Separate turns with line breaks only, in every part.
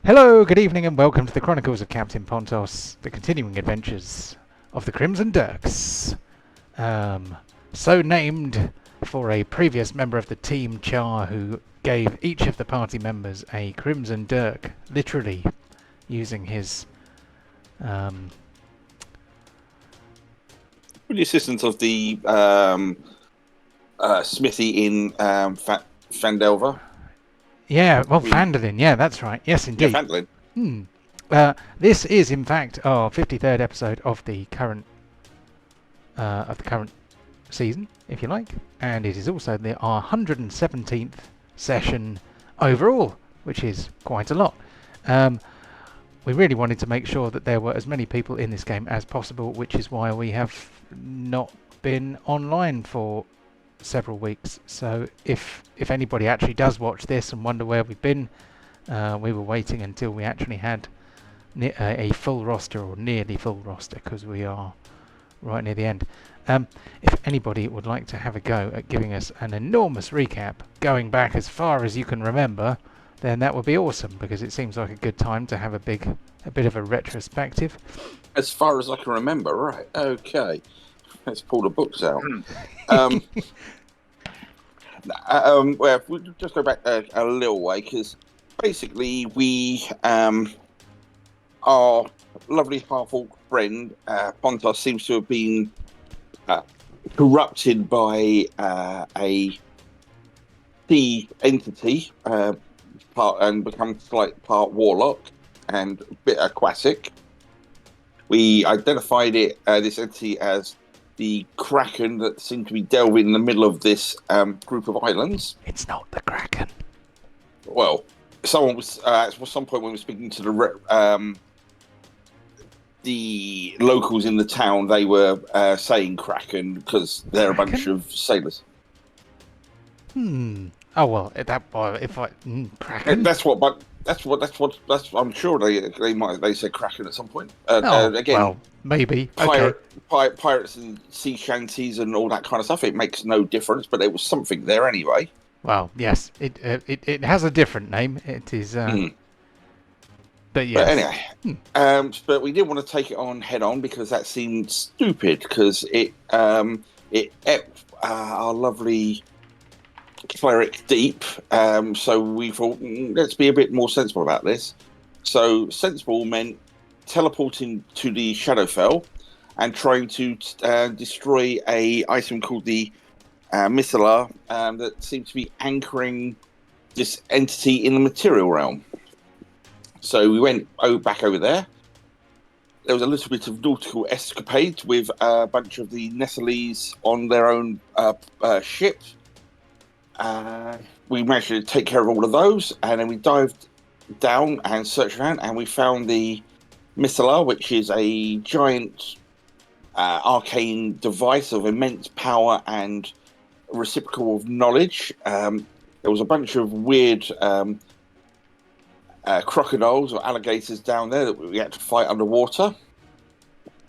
Hello, good evening, and welcome to the Chronicles of Captain Pontos, the continuing adventures of the Crimson Dirks. Um, so named for a previous member of the team, Char, who gave each of the party members a Crimson Dirk, literally using his. Um,
With the assistance of the smithy in Fandelver.
Fandolin, yeah, that's right. Yes,
Yeah,
indeed.
Fandolin.
Hmm. This is, in fact, our 53rd episode of the current season, if you like, and it is also our 117th session overall, which is quite a lot. We really wanted to make sure that there were as many people in this game as possible, which is why we have not been online for several weeks. So if anybody actually does watch this and wonder where we've been, we were waiting until we actually had a full roster, or nearly full roster, because we are right near the end. If anybody would like to have a go at giving us an enormous recap, going back as far as you can remember, then that would be awesome, because it seems like a good time to have a bit of a retrospective.
As far as I can remember, right? Okay, let's pull the books out. Well, if we just go back a little way, because basically we our lovely half-orc friend Pontos seems to have been corrupted by a sea entity, and become part warlock and a bit aquatic. We identified this entity as the Kraken that seemed to be delving in the middle of this group of islands.
It's not the Kraken.
Well, someone was at some point when we were speaking to the locals in the town, they were saying Kraken because they're
Kraken?
a bunch of sailors.
Oh well, Kraken.
That's what I'm sure they said Kraken at some point. Again,
Well, maybe.
pirates and sea shanties and all that kind of stuff. It makes no difference, but there was something there anyway.
Well, yes, it has a different name. It is, but yes.
But anyway, but we didn't want to take it on head on because that seemed stupid because it ate our lovely cleric deep. So we thought, let's be a bit more sensible about this. So sensible meant teleporting to the Shadowfell and trying to destroy a item called the Missilar that seemed to be anchoring this entity in the material realm. So we went back over there. There was a little bit of nautical escapade with a bunch of the Nestlees on their own ship. We managed to take care of all of those, and then we dived down and searched around, and we found the Missilar, which is a giant arcane device of immense power and reciprocal of knowledge. There was a bunch of weird crocodiles or alligators down there that we had to fight underwater.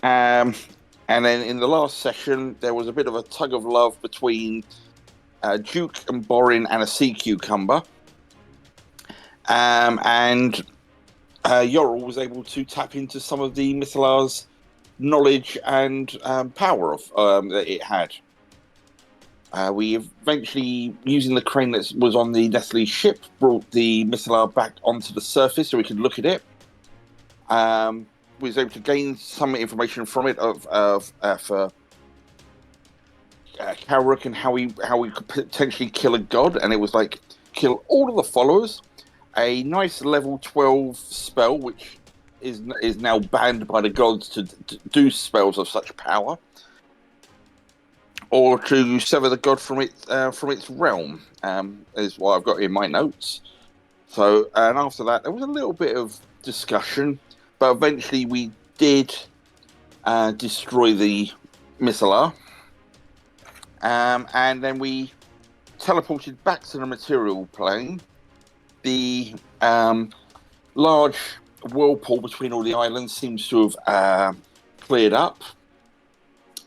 And then in the last session, there was a bit of a tug of love between Duke and Borin and a sea cucumber. And Yorl was able to tap into some of the Missilar's knowledge and power that it had. We eventually, using the crane that was on the Nestle ship, brought the Missilar back onto the surface so we could look at it. We was able to gain some information from it for Kalrook and how we could potentially kill a god, and it was like kill all of the followers. A nice level 12 spell, which is now banned by the gods to do spells of such power, or to sever the god from its realm, is what I've got in my notes. So, and after that, there was a little bit of discussion, but eventually we did destroy the Missilar, and then we teleported back to the material plane. The large whirlpool between all the islands seems to have cleared up,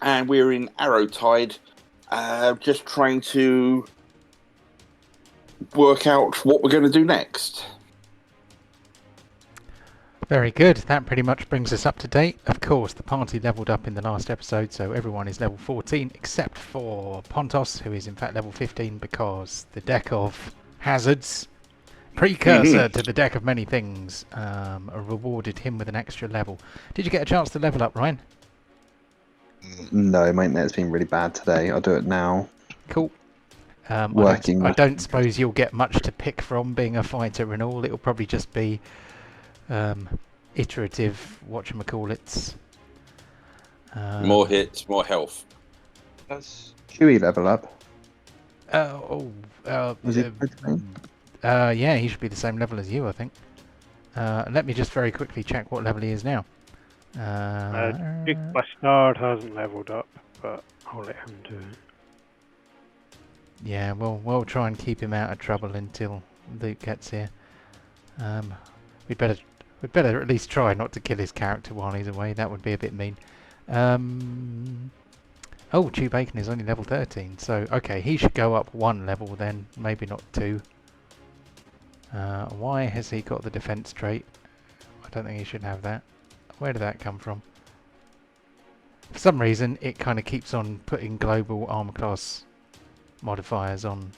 and we're in Arrowtide, just trying to work out what we're going to do next.
Very good. That pretty much brings us up to date. Of course, the party leveled up in the last episode, so everyone is level 14 except for Pontos, who is in fact level 15 because the deck of hazards, precursor to the deck of many things, rewarded him with an extra level. Did you get a chance to level up, Ryan?
No, my internet's been really bad today. I'll do it now.
Cool.
Working.
I don't suppose you'll get much to pick from being a fighter and all. It'll probably just be iterative, whatchamacallits.
More hits, more health.
Does Chewie level up? Was he
yeah, he should be the same level as you, I think. Let me just very quickly check what level he is now.
Big Bastard hasn't leveled up, but I'll let him do it.
Yeah, we'll try and keep him out of trouble until Luke gets here. We'd better at least try not to kill his character while he's away. That would be a bit mean. Oh, Chew Bacon is only level 13, so okay, he should go up one level then, maybe not two. Why has he got the defense trait? I don't think he should have that. Where did that come from? For some reason, it kind of keeps on putting global armor class modifiers on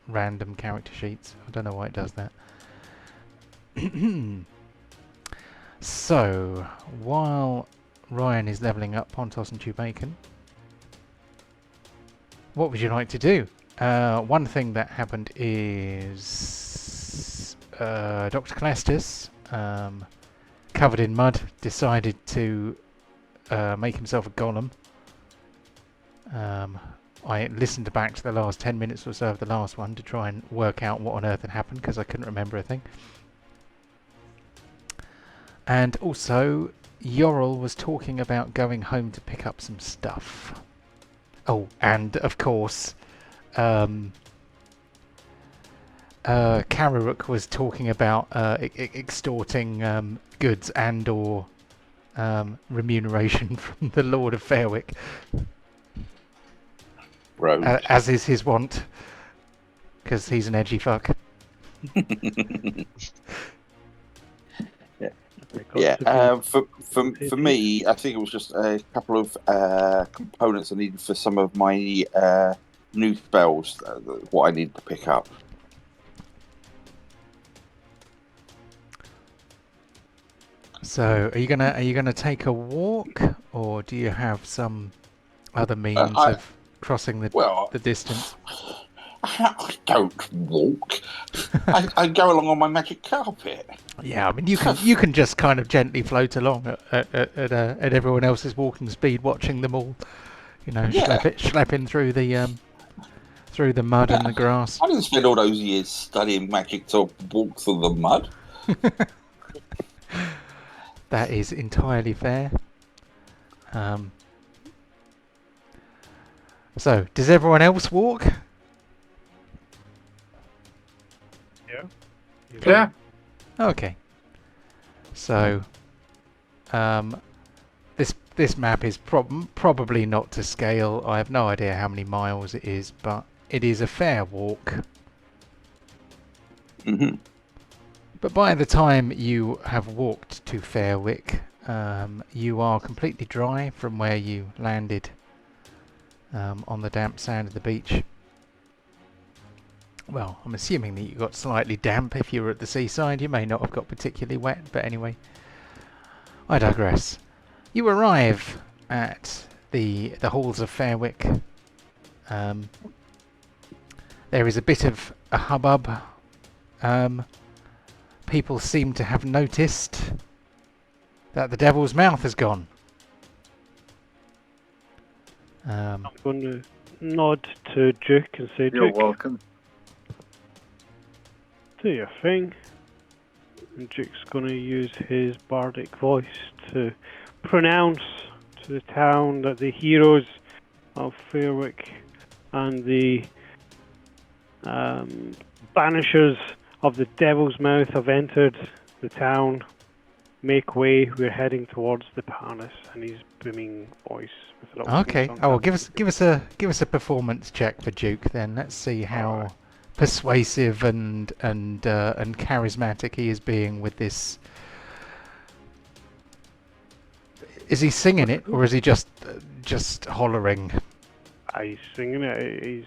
random character sheets. I don't know why it does that. So, while Ryan is leveling up Pontos and Chew Bacon, what would you like to do? One thing that happened is Dr. Calestis, covered in mud, decided to make himself a golem. I listened back to the last 10 minutes or so of the last one to try and work out what on earth had happened because I couldn't remember a thing. And also, Yorl was talking about going home to pick up some stuff. Oh, and of course, Kararuk was talking about extorting goods and or remuneration from the Lord of Fairwick. As is his wont, because he's an edgy fuck.
Yeah. For me, I think it was just a couple of components I needed for some of my new spells. What I needed to pick up.
So, are you gonna take a walk, or do you have some other means of crossing the distance?
I don't walk. I go along on my magic carpet.
Yeah, I mean you can just kind of gently float along at everyone else's walking speed, watching them all, schlepping through the mud and the grass.
I didn't spend all those years studying magic to walk through the mud.
That is entirely fair. So, does everyone else walk?
Yeah.
Okay. So, this map is probably not to scale. I have no idea how many miles it is, but it is a fair walk.
Mm-hmm.
But by the time you have walked to Fairwick, you are completely dry from where you landed on the damp sand of the beach. Well, I'm assuming that you got slightly damp if you were at the seaside. You may not have got particularly wet, but anyway. I digress. You arrive at the halls of Fairwick. There is a bit of a hubbub. People seem to have noticed that the Devil's Mouth has gone.
I'm going to nod to Duke and say,
You're
Duke,
welcome.
do your thing. And Duke's going to use his bardic voice to pronounce to the town that the heroes of Fairwick and the banishers of the Devil's Mouth have entered the town. Make way, we're heading towards the palace. And his booming voice with a little
Okay. Oh, well, give us a performance check for Duke then. Let's see how persuasive and charismatic he is being with this Is he singing it, or is he just hollering?
He's singing it.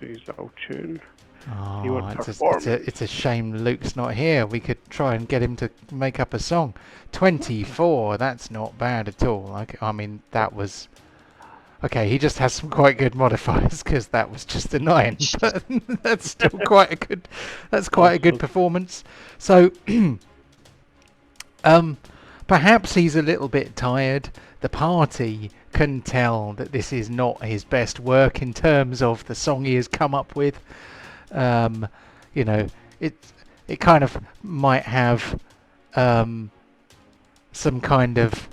He's little tune. He
Oh,
would perform.
it's a shame Luke's not here. We could try and get him to make up a song. 24, that's not bad at all. Like, I mean, that was... Okay, he just has some quite good modifiers because that was just a 9. But that's still quite a good... That's quite a good performance. So, perhaps he's a little bit tired. The party can tell that this is not his best work in terms of the song he has come up with. You know, it kind of might have some kind of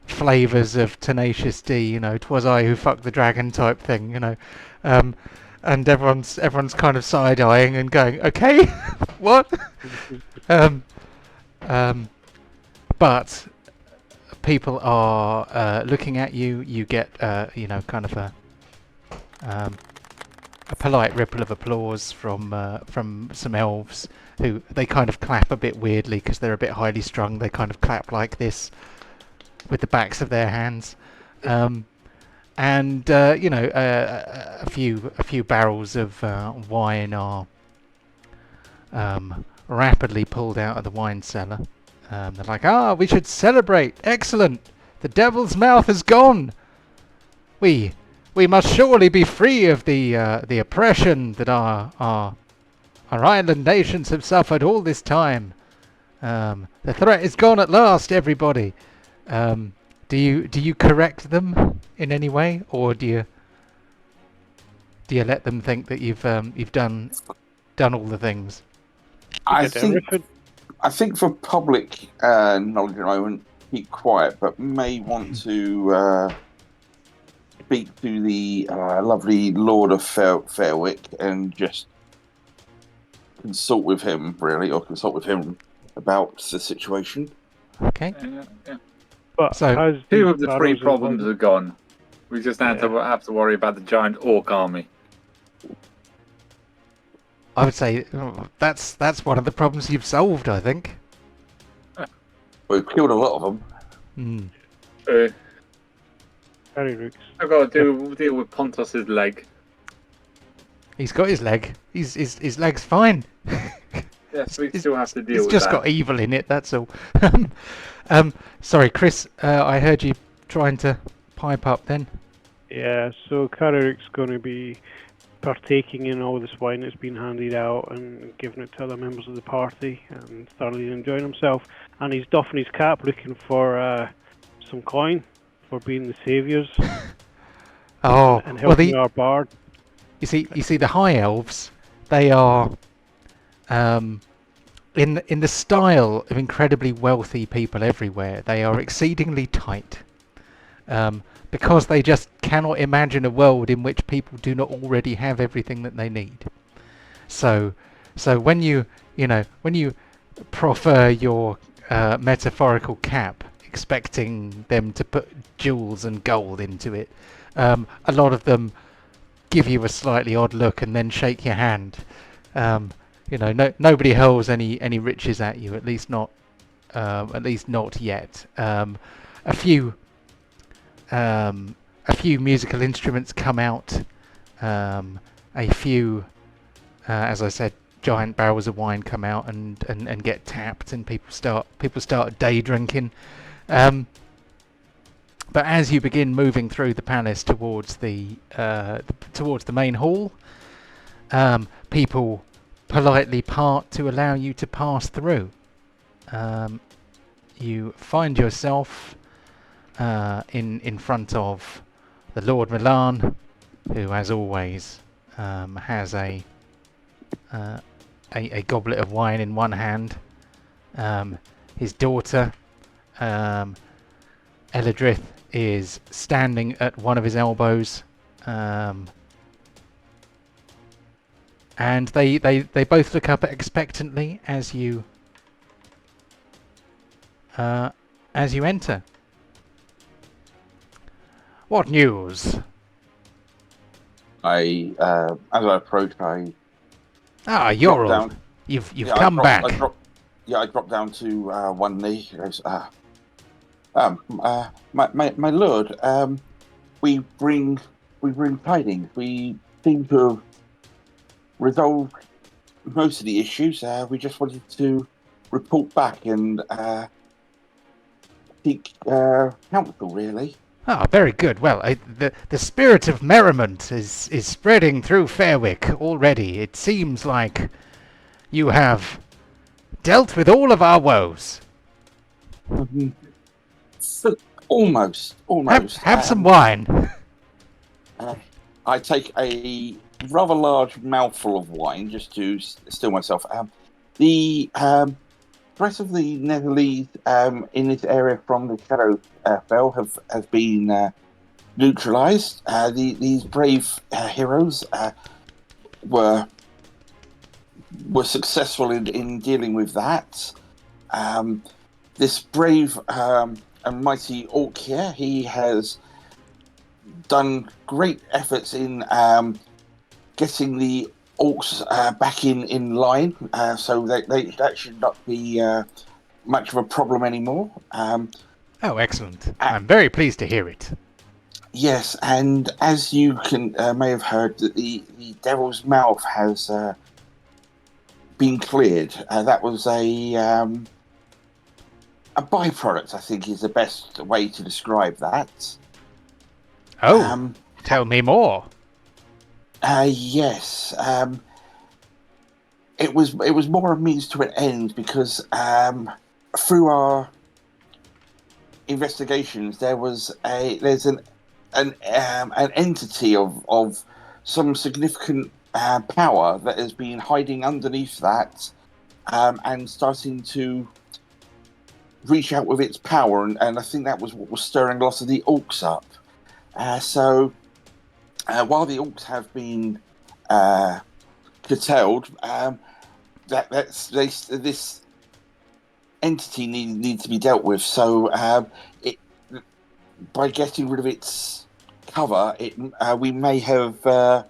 flavours of Tenacious D, you know, 'twas I who fucked the dragon type thing, you know, and everyone's kind of side eyeing and going, okay, what? But people are looking at you. You get you know, kind of a polite ripple of applause from some elves who they kind of clap a bit weirdly because they're a bit highly strung. They kind of clap like this with the backs of their hands, and you know, a few barrels of wine are rapidly pulled out of the wine cellar. They're like, we should celebrate! Excellent! The devil's mouth is gone! We must surely be free of the oppression that our island nations have suffered all this time. The threat is gone at last, everybody. Do you correct them in any way, or do you let them think that you've done all the things?
I think for public knowledge at the moment, keep quiet, but may want to speak to the lovely Lord of Fairwick and just consult with him, really, or consult with him about the situation.
Okay.
Yeah.
But
So,
2 of the 3 problems are gone. We just have to worry about the giant orc army.
I would say that's one of the problems you've solved, I think.
We've killed a lot of them.
Fairwick.
I've got to deal with Pontos' leg.
He's got his leg. His leg's fine.
Yes, we still have to deal
It's
with
just
that.
got evil in it, that's all. Sorry, Chris, I heard you trying to pipe up then.
Yeah, so Carrick's going to be partaking in all this wine that's been handed out and giving it to other members of the party and thoroughly enjoying himself. And he's doffing his cap looking for some coin for being the saviours
Oh,
and helping our bard.
You see, the high elves, they are in the style of incredibly wealthy people everywhere. They are exceedingly tight, because they just cannot imagine a world in which people do not already have everything that they need. So when you proffer your metaphorical cap, expecting them to put jewels and gold into it, a lot of them give you a slightly odd look and then shake your hand. Nobody hurls any riches at you, at least not yet. A few musical instruments come out. A few, as I said, giant barrels of wine come out and get tapped, and people start day drinking. But as you begin moving through the palace towards the main hall, people politely part to allow you to pass through. You find yourself in front of the Lord Milan, who, as always, has a goblet of wine in one hand. His daughter, Eladrith, is standing at one of his elbows, and they both look up expectantly as you enter. What news?
As I approach,
Yorl, you've come back.
I dropped down to one knee. He goes, My lord, we bring tidings. We seem to have resolved most of the issues. We just wanted to report back and seek counsel, really.
Ah, very good. Well, the spirit of merriment is spreading through Fairwick already. It seems like you have dealt with all of our woes.
So, almost.
Have some wine.
I take a rather large mouthful of wine just to still myself. The rest of the Netherlands in this area from the Shadow Fell have been neutralized. These brave heroes were successful in dealing with that. This brave and mighty orc here, he has done great efforts in getting the orcs back in line, so that should not be much of a problem anymore.
Oh, excellent. I'm very pleased to hear it.
Yes, and as you can may have heard, that the Devil's Mouth has been cleared. That was a byproduct, I think, is the best way to describe that.
Oh, tell me more.
Yes. It was more a means to an end because through our investigations, there's an entity of some significant power that has been hiding underneath that and starting to reach out with its power, and I think that was what was stirring lots of the orcs up. So while the orcs have been curtailed, this entity needs to be dealt with. So by getting rid of its cover, we may have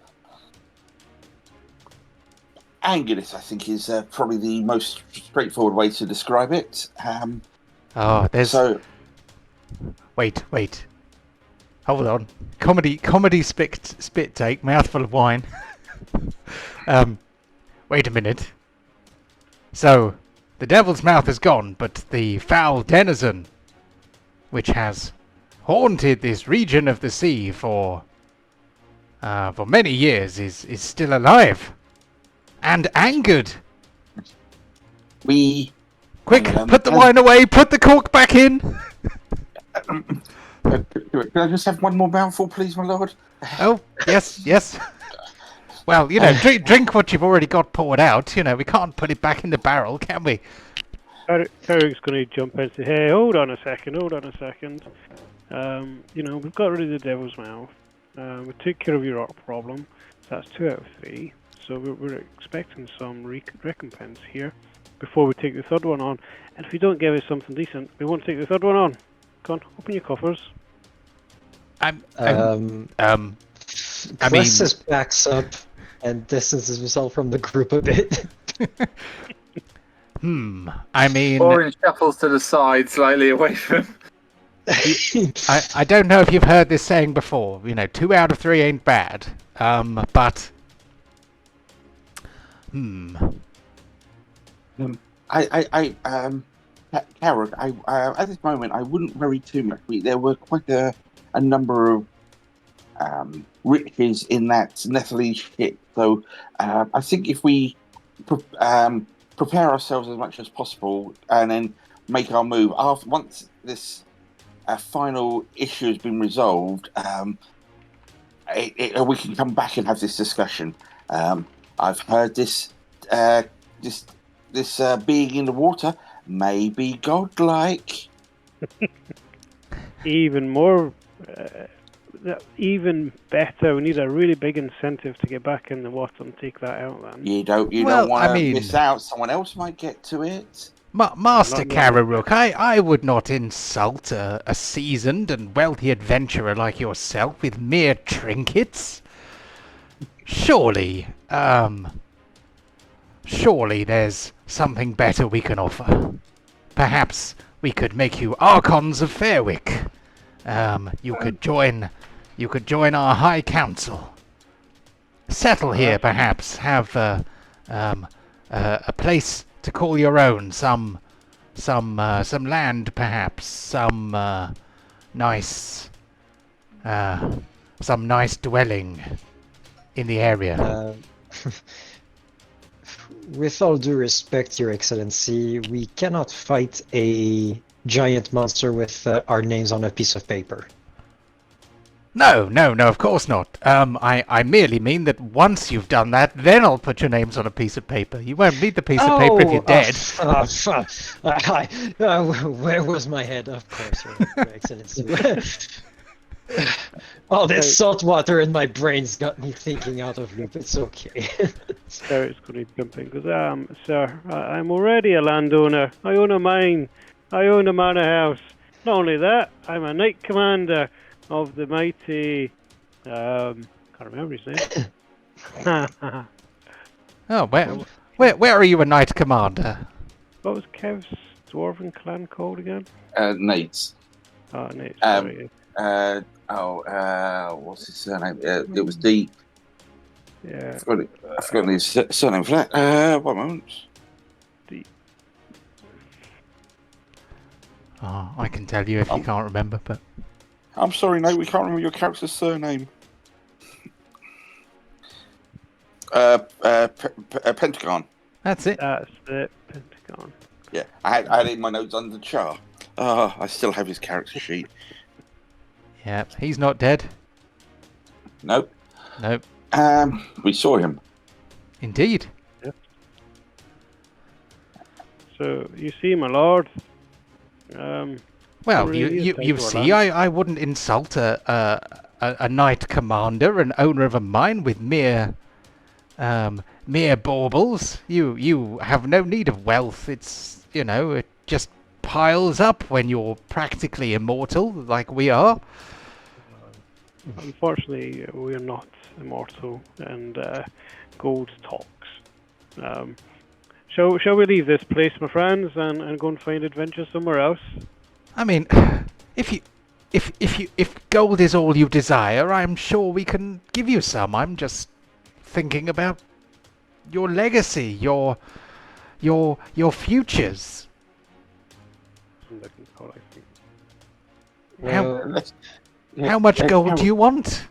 angered it. I think is probably the most straightforward way to describe it.
There's.
So
wait. Hold on. Comedy spit take, mouthful of wine. Wait a minute. So, the Devil's Mouth is gone, but the foul denizen, which has haunted this region of the sea for many years, is still alive and angered. Quick, put the wine away. Put the cork back in.
Can I just have one more mouthful, please, my lord?
Oh, yes. Well, drink what you've already got poured out. We can't put it back in the barrel, can we?
Fairwick's going to jump in and say, hey, hold on a second. We've got rid of the Devil's Mouth. We took care of your orc problem. That's 2 out of 3. So we're expecting some recompense here before we take the third one on. And if you don't give us something decent, we won't take the third one on. Come on, open your coffers.
Quest backs up and distances himself from the group a bit.
Orange shuffles to the side, slightly away from him.
I don't know if you've heard this saying before. 2 out of 3 ain't bad. But.
Carrot, at this moment, I wouldn't worry too much. There were quite a number of riches in that Nepalese ship, so I think if we prepare ourselves as much as possible and then make our move, once this final issue has been resolved, we can come back and have this discussion. I've heard this being in the water may be godlike.
Even more, even better. We need a really big incentive to get back in the water and take that out. Then
you don't want to miss out. Someone else might get to it.
Master Kararook, I would not insult a seasoned and wealthy adventurer like yourself with mere trinkets. Surely there's something better we can offer. perhaps we could make you Archons of Fairwick. You could join our High Council. Settle here, perhaps. Have a place to call your own. Some land, perhaps. Some nice dwelling in the area.
With all due respect, Your Excellency, we cannot fight a giant monster with our names on a piece of paper.
No, of course not. I merely mean that once you've done that, then I'll put your names on a piece of paper. You won't need the piece of paper if you're dead.
Where was my head? Of course, Your Excellency. All this salt water in my brain's got me thinking out of loop. It's okay.
Spirit's going to jump in because, sir, I'm already a landowner. I own a mine. I own a manor house. Not only that, I'm a knight commander of the mighty. Can't remember his name.
Oh, where are you a knight commander?
What was Kev's dwarven clan called again?
Nate's.
Oh, Nate. Sorry.
What's his surname? It was Deep.
Yeah.
I've forgotten his surname for that. One moment.
Deep.
Oh, I can tell you if you can't remember, but...
I'm sorry, Nate, we can't remember your character's surname. Pentagon.
That's it.
That's the Pentagon.
Yeah, I had it in my notes under Char. I still have his character sheet.
Yeah, he's not dead.
Nope.
Nope.
We saw him.
Indeed.
Yep. So, you see, my lord...
Well,
really
you see, I wouldn't insult a knight commander, an owner of a mine with mere baubles. You have no need of wealth. It's, it just piles up when you're practically immortal, like we are.
Unfortunately, we're not immortal, and gold talks. Shall we leave this place, my friends, and go and find adventure somewhere else?
I mean, if gold is all you desire, I'm sure we can give you some. I'm just thinking about your legacy, your futures. How much gold do you want?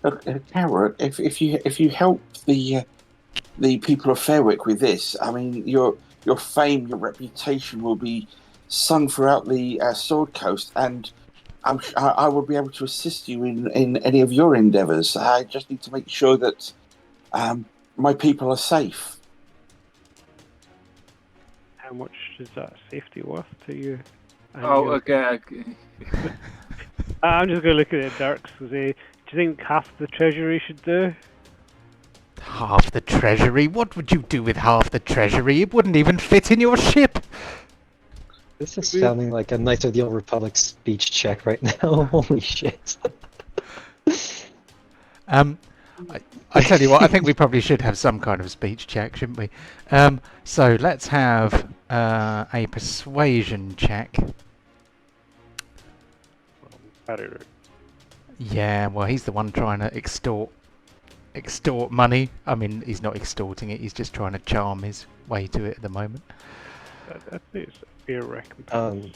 Look, Carrot, if you help the people of Fairwick with this, I mean, your fame, your reputation will be sung throughout the Sword Coast, and I will be able to assist you in any of your endeavours. I just need to make sure that my people are safe.
How much is that safety worth to you?
Okay.
I'm just going to look at the Dirks and say, do you think half the treasury should do?
Half the treasury? What would you do with half the treasury? It wouldn't even fit in your ship.
This is sounding like a Knights of the Old Republic speech check right now. Holy shit.
I tell you what, I think we probably should have some kind of speech check, shouldn't we? So let's have a persuasion check. Yeah, well, he's the one trying to extort money. I mean, he's not extorting it, he's just trying to charm his way to it at the moment.
That is a fair recompense.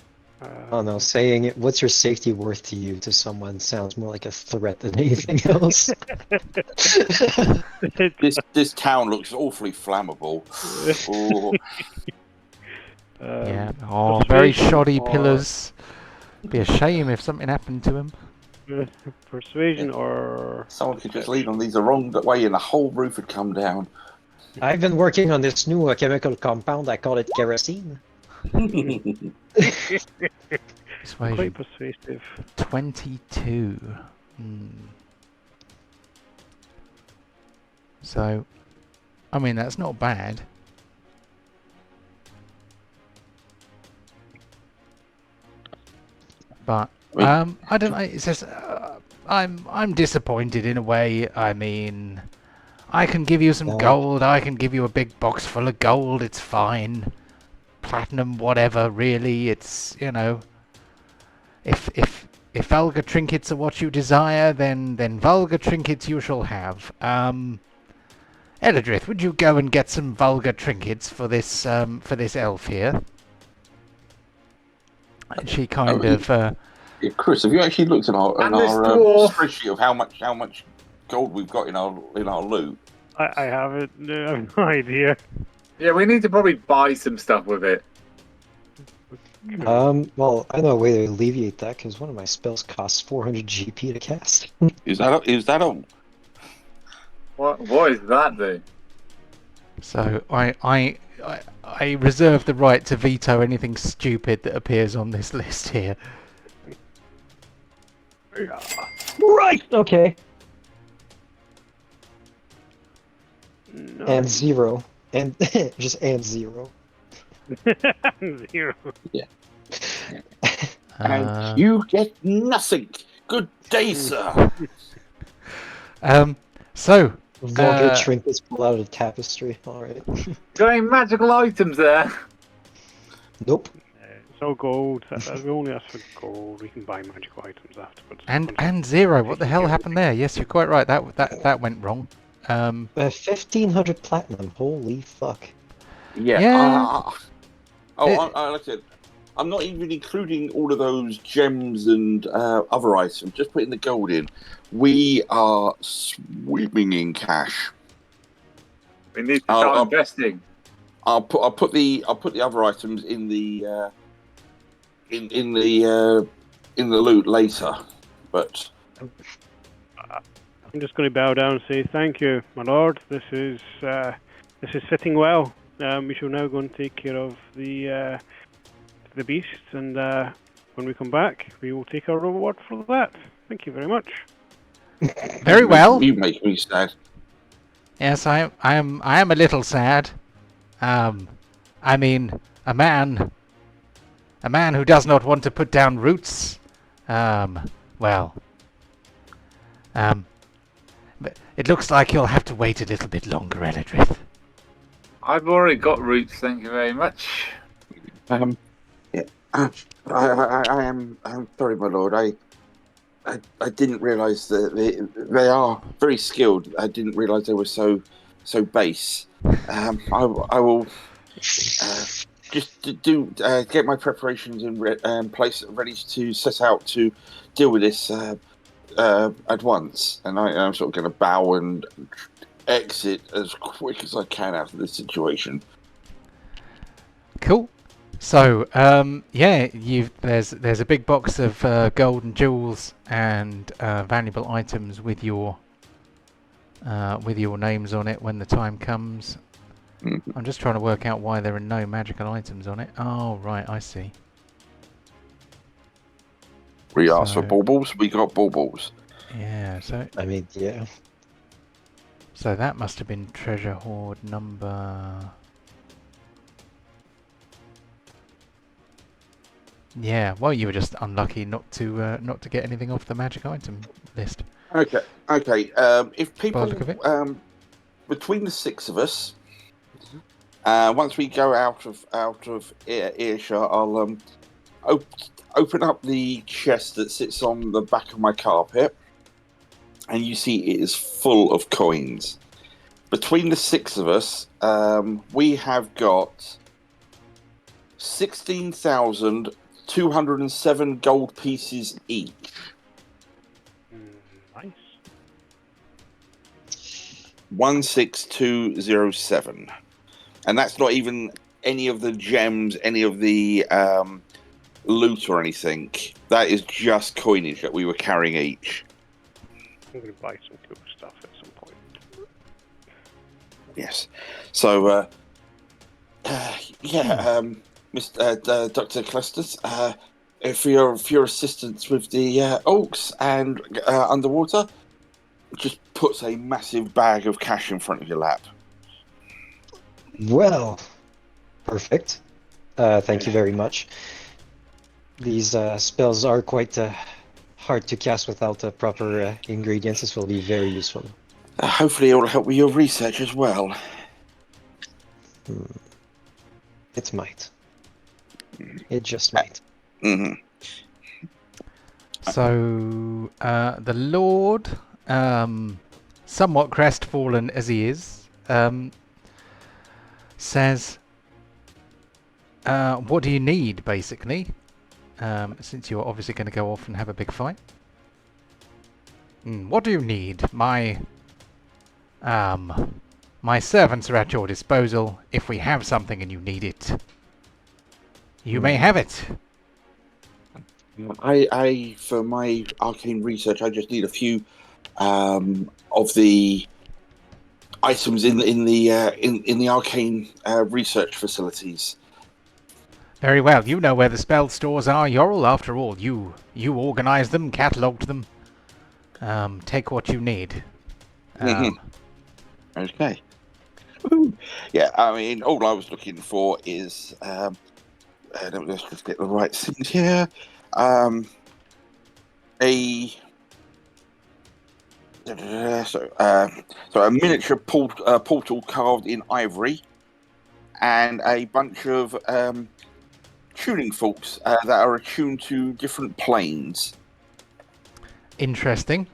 Oh no, saying it, what's your safety worth to you to someone sounds more like a threat than anything else.
This town looks awfully flammable.
Yeah. Oh, very shoddy pillars. Be a shame if something happened to him.
Persuasion or...
Someone could just lean on these the wrong way and the whole roof would come down.
I've been working on this new chemical compound. I call it kerosene.
Persuasion.
Quite persuasive.
22. So, I mean, that's not bad. But I don't know. It says I'm disappointed in a way. I mean, I can give you some gold. I can give you a big box full of gold. It's fine. platinum, whatever. Really, it's if vulgar trinkets are what you desire, then vulgar trinkets you shall have. Eladrith, would you go and get some vulgar trinkets for this elf here? And she kind of.
Yeah, Chris, have you actually looked at our
And this dwarf.
spreadsheet of how much gold we've got in our loot?
I haven't. I have no idea.
Yeah, we need to probably buy some stuff with it.
Well, I know a way to alleviate that because one of my spells costs 400 GP to cast.
Is that all?
What is that, though?
So I reserve the right to veto anything stupid that appears on this list here.
Right. Okay.
No.
And 0. And just and 0.
0.
And you get nothing. Good day, sir.
So
Vulgar trinkets pull out of the tapestry. Alright.
Got any magical items there?
Nope.
It's all gold. We only ask for gold. We can buy magical items afterwards.
and 0. What the hell happened there? Yes, you're quite right. That went wrong.
1500 platinum. Holy fuck.
Yeah.
Yeah.
Like I said, I'm not even including all of those gems and other items. Just putting the gold in. We are swimming in cash.
We need to start investing.
I'll put the other items in the in the loot later, but
I'm just going to bow down and say thank you, my lord. This is fitting well. We shall now go and take care of the beasts, and when we come back, we will take our reward for that. Thank you very much.
Very well.
You make me sad.
Yes, I am a little sad. I mean, a man who does not want to put down roots. Well, but it looks like you'll have to wait a little bit longer, Eladrith.
I've already got roots, thank you very much.
Yeah. I'm sorry, my lord. I didn't realise that they are very skilled. I didn't realise they were so base. I will just get my preparations in place, ready to set out to deal with this at once. And I'm sort of going to bow and exit as quick as I can out of this situation.
Cool. So, yeah, there's a big box of gold and jewels and valuable items with your names on it when the time comes.
Mm-hmm.
I'm just trying to work out why there are no magical items on it. Oh, right, I see.
We asked for baubles, we got baubles.
Yeah, so
I mean, yeah.
So that must have been treasure hoard number. Yeah, well, you were just unlucky not to get anything off the magic item list.
Okay. If people,
Look of it.
between the six of us, once we go out of earshot, I'll open up the chest that sits on the back of my carpet, and you see it is full of coins. Between the six of us, we have got 16,207 gold pieces each.
Nice.
16207, and that's not even any of the gems, any of the loot or anything. That is just coinage that we were carrying each.
I'm going to buy some cool stuff at some point.
Yes. So, Mr. Dr. Clusters, for your assistance with the orcs and underwater, just puts a massive bag of cash in front of your lap.
Well, perfect. Thank you very much. These spells are quite hard to cast without the proper ingredients. This will be very useful.
Hopefully it will help with your research as well.
It might. It just might.
Hmm.
So the Lord, somewhat crestfallen as he is, says, "What do you need, basically? Since you're obviously going to go off and have a big fight. What do you need? My servants are at your disposal. If we have something and you need it, you may have it."
I for my arcane research, I just need a few of the items in the arcane research facilities.
Very well. You know where the spell stores are, Yorl. After all, you organized them, catalogued them. Take what you need.
Okay. Woo. Yeah, I mean, all I was looking for is let's just get the right things here. So a miniature portal carved in ivory, and a bunch of tuning forks that are attuned to different planes.
Interesting.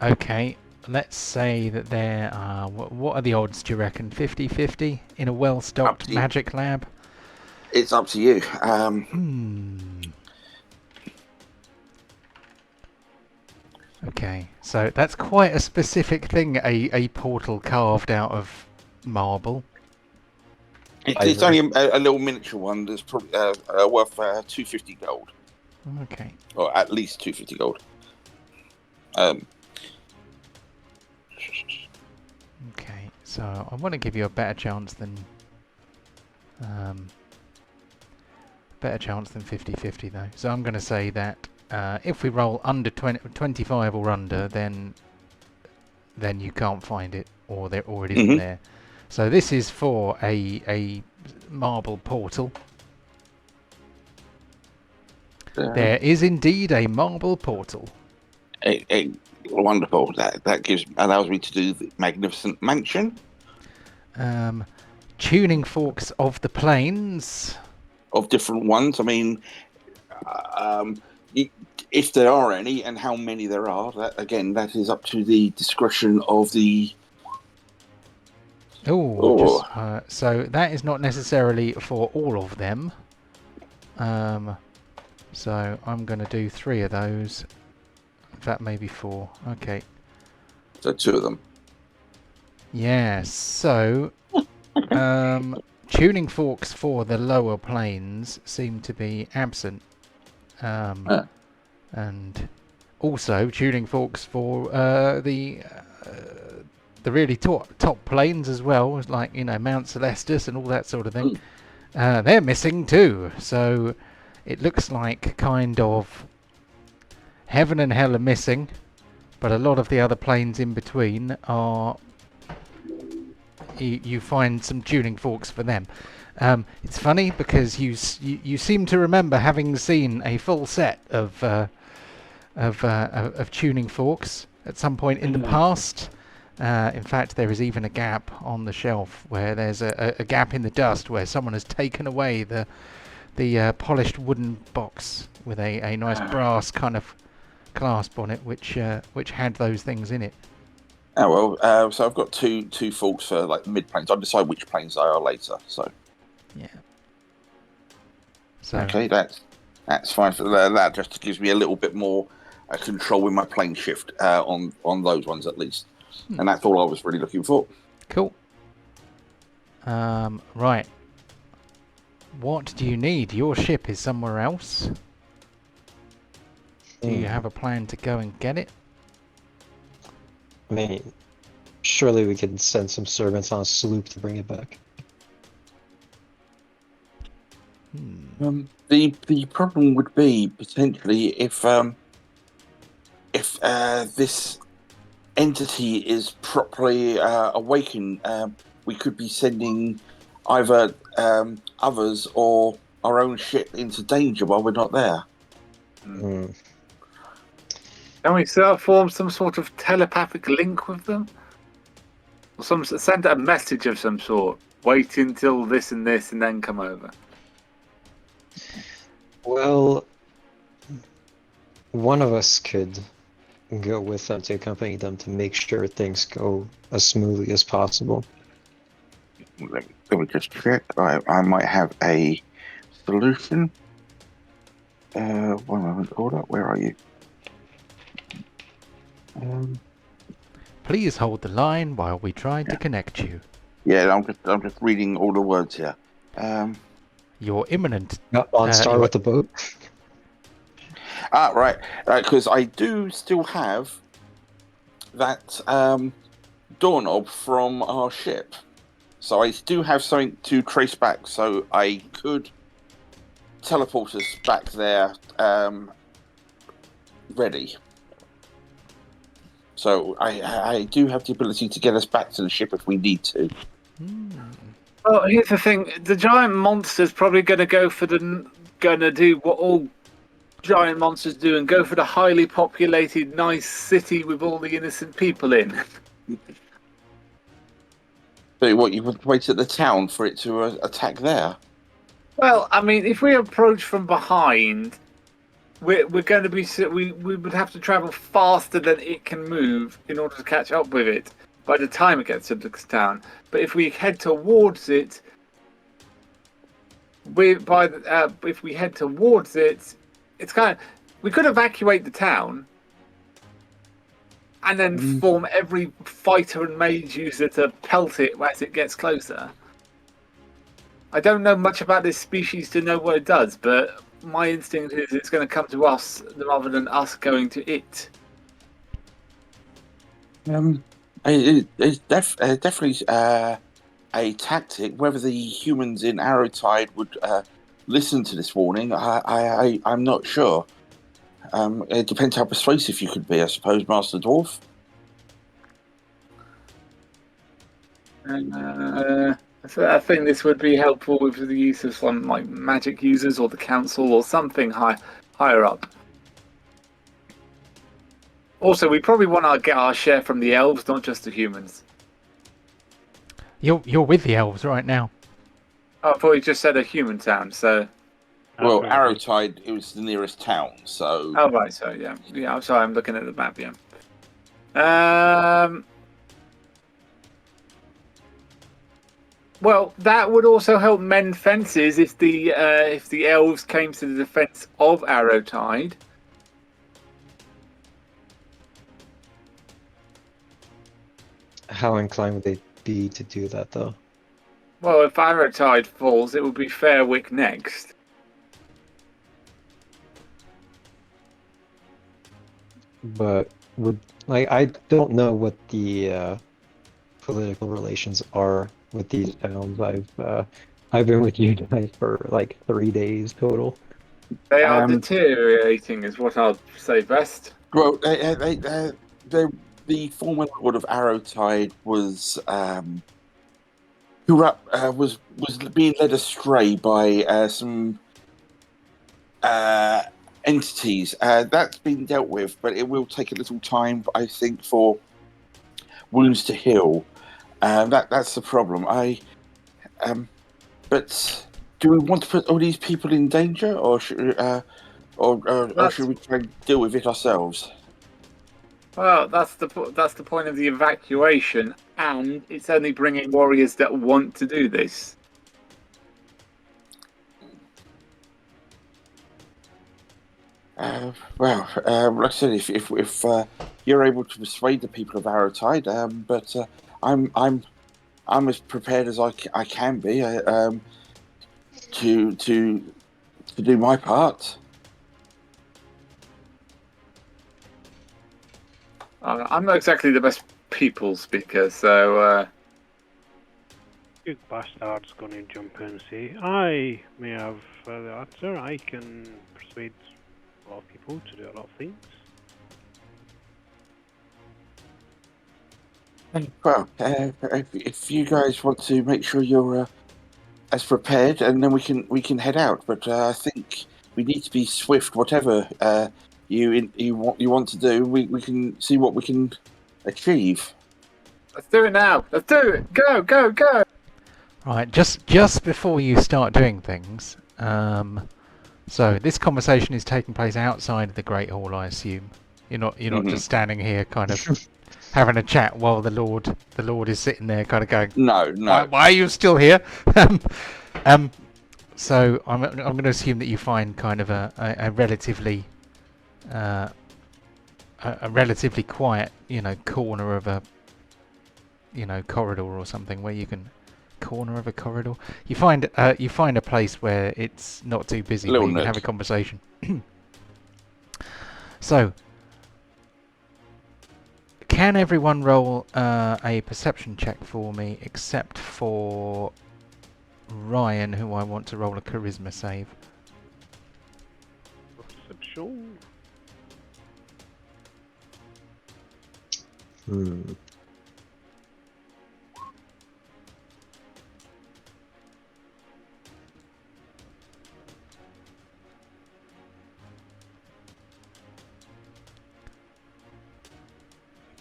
Okay, let's say that there are... What are the odds, do you reckon? 50-50 in a well-stocked magic lab?
It's up to you.
Okay, so that's quite a specific thing, a portal carved out of marble.
It's only a little miniature one that's probably worth 250 gold.
Okay.
Or at least 250 gold.
Okay, so I want to give you a better chance than 50-50 though. So I'm going to say that if we roll under 25 or under, then you can't find it, or it isn't there. So this is for a marble portal. There is indeed a marble portal.
Wonderful. That allows me to do the magnificent mansion.
Tuning forks of the plains.
Of different ones. I mean, if there are any, and how many there are, that is up to the discretion of the.
So that is not necessarily for all of them. So I'm going to do 3 of those. In fact, maybe 4. Okay.
So 2 of them.
Yeah, so tuning forks for the lower planes seem to be absent. And also tuning forks for the really top planes as well, like, Mount Celestis and all that sort of thing. They're missing too. So it looks like kind of heaven and hell are missing, but a lot of the other planes in between are... You find some tuning forks for them. It's funny because you seem to remember having seen a full set of tuning forks at some point in the past. In fact, there is even a gap on the shelf where there's a gap in the dust where someone has taken away the polished wooden box with a nice brass kind of clasp on it, which had those things in it.
Oh well, so I've got two forks for like mid planes. I'll decide which planes they are later. So
yeah. So
okay, that's fine for that. That just gives me a little bit more control with my plane shift on those ones at least, and that's all I was really looking for.
Cool. Right. What do you need? Your ship is somewhere else. Do you have a plan to go and get it?
I mean, surely we could send some servants on a sloop to bring it back.
The problem would be potentially if this entity is properly awakened, we could be sending either others or our own ship into danger while we're not there.
Can we form some sort of telepathic link with them? Or send a message of some sort. Wait until this and this and then come over.
Well, one of us could go with them to accompany them to make sure things go as smoothly as possible.
Let me just check. I might have a solution. One moment, order. Where are you?
Please hold the line while we try to connect you.
Yeah, I'm just reading all the words here.
Your imminent...
On Star
your-
with the boat.
Right. Because I do still have that doorknob from our ship. So I do have something to trace back. So I could teleport us back there ready. So I do have the ability to get us back to the ship if we need to.
Well, here's the thing: the giant monster's probably going to do what all giant monsters do and go for the highly populated, nice city with all the innocent people in.
So what, you would wait at the town for it to attack there?
Well, I mean, if we approach from behind, we're going to be we would have to travel faster than it can move in order to catch up with it by the time it gets to the town. But if we head towards it, if we head towards it, it's kind of, we could evacuate the town and then form every fighter and mage user to pelt it as it gets closer. I don't know much about this species to know what it does, but my instinct is it's going to come to us rather than us going to it.
It's definitely a tactic. Whether the humans in Arrowtide would listen to this warning, I'm not sure. It depends how persuasive you could be, I suppose, Master Dwarf.
I think this would be helpful with the use of some like magic users or the council or something higher up. Also, we probably want to get our share from the elves, not just the humans.
You're with the elves right now.
Oh, I thought you just said a human town, so...
Well, Arrowtide, it was the nearest town, so...
Oh, right, so, yeah. Yeah, I'm sorry, I'm looking at the map, yeah. Well, that would also help mend fences if the elves came to the defense of Arrowtide.
How inclined would they be to do that, though?
Well, if Arrowtide falls, it would be Fairwick next.
But I don't know what the political relations are with these towns. I've been with you guys for like 3 days total.
They are deteriorating, is what I'll say best.
Well, the former Lord of Arrowtide was was being led astray by some entities. That's been dealt with, but it will take a little time, I think, for wounds to heal. That's the problem. But do we want to put all these people in danger, or should we try and deal with it ourselves?
Well, that's the point of the evacuation, and it's only bringing warriors that want to do this.
Like I said, if you're able to persuade the people of Arrowtide, but I'm as prepared as I can be to do my part.
I'm not exactly the best people speaker, so...
You bastard's going to jump in and say, I may have the answer, I can persuade a lot of people to do a lot of things.
Well, if you guys want to make sure you're as prepared, and then we can head out. But I think we need to be swift. Whatever you want to do, we can see what we can achieve.
Let's do it now. Let's do it. Go, go, go.
Right, just before you start doing things, So this conversation is taking place outside of the Great Hall, I assume. You're not
Mhm.
just standing here kind of having a chat while the Lord is sitting there kind of going,
No, no.
why are you still here? So I'm going to assume that you find kind of a relatively a relatively quiet, corner of a corridor or something where you can corner of a corridor. You find a place where it's not too busy, where
Little
you can have a
nook.
conversation. So, can everyone roll a perception check for me, except for Ryan, who I want to roll a charisma save?
Perception.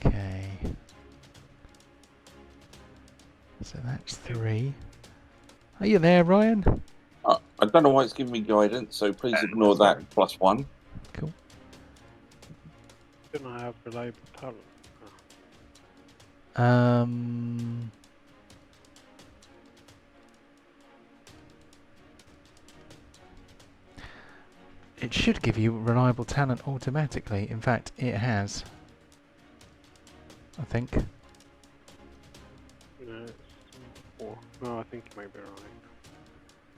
Okay. So that's 3. Are you there, Ryan?
I don't know why it's giving me guidance, so please ignore that +1.
Cool.
Don't I have reliable talent?
It should give you reliable talent automatically. In fact, it has. I think.
No, it's 4. No, I think you might be right.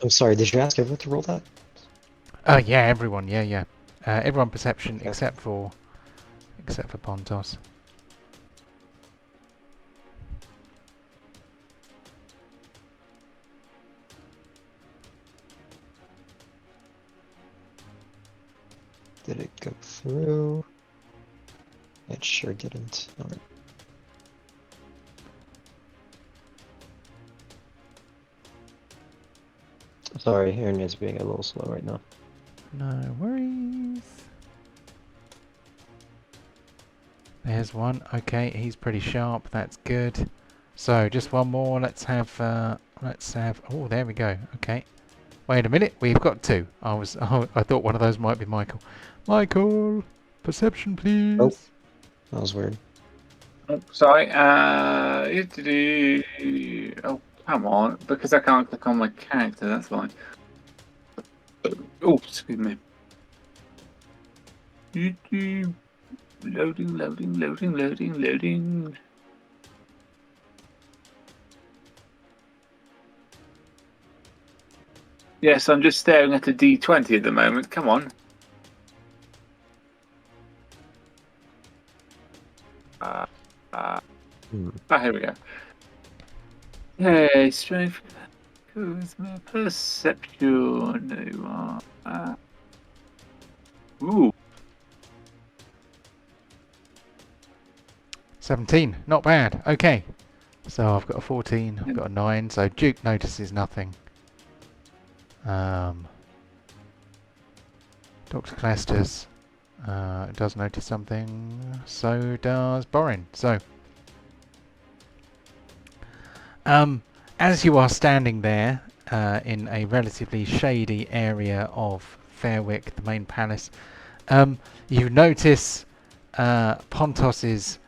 I'm sorry, did you ask everyone to roll that?
Yeah, everyone. Yeah. Everyone perception
Okay.
except for Pontos.
Did it go through? It sure didn't. Alright. Sorry, internet's being a little slow right now.
No worries. There's one. Okay, he's pretty sharp. That's good. So just one more. Let's have. Oh, there we go. Okay. Wait a minute. We've got 2. I thought one of those might be Michael. Michael, perception, please.
Oh. That was weird.
Oh, sorry. Oh, come on. Because I can't click on my character, that's fine. Oh, excuse me. Loading. Yes, I'm just staring at a D20 at the moment. Come on. Here we go. Hey, strength, charisma, perception. There you are. Ooh.
17. Not bad. Okay. So I've got a 14. I've got a 9. So Duke notices nothing. Dr. Clastus does notice something. So does Borin. So, as you are standing there in a relatively shady area of Fairwick, the main palace, you notice Pontos's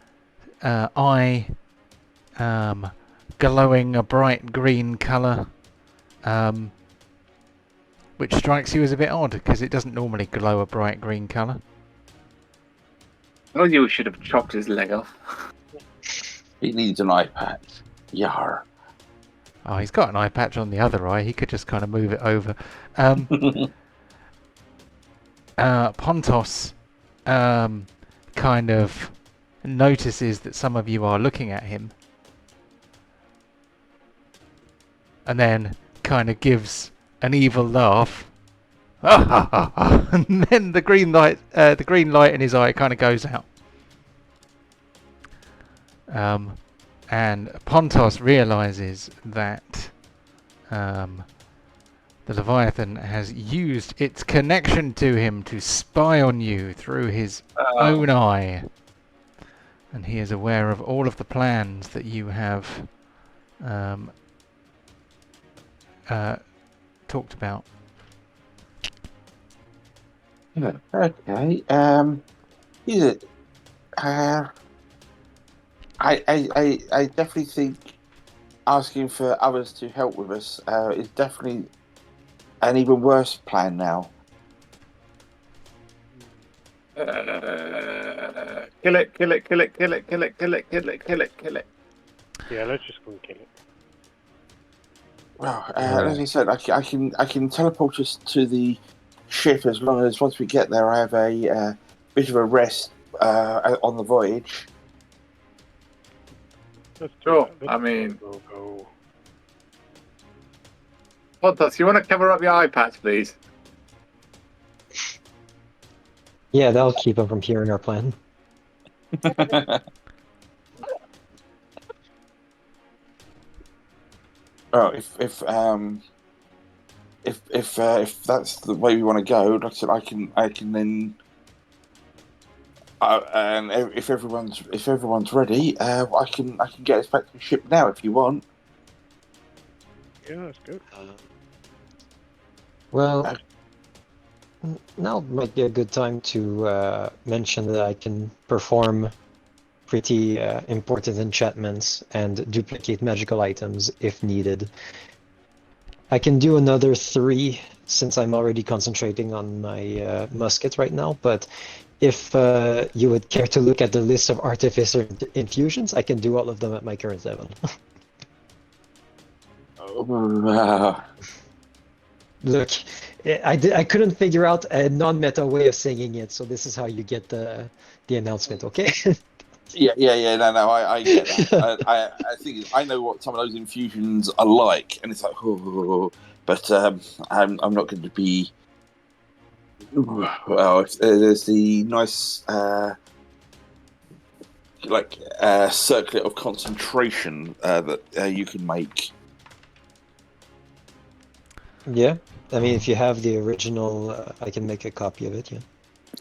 eye glowing a bright green colour. Which strikes you as a bit odd, because it doesn't normally glow a bright green colour.
Oh, you should have chopped his leg off.
He needs an eye patch. Yar.
Oh, he's got an eye patch on the other eye. He could just kind of move it over. Pontos kind of notices that some of you are looking at him. And then kind of gives an evil laugh. And then the green light in his eye kind of goes out. And Pontos realizes that the Leviathan has used its connection to him to spy on you through his own eye. And he is aware of all of the plans that you have talked about.
Okay. Is it? Uh, I definitely think asking for others to help with us is definitely an even worse plan now.
Kill it, kill it, kill it, kill it, kill it, kill it, kill it, kill it, kill it.
Yeah, let's just go and kill it.
Well,
Right.
as I said, I can teleport us to the ship as long as once we get there, I have a bit of a rest on the voyage.
Let's do
Sure,
that.
I mean-
Go.
Pontos, you want to cover up your eye patch, please?
Yeah, that'll keep him from hearing our plan.
Oh, if that's the way we want to go, like I said, I can then. And if everyone's ready, I can get us back to the ship now if you want.
Yeah, that's good.
Well, now might be a good time to mention that I can perform pretty important enchantments and duplicate magical items if needed. I can do another 3 since I'm already concentrating on my musket right now, but if you would care to look at the list of artificer infusions, I can do all of them at my current level. Look, I couldn't figure out a non-meta way of saying it, so this is how you get the announcement, okay?
yeah. No, I get that. I think I know what some of those infusions are like, and it's like, but I'm not going to be. Well, there's the nice circlet of concentration that you can make.
Yeah, I mean, if you have the original, I can make a copy of it, yeah.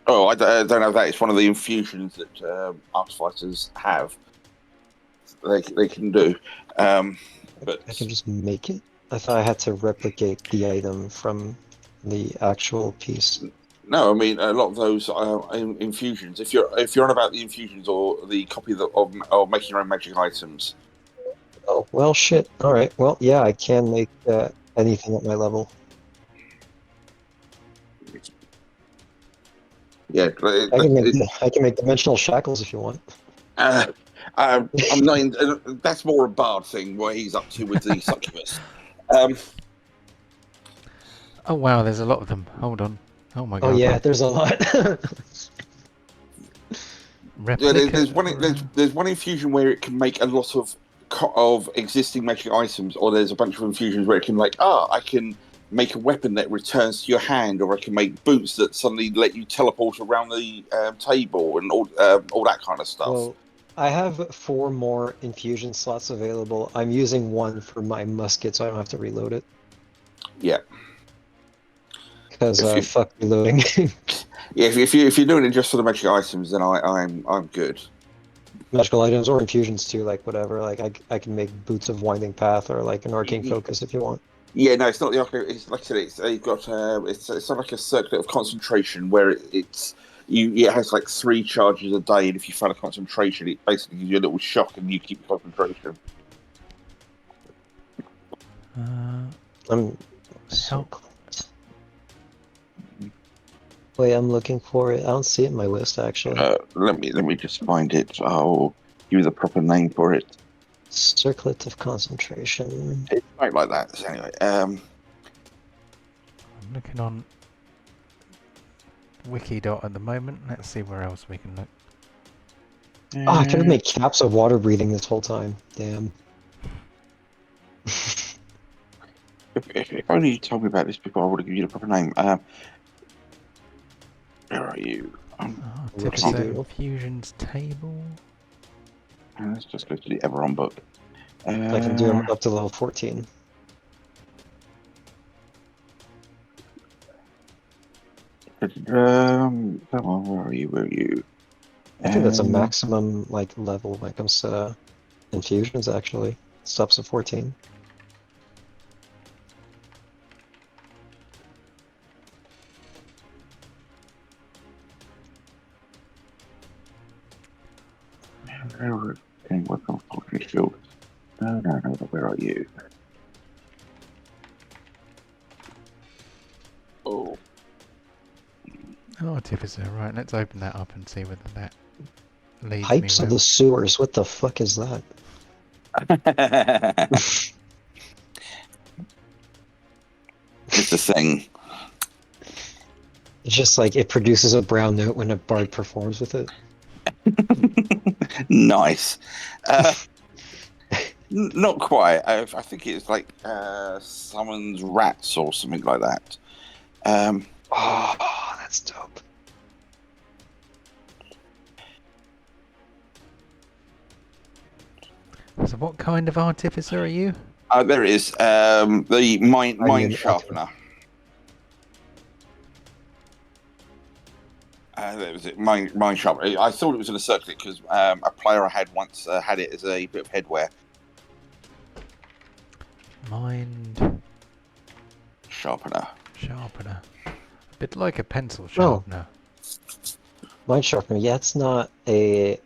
Oh, I don't have that. It's one of the infusions that artificers have. They can do. But
I can just make it. I thought I had to replicate the item from the actual piece.
no, I mean a lot of those infusions. If you're on about the infusions or the copy of making your own magic items.
Oh, well, shit. All right. Well, yeah, I can make anything at my level.
Yeah,
I can make dimensional shackles if you want.
I'm not. That's more a bard thing. What he's up to with the succubus.
Oh wow, there's a lot of them. Hold on. Oh my
Oh
god.
yeah, there's a lot.
Yeah,
Replica.
there's one infusion where it can make a lot of existing magic items, or there's a bunch of infusions where it can I can make a weapon that returns to your hand, or I can make boots that suddenly let you teleport around the table and all that kind of stuff.
Well, I have 4 more infusion slots available. I'm using 1 for my musket, so I don't have to reload it.
Yeah.
Because fuck reloading.
Yeah, if you're doing it just for the magic items, then I'm good.
Magical items or infusions too, like whatever. Like I can make boots of winding path or like an arcane focus if you want.
Yeah, no, it's not the arcane. It's like I said, you've got it's not like a circuit of concentration where it has like 3 charges a day, and if you fail a concentration, it basically gives you a little shock and you keep your concentration.
I'm so close. Wait, I'm looking for it. I don't see it in my list actually.
Let me just find it. I'll give you the proper name for it.
Circlet of concentration.
It's right like that. So anyway,
I'm looking on Wikidot at the moment. Let's see where else we can look.
Oh, I could have made caps of water breathing this whole time. Damn.
If only you told me about this before, I would have given you the proper name. Where are you?
Artificer infusions table.
Let's just go to the Everon book.
I can do them up to level 14.
Come on, where are you?
I think that's a maximum like level when it comes to infusions actually. Stops at 14.
Can work on Fortress Shield. No, where are you? Oh.
Artificer, right, let's open that up and see whether that leads
Pipes
me
of
well.
the sewers. What the fuck is that?
It's a thing.
It's just like it produces a brown note when a bard performs with it.
Nice. Not quite. I think it's like summons rats or something like that.
Oh, that's dope.
So what kind of artificer are you?
There it is. The mind
mean,
sharpener. That was it. Mind sharpener. I thought it was going to circle it because a player I had once had it as a bit of headwear.
Mind
Sharpener.
sharpener. A bit like a pencil sharpener.
Mind sharpener. Yeah, it's not a.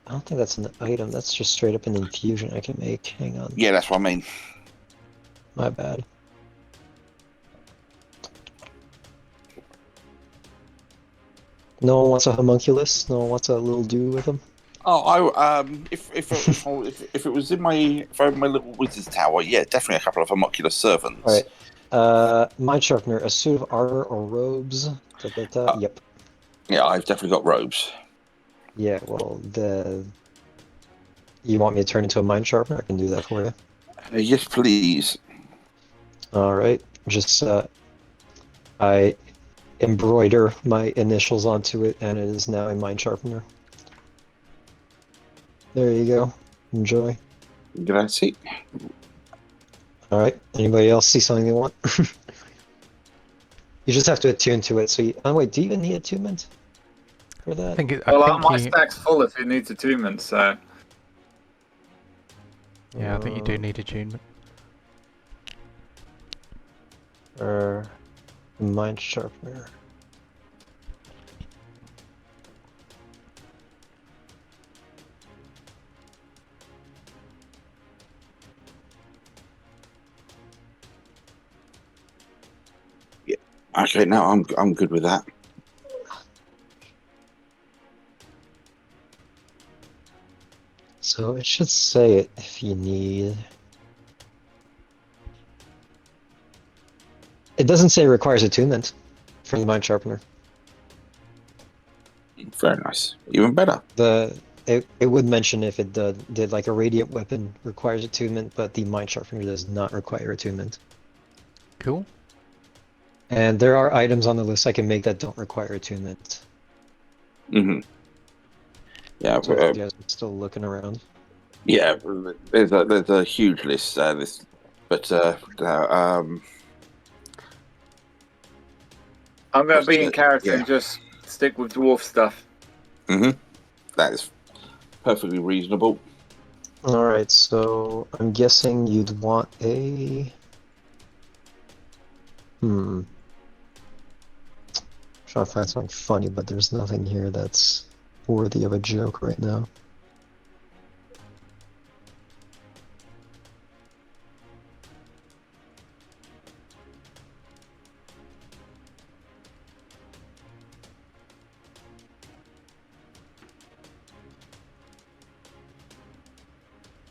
I don't think that's an item. That's just straight up an infusion I can make. Hang on.
Yeah, that's what I mean.
My bad. No one wants a homunculus. No one wants a little dude with him.
Oh, if it was in my little wizard's tower, yeah, definitely a couple of homunculus servants.
All right. Mind sharpener. A suit of armor or robes. Yep.
Yeah, I've definitely got robes.
Yeah. Well, you want me to turn into a mind sharpener? I can do that for you.
Yes, please.
All right. Just I embroider my initials onto it, and it is now a mind sharpener. There you go. Enjoy.
Grazie.
All right. Anybody else see something they want? You just have to attune to it. So, oh wait, do you even need attunement for that?
I think
My
you,
stack's full if it needs attunement, so...
yeah, I think you do need attunement.
Or mind sharpener.
Okay, now I'm good with that.
So it should say it if you need. It doesn't say it requires attunement from the mind sharpener.
Very nice. Even better.
It would mention if it did like a radiant weapon requires attunement, but the mind sharpener does not require attunement.
Cool.
And there are items on the list I can make that don't require attunement.
Mm-hmm. Yeah,
So if you guys are still looking around.
yeah. There's a huge list. But
I'm going to be in character and just stick with dwarf stuff.
Mm-hmm. That is perfectly reasonable.
All right, so I'm guessing you'd want a. Trying to find something funny, but there's nothing here that's worthy of a joke right now.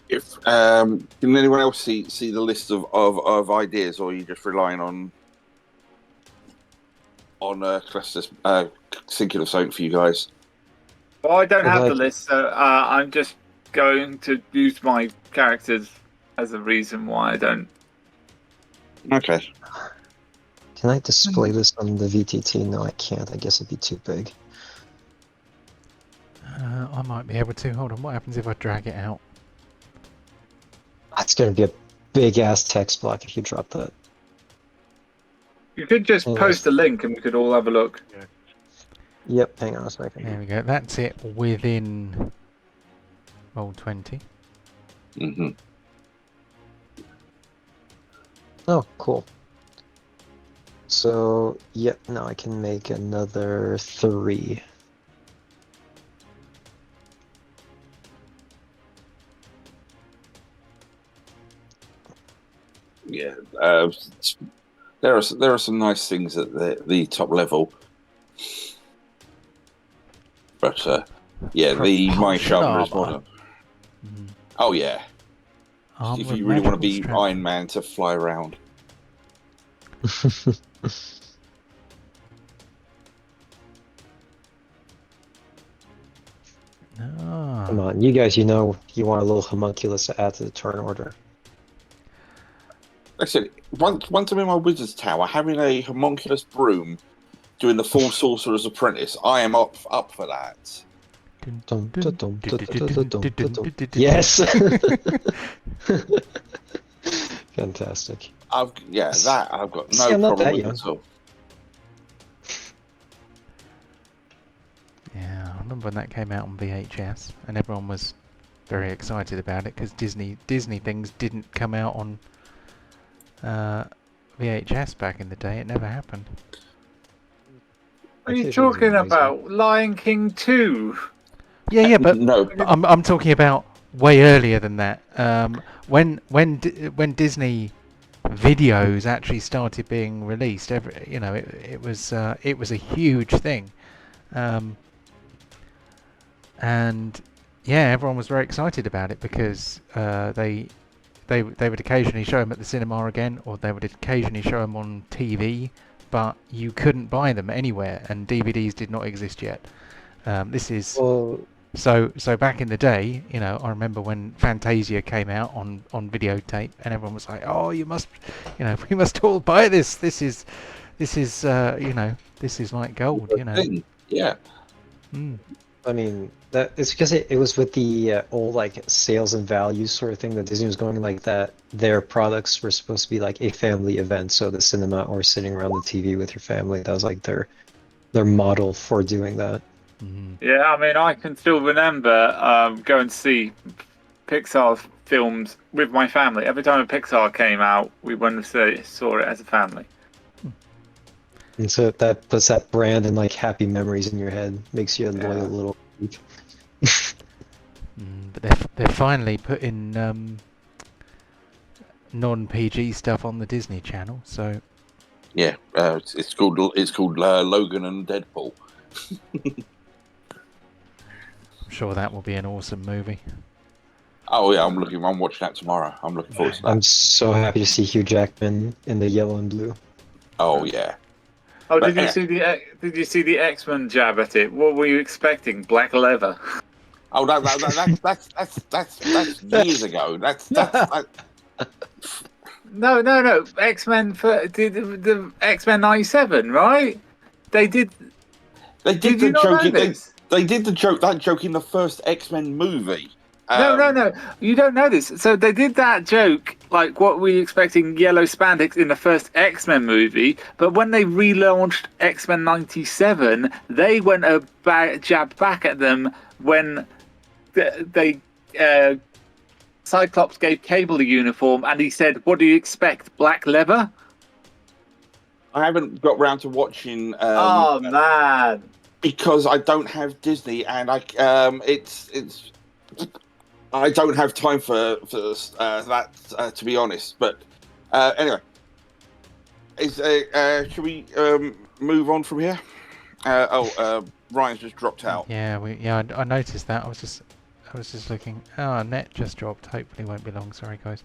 If can anyone else see the list of ideas, or are you just relying on Cluster's thinking of something for you guys?
Well, I don't have
Like-
the list, so I'm just going to use my characters as a reason why I don't.
Okay.
Can I display this on the VTT? No, I can't. I guess it'd be too big.
I might be able to. Hold on, what happens if I drag it out?
That's gonna be a big ass text block if you drop that.
You could just post a link and we could all have a look.
Yep, hang on a second.
There we go. That's it within Roll20.
Mm-hmm.
Oh, cool. So, yep, now I can make another 3.
yeah, there are some nice things at the top level, but yeah, the mine
Propulsion
sharpener is
armor.
modern.
Mm.
Oh yeah,
Armor
if
of
you really want to
magical
be
strength.
Iron Man to fly around.
Ah.
Come on, you guys, you know you want a little homunculus to add to the turn order.
Like I said, once I'm in my wizard's tower, having a homunculus broom doing the full sorcerer's apprentice, I am up for that.
Dum, dum, dum, dum, dum, dum, dum, dum. Yes. Fantastic.
I've got
See,
no
I'm not
problem
that
with
young.
it at all.
Yeah, I remember when that came out on VHS, and everyone was very excited about it because Disney things didn't come out on VHS back in the day. It never happened.
What are you
Actually, it was
talking
amazing.
about? Lion King 2?
Yeah, but
No,
I'm talking about way earlier than that. When Disney videos actually started being released, it was a huge thing, and yeah, everyone was very excited about it because they would occasionally show them at the cinema again, or they would occasionally show them on TV, but you couldn't buy them anywhere, and DVDs did not exist yet. This is.
Well,
So back in the day, I remember when Fantasia came out on videotape, and everyone was like, "Oh, you must, we must all buy this. This is this is like gold,
thing. Yeah.
Mm.
I mean, that it's because it was with the old like sales and values sort of thing that Disney was going like that. Their products were supposed to be like a family event, so the cinema or sitting around the TV with your family. That was like their model for doing that.
Mm.
Yeah, I mean, I can still remember going to see Pixar films with my family. Every time a Pixar came out, we went to saw it as a family.
And so that puts that brand and like happy memories in your head, makes you a loyal
Yeah.
little geek.
But they're finally putting non-PG stuff on the Disney Channel, so
Yeah, it's called Logan and Deadpool.
I'm sure that will be an awesome movie.
Oh yeah, I'm watching that tomorrow. I'm looking forward to that.
I'm so happy to see Hugh Jackman in the yellow and blue.
Oh yeah.
Oh,
But,
did you see the X-Men jab at it? What were you expecting? Black leather.
Oh, that's years ago. That's
No. X-Men for the X-Men '97, right? They did.
they did
Did
the
you not
joke.
know this?
They did that joke in the first X-Men movie.
No. You don't know this. So they did that joke, like what were you expecting, yellow spandex in the first X-Men movie, but when they relaunched X-Men '97, they went a jab back at them when they Cyclops gave Cable a uniform, and he said, "What do you expect? Black leather?"
I haven't got round to watching.
Oh man!
Because I don't have Disney, and it's I don't have time for that to be honest. But anyway, should we move on from here? Ryan's just dropped out.
Yeah, I noticed that. I was just looking. Oh, net just dropped. Hopefully, won't be long. Sorry, guys.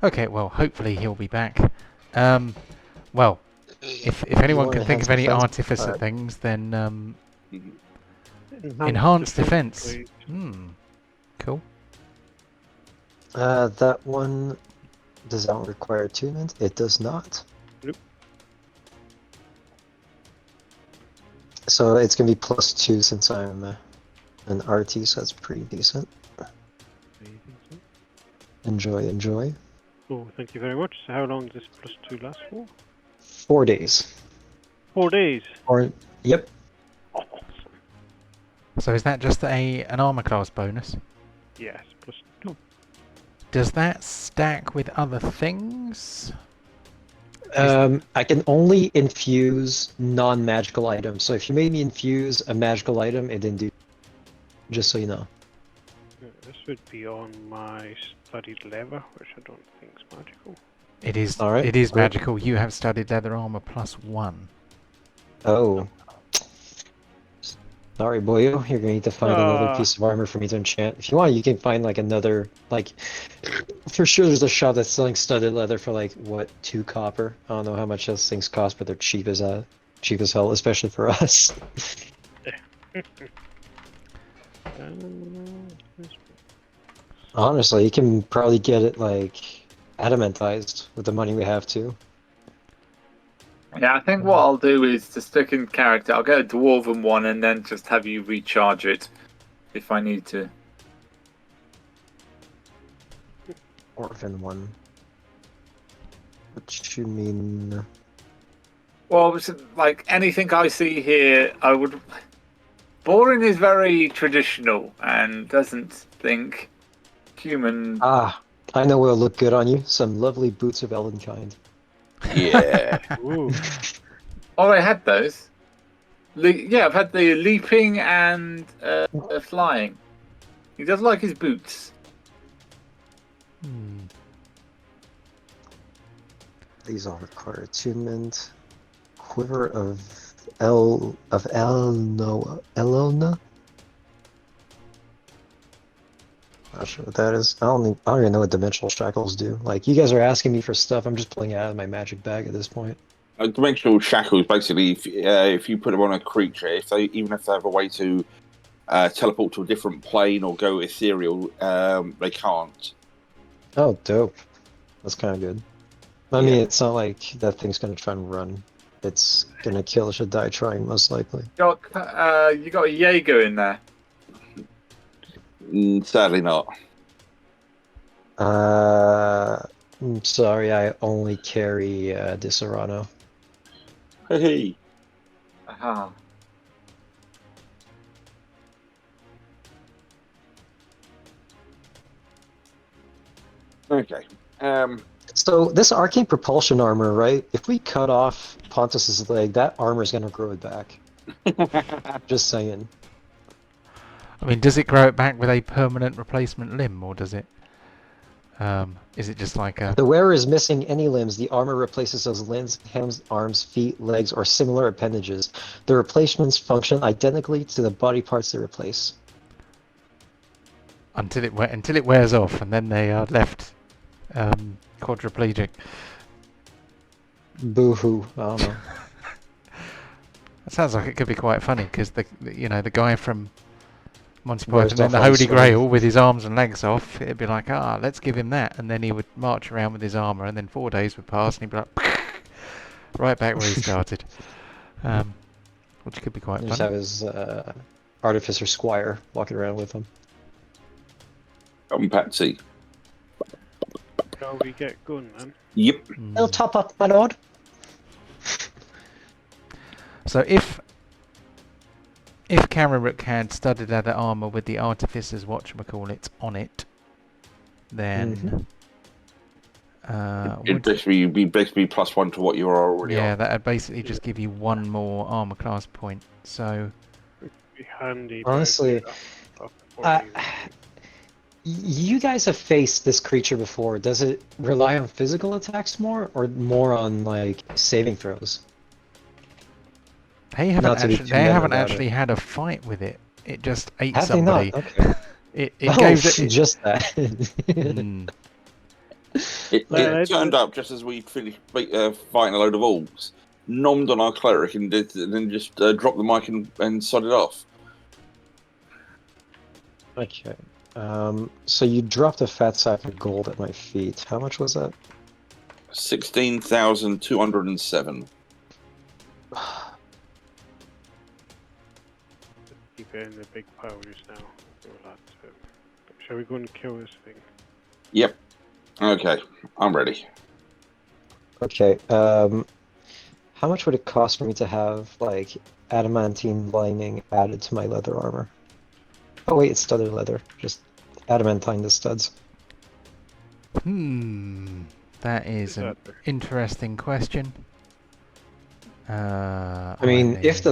Okay, well, hopefully he'll be back. Well, if anyone can think of any artificer things, then enhanced defense.
please.
Cool.
That one does not require attunement. It does not.
Nope.
So it's gonna be +2 since I'm an RT, so that's pretty decent. Enjoy.
Oh, thank you very much. So how long does this +2 last for?
4 days.
4 days.
Yep.
Oh,
So is that just an armor class bonus?
yes, +2.
Does that stack with other things?
I can only infuse non-magical items. So if you made me infuse a magical item, it didn't do. Just so you know.
This would be on my studied lever, which I don't think is magical.
It is.
All right,
It is
great.
magical. You have studded leather armor +1.
Oh. Sorry, boyo. You're gonna need to find another
Ah.
piece of armor for me to enchant. If you want, you can find like another, like, for sure there's a shop that's selling studded leather for like, what, 2 copper? I don't know how much those things cost, but they're cheap as hell, especially for us. Honestly, you can probably get it like adamantized with the money we have too.
Yeah, I think what I'll do is to stick in character. I'll get a dwarven one and then just have you recharge it if I need to.
Orphan one. What you mean?
Well, it's like anything I see here, I would. Boring is very traditional and doesn't think human.
Ah, I know what'll look good on you. Some lovely boots of Elvenkind.
Yeah.
Ooh.
Oh, I had those. Yeah, I've had the leaping and flying. He does like his boots.
Hmm.
These all require attunement. Quiver of Elona. Not sure what that is. I don't even know what dimensional shackles do. Like, you guys are asking me for stuff. I'm just pulling it out of my magic bag at this point.
Dimensional shackles, basically, if you put them on a creature, even if they have a way to teleport to a different plane or go ethereal, they can't.
Oh, dope. That's kind of good. I mean, it's not like that thing's gonna try and run. It's gonna kill or should die trying, most likely.
You got a Jaeger in there.
Sadly not.
I'm sorry, I only carry Disaronno.
Hey.
Aha.
Okay.
So this arcane propulsion armor, right? If we cut off Pontus's leg, that armor is gonna grow it back. Just saying.
I mean, does it grow it back with a permanent replacement limb, or does it? Is it just like a?
The wearer is missing any limbs. The armor replaces those limbs, hands, arms, feet, legs, or similar appendages. The replacements function identically to the body parts they replace.
Until it wears off, and then they are left quadriplegic.
Boo-hoo. I don't know.
That sounds like it could be quite funny because the guy from Monty
Wears
Python and the
off on
Holy
his
Grail with his arms and legs off, it'd be like, let's give him that, and then he would march around with his armor, and then 4 days would pass, and he'd be like, right back where he started, which could be quite
Just
funny.
have his artificer squire walking around with him.
I'm Patsy.
Shall we get going then?
Yep.
I'll top up, my lord.
So if Kararook had studded leather armor with the artificer's whatchamacallit on it, then
It'd basically be +1 to what you are already on.
that'd basically just give you 1 more armor class point. So
Be handy.
Honestly,
but
you guys have faced this creature before. Does it rely on physical attacks more, or more on like saving throws?
they
Not to be
haven't
too
actually,
meta about
actually had a fight with it. It just ate
Have
somebody.
they not? Okay.
It
Oh,
gave
just that.
Mm.
It turned up just as we finished fighting a load of orcs, nommed on our cleric, and then just dropped the mic and sodded off.
Okay. So you dropped a fat sack of gold at my feet. How much was that?
16,207.
keep it in the big pile just now. Shall we go and kill this thing?
Yep. Okay, I'm ready.
Okay. How much would it cost for me to have like adamantine lining added to my leather armor? Oh wait, it's studded leather. Just adamantine the studs.
That is an interesting question.
I mean, if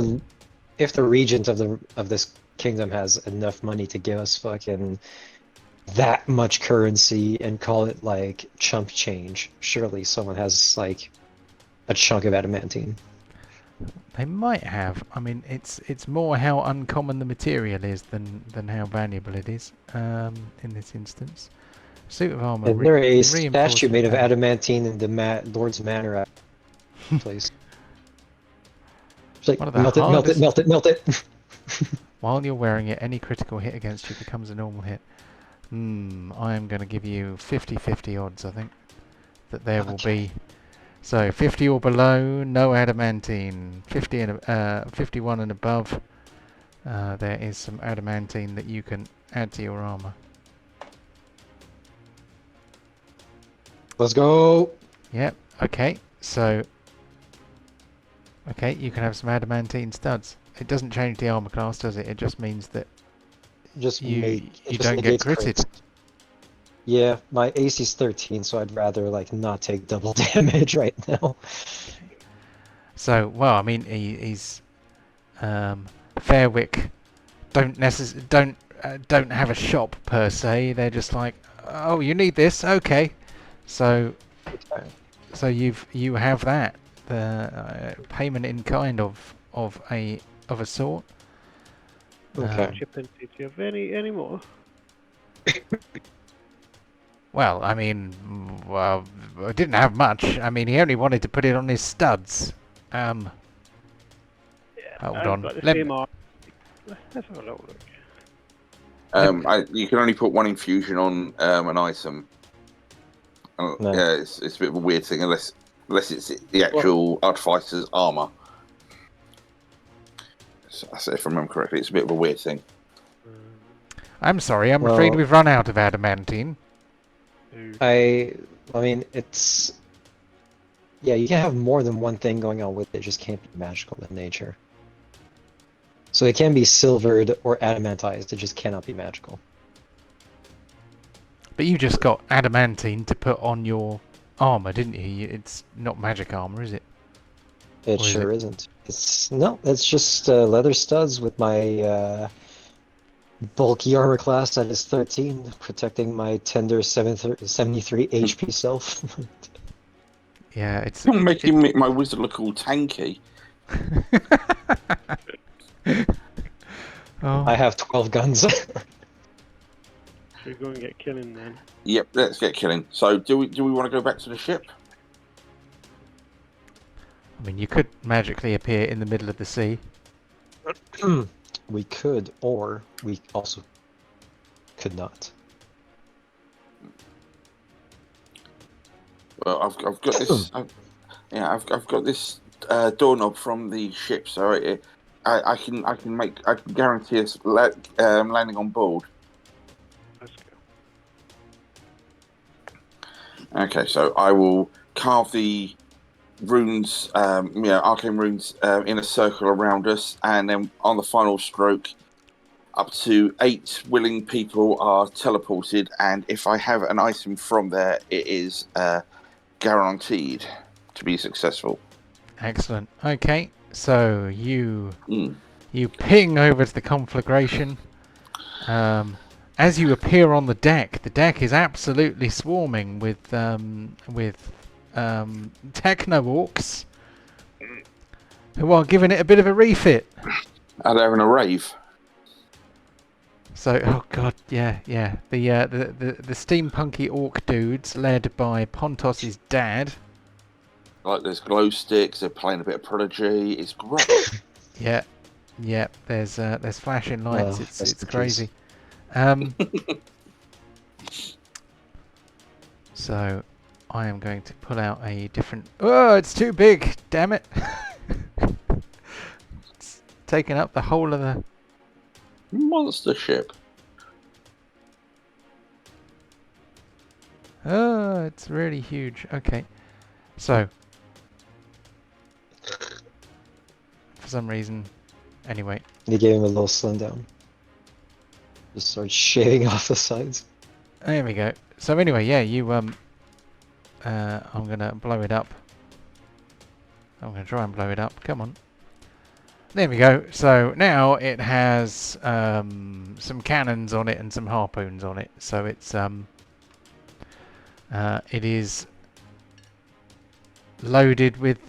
the regent of this kingdom has enough money to give us fucking that much currency and call it like chump change. Surely someone has like a chunk of adamantine.
They might have. I mean, it's more how uncommon the material is than how valuable it is. In this instance, suit of armor.
Is there a
reinforced
statue made of
with
adamantine in the Lord's Manor place? It's like,
One of the
melt it, melt it,
hardest-
melt it, melt it.
While you're wearing it, any critical hit against you becomes a normal hit. I am going to give you 50-50 odds, I think, that there will be. So 50 or below, no adamantine. 51 and above, there is some adamantine that you can add to your armor.
Let's go.
Yep. Okay. So. Okay, you can have some adamantine studs. It doesn't change the armor class, does it? It just means that
Just
you don't get
negates
critted.
crits. Yeah, my AC's 13, so I'd rather like not take double damage right now.
So, well, I mean, he's Fairwick don't have a shop per se. They're just like, oh, you need this, okay. So you have that the payment in kind of a sort.
Okay.
Chipping, did you have any more?
Well, I mean, well, I didn't have much. I mean, he only wanted to put it on his studs. Hold on.
Got the
Let
same
me-
arm. Let's have a little look.
You can only put one infusion on an item.
No.
Yeah, it's a bit of a weird thing unless it's the actual artificer's armor. So, if I remember correctly, it's a bit of a weird thing.
I'm sorry. I'm afraid we've run out of adamantine.
I mean, it's... Yeah, you can have more than one thing going on with it, just can't be magical in nature. So it can be silvered or adamantized, it just cannot be magical.
But you just got adamantine to put on your armor, didn't you? It's not magic armor, is it?
It
Or is
sure
it?
isn't. It's just leather studs with my bulky armor class that is 13, protecting my tender 73 HP self.
Yeah, it's.
You're making my wizard look all tanky.
Oh,
I have 12 guns.
Should we go and get killing then?
Yep, let's get killing. So, do we want to go back to the ship?
I mean, you could magically appear in the middle of the sea.
We could, or we also could not.
Well, I've got this. I've got this doorknob from the ship, so I can guarantee us landing on board.
Let's go.
Okay, so I will carve the runes, arcane runes, in a circle around us, and then on the final stroke, up to 8 willing people are teleported, and if I have an item from there, it is guaranteed to be successful.
Excellent. Okay, so you ping over to the conflagration. As you appear on the deck is absolutely swarming with techno orcs who are giving it a bit of a refit.
Are they having a rave?
So, oh god, yeah. The steampunky orc dudes, led by Pontos' dad.
Like there's glow sticks. They're playing a bit of Prodigy. It's great.
Yeah. There's flashing lights.
Oh,
It's
rest in
crazy. So, I am going to pull out a different. Oh, it's too big! Damn it! It's taking up the whole of the.
Monster ship.
Oh, it's really huge. Okay, so for some reason, anyway.
They gave him a little slim down. Just started shaving off the sides.
There we go. So anyway, yeah, you I'm gonna blow it up. I'm gonna try and blow it up. Come on. There we go. So now it has some cannons on it and some harpoons on it. So it's it is loaded with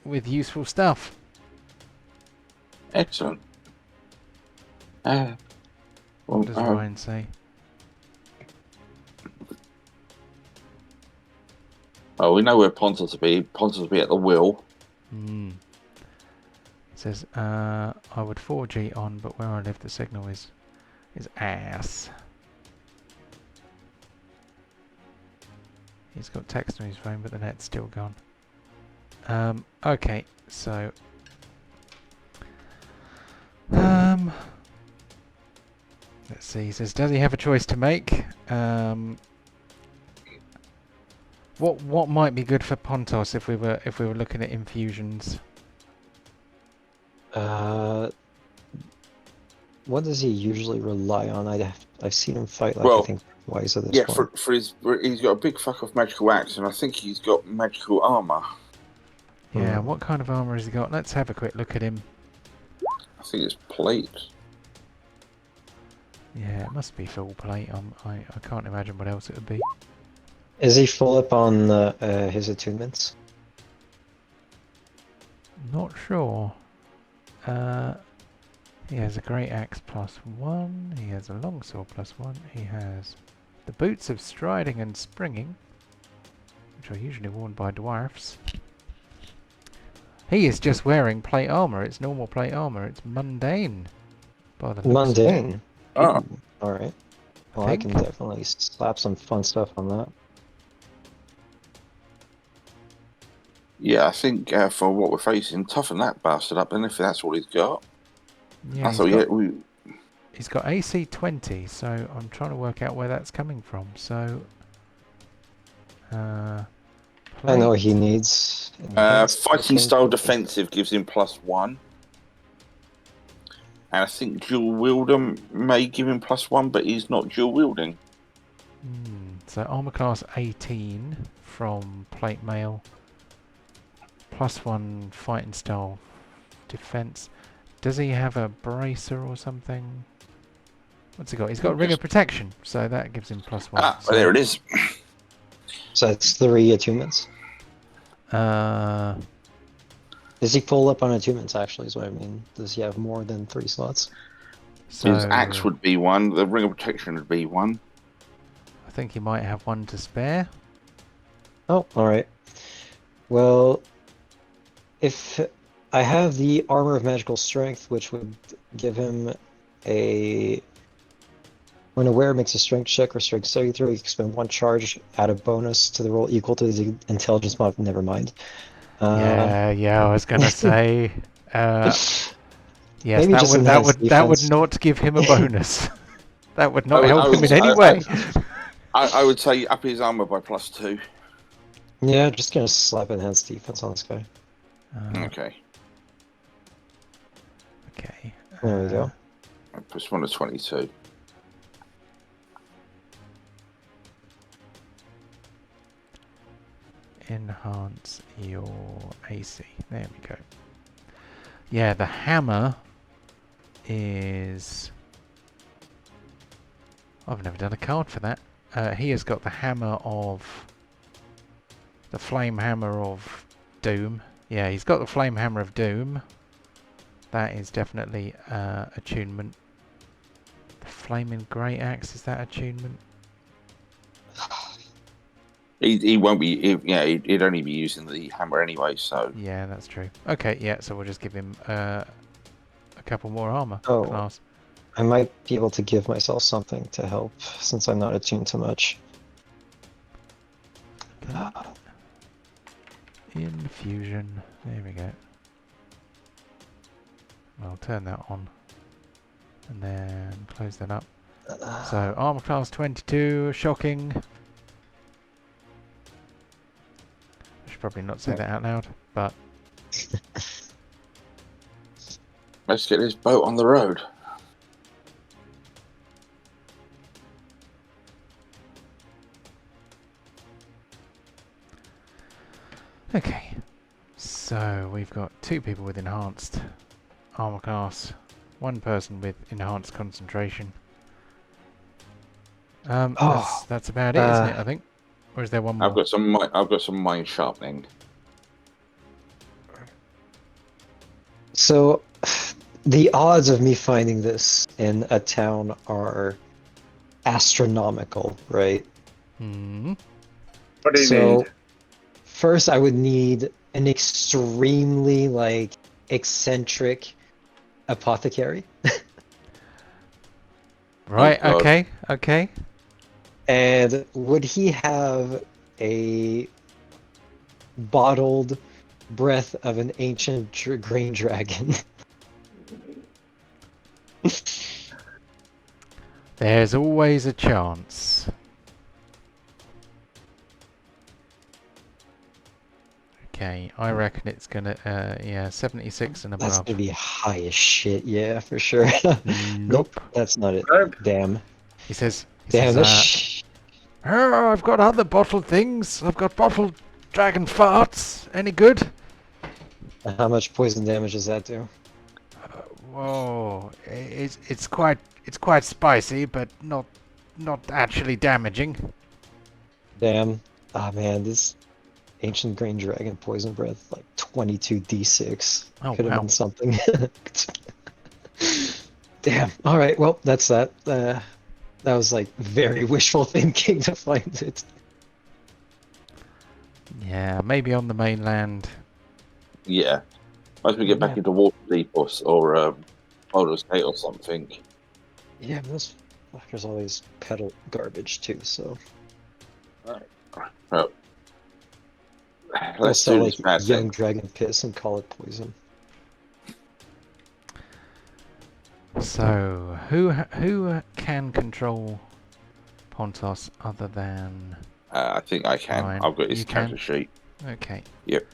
useful stuff.
Excellent.
What does Ryan say?
Oh, we know where Pontos will be. Pontos will be at the wheel.
It says I would 4G on, but where I live the signal is ass. He's got text on his phone, but the net's still gone. Okay, so let's see. He says, does he have a choice to make? What might be good for Pontos if we were looking at infusions?
What does he usually rely on? I've seen him fight like
Well,
I think twice at this
Yeah,
point.
he's got a big fuck off magical axe, and I think he's got magical armor.
Yeah, what kind of armor has he got? Let's have a quick look at him.
I think it's plate.
Yeah, it must be full plate. I can't imagine what else it would be.
Is he full up on his attunements?
Not sure. He has a great axe +1. He has a longsword +1. He has the boots of striding and springing, which are usually worn by dwarfs. He is just wearing plate armor. It's normal plate armor. It's mundane. By the looks of it.
Mundane.
Oh.
Alright. Well, I can
Think.
definitely slap some fun stuff on that.
Yeah, I think for what we're facing, toughen that bastard up, and if that's all he's got.
Yeah, he's got AC 20, so I'm trying to work out where that's coming from. So,
I know what he needs.
Fighting style defensive gives him +1. And I think dual wielder may give him +1, but he's not dual wielding.
So armor class 18 from plate mail. +1 fighting style defense. Does he have a bracer or something? What's he got? He's got a ring of protection, so that gives him +1.
Ah,
so,
there it is.
So that's 3 attunements. Is he full up on attunements, actually, is what I mean? Does he have more than 3 slots?
So
His axe would be 1, the ring of protection would be 1.
I think he might have 1 to spare.
Oh, alright. Well, if I have the Armor of Magical Strength, which would give him a... When a wearer makes a strength check or strength saving throw, he can spend 1 charge, add a bonus to the roll equal to the intelligence mod. Never mind.
Yeah, I was gonna say. Yes,
Maybe just enhance
that would
defense.
not give him a bonus. That would not help him in any way.
I would say up his armor by +2.
Yeah, just gonna slap enhanced defense on this guy.
Okay.
Okay.
There we go.
+1 to 22.
Enhance your AC. There we go. Yeah, the hammer is... I've never done a card for that. He has got the hammer of... The flame hammer of doom. Yeah, he's got the flame hammer of doom. That is definitely attunement. The flaming great axe, is that attunement?
He won't be. He'd only be using the hammer anyway. So
Yeah, that's true. Okay, yeah, so we'll just give him a couple more armor
Oh.
class.
I might be able to give myself something to help, since I'm not attuned to much.
Infusion. There we go. I'll turn that on. And then close that up. So, armor class 22, shocking. I should probably not say that out loud, but...
let's get this boat on the road.
Okay. So, we've got 2 people with enhanced armor class, 1 person with enhanced concentration. That's about it, isn't it? I think. Or is there one more?
I've got some mind sharpening.
So, the odds of me finding this in a town are astronomical, right?
Hmm.
What do you
So,
need?
first I would need an extremely, like, eccentric apothecary.
Right.
Oh, God.
Okay.
And would he have a bottled breath of an ancient green dragon?
There's always a chance. Okay, I reckon it's gonna, 76 and
That's
above.
gonna be high as shit, yeah, for sure. Nope, that's not it.
Nope.
Damn.
He says,
Damn, that's
"Oh, I've got other bottled things. I've got bottled dragon farts. Any good?"
how much poison damage does that do?
Whoa, it's quite spicy, but not actually damaging.
Damn. Ah man, this ancient green dragon poison breath, like 22d6.
Oh,
Could have
wow.
been something. Damn. All right. Well, that's that. That was like very wishful thinking to find it.
Yeah, maybe on the mainland.
Yeah. Once we get back
Yeah.
into Waterdeep or Baldur's Gate or something.
Yeah, but those fuckers always peddle garbage too. So
Well,
they'll
let's
sell
do
like
this bad
young
thing.
dragon piss and call it poison.
So, who can control Pontos other than...
I think I can.
Fine.
I've got his
You can?
character sheet.
Okay.
Yep.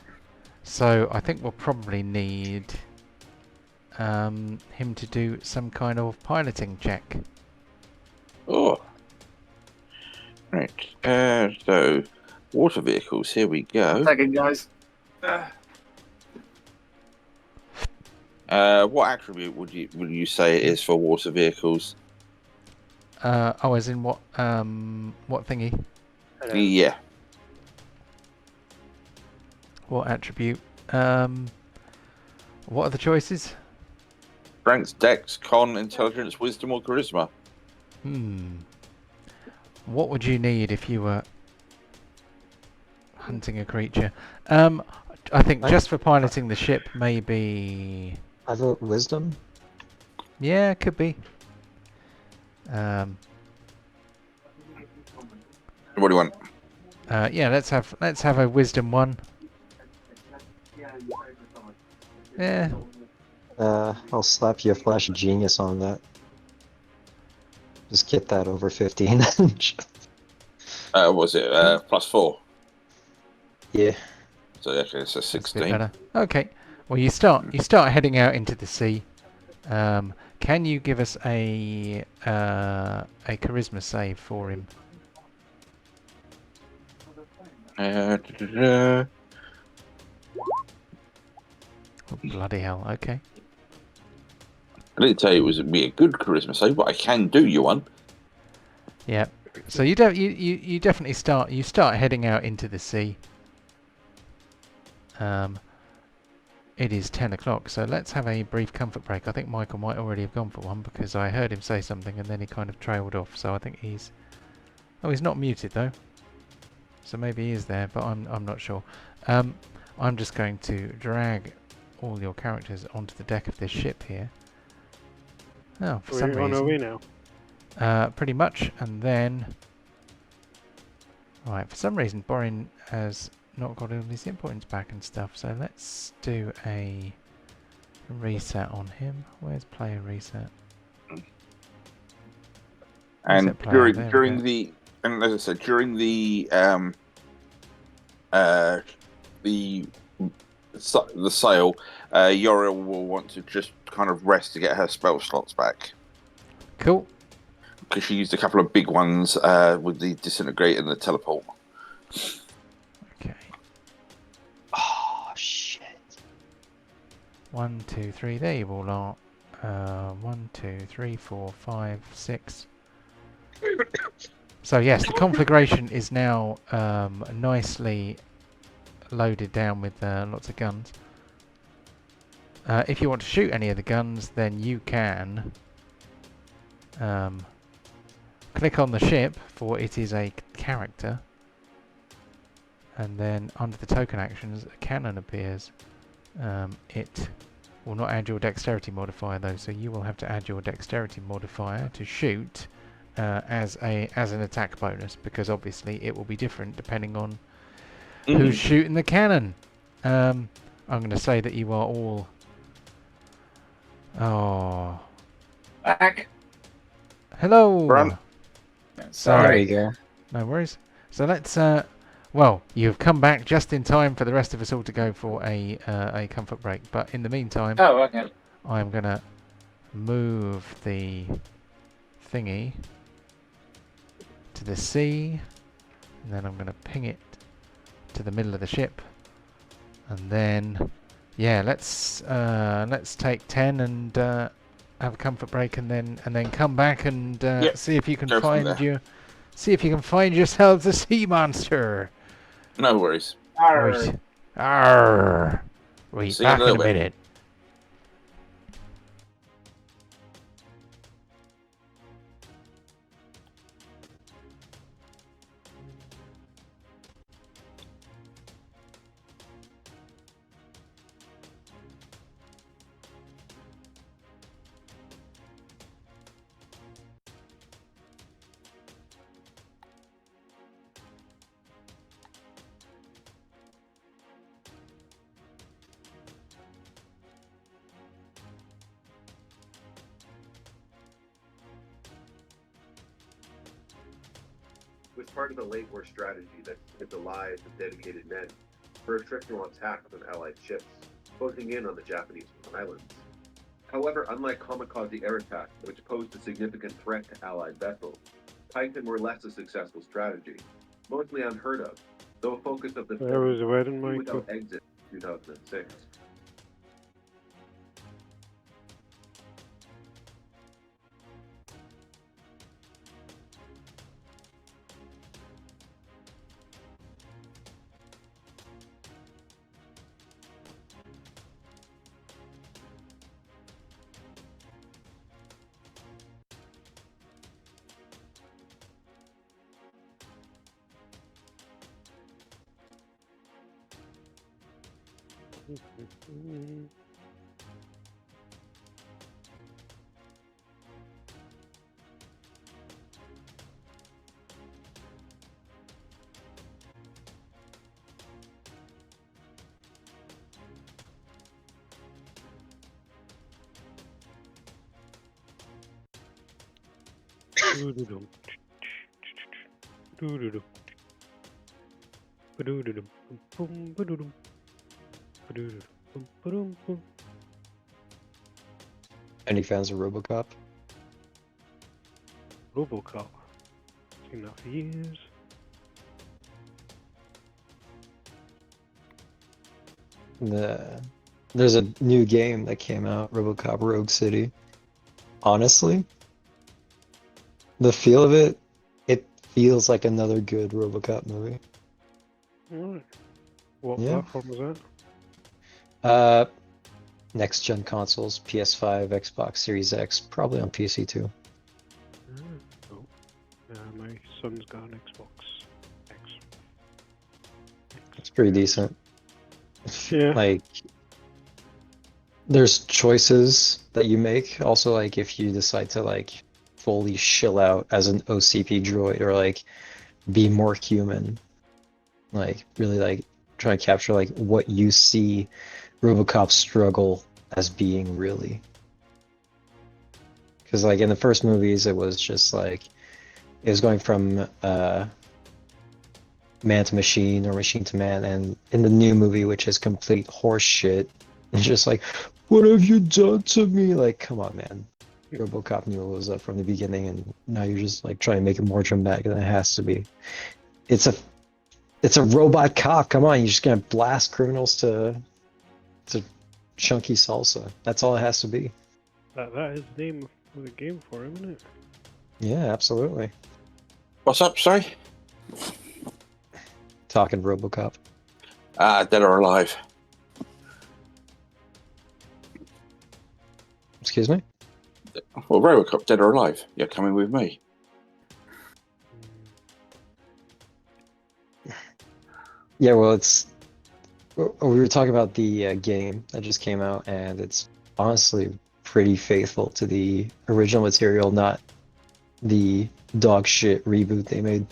So, I think we'll probably need him to do some kind of piloting check.
Oh. Right. So, water vehicles. Here we go.
Second, guys.
What attribute would you say it is for water vehicles?
As in what thingy?
Yeah.
What attribute? What are the choices?
Strength, Dex, Con, Intelligence, Wisdom, or Charisma.
What would you need if you were hunting a creature? I think just for piloting the ship, maybe...
I vote wisdom.
Yeah, could be.
What do you want?
Yeah, let's have a wisdom one. Yeah.
I'll slap you a flash of genius on that. Just get that over 15.
What was it? +4.
Yeah.
So okay, so
That's a bit
16.
better. Okay. Well, you start heading out into the sea. Can you give us a charisma save for him?
Da-da-da.
Oh, bloody hell. Okay.
I didn't tell you it was be a good charisma save, but I can do you one.
Yeah. So you definitely start heading out into the sea. It is 10 o'clock, so let's have a brief comfort break. I think Michael might already have gone for one because I heard him say something and then he kind of trailed off. So I think he's... Oh, he's not muted though. So maybe he is there, but I'm not sure. I'm just going to drag all your characters onto the deck of this ship here. Oh, for some
We're on our way
reason.
now.
Pretty much, and then... Right, for some reason Borin has not got all his hit points back and stuff, so let's do a reset on him. Where's player reset?
And
Reset player, there we
during
go.
the, and as I said, during the sail, Yoriel will want to just kind of rest to get her spell slots back
Cool.
because she used a couple of big ones with the disintegrate and the teleport.
Okay.
Oh shit.
1, 2, 3. There you all are. 1, 2, 3, 4, 5, 6. So yes, the conflagration is now nicely loaded down with lots of guns. If you want to shoot any of the guns, then you can click on the ship, for it is a character, and then under the token actions, a cannon appears. It will not add your dexterity modifier though, so you will have to add your dexterity modifier to shoot as an attack bonus, because obviously it will be different depending on who's shooting the cannon. I'm going to say that you are all... Oh.
Back.
Hello!
Run.
There
Sorry.
we go.
No worries. So let's... well, you've come back just in time for the rest of us all to go for a comfort break. But in the meantime,
Oh, okay.
I'm going to move the thingy to the sea. And then I'm going to ping it to the middle of the ship. And then... Yeah, let's take 10 and have a comfort break, and then come back and see if you can
go from
find yourselves a sea monster.
No worries.
Right. Arr. Right,
See you in
back
a
in a
little bit.
minute.
Was part of the late war strategy that saved the lives of dedicated men for a triple attack on Allied ships, closing in on the Japanese islands. However, unlike kamikaze air attack, which posed a significant threat to Allied vessels, Titan were less a successful strategy, mostly unheard of, though a focus of the
There was a wedding, Michael.
without exit in 2006.
Doo-doo-dum. Doo-doo-dum. Ba-doo-doo-dum. Boom, ba-doo-dum. Ba-doo-doo-dum. Boom, ba-dum, boom.
Any fans of RoboCop?
Robocop. Seen that for years.
There's a new game that came out, RoboCop Rogue City. Honestly, the feel of it feels like another good RoboCop movie.
Alright. What
Yeah.
platform was that?
Next gen consoles, PS5, Xbox Series X, probably on PC too.
Oh. My son's got an Xbox X.
It's pretty decent.
Yeah.
Like, there's choices that you make. Also, like, if you decide to like fully shill out as an OCP droid, or like be more human, like really like try to capture like what you see RoboCop's struggle as being really. Because like in the first movies, it was just like it was going from man to machine or machine to man, and in the new movie, which is complete horse shit, it's just like, what have you done to me? Like, come on, man. RoboCop knew what was up from the beginning, and now you're just like trying to make it more dramatic than it has to be. It's a robot cop. Come on, you're just gonna blast criminals to chunky salsa. That's all it has to be.
That is the name of the game for him, isn't it?
Yeah, absolutely.
What's up, sorry?
Talking RoboCop.
Dead or Alive.
Excuse me?
Well, Robocop, Dead or Alive. You're coming with me.
Yeah, well, we were talking about the game that just came out, and it's honestly pretty faithful to the original material, not the dog shit reboot they made.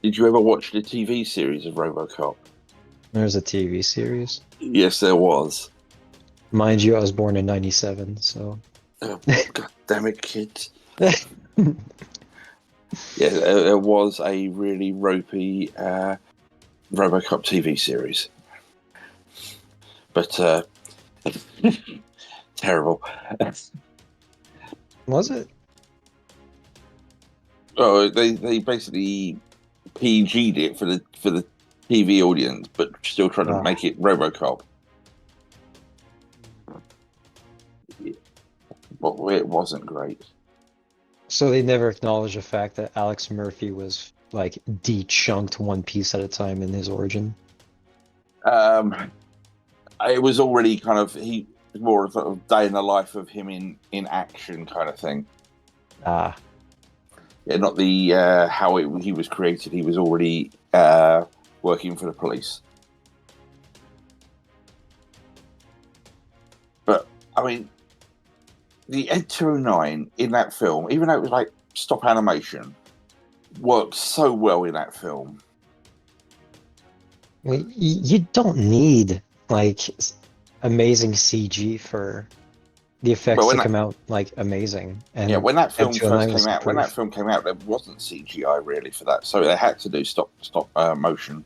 Did you ever watch the TV series of Robocop?
There's a TV series.
Yes, there was.
Mind you, I was born in '97, so.
Oh, God damn it, kids. Yeah, there was a really ropey RoboCop TV series. But, terrible.
Was it?
Oh, they basically PG'd it for the TV audience, but still trying to make it RoboCop. But it wasn't great.
So they never acknowledged the fact that Alex Murphy was like de-chunked one piece at a time in his origin.
It was already kind of more of a sort of day in the life of him in action kind of thing.
Ah.
Yeah, not the how he was created. He was already working for the police. But I mean, the Ed 209 in that film, even though it was like stop animation, worked so well in that film.
Well, you don't need like amazing CG for the effects to come out like amazing. And
yeah, when that film
Ed
first
209 was
came out,
proof.
there wasn't CGI really for that, so they had to do stop motion.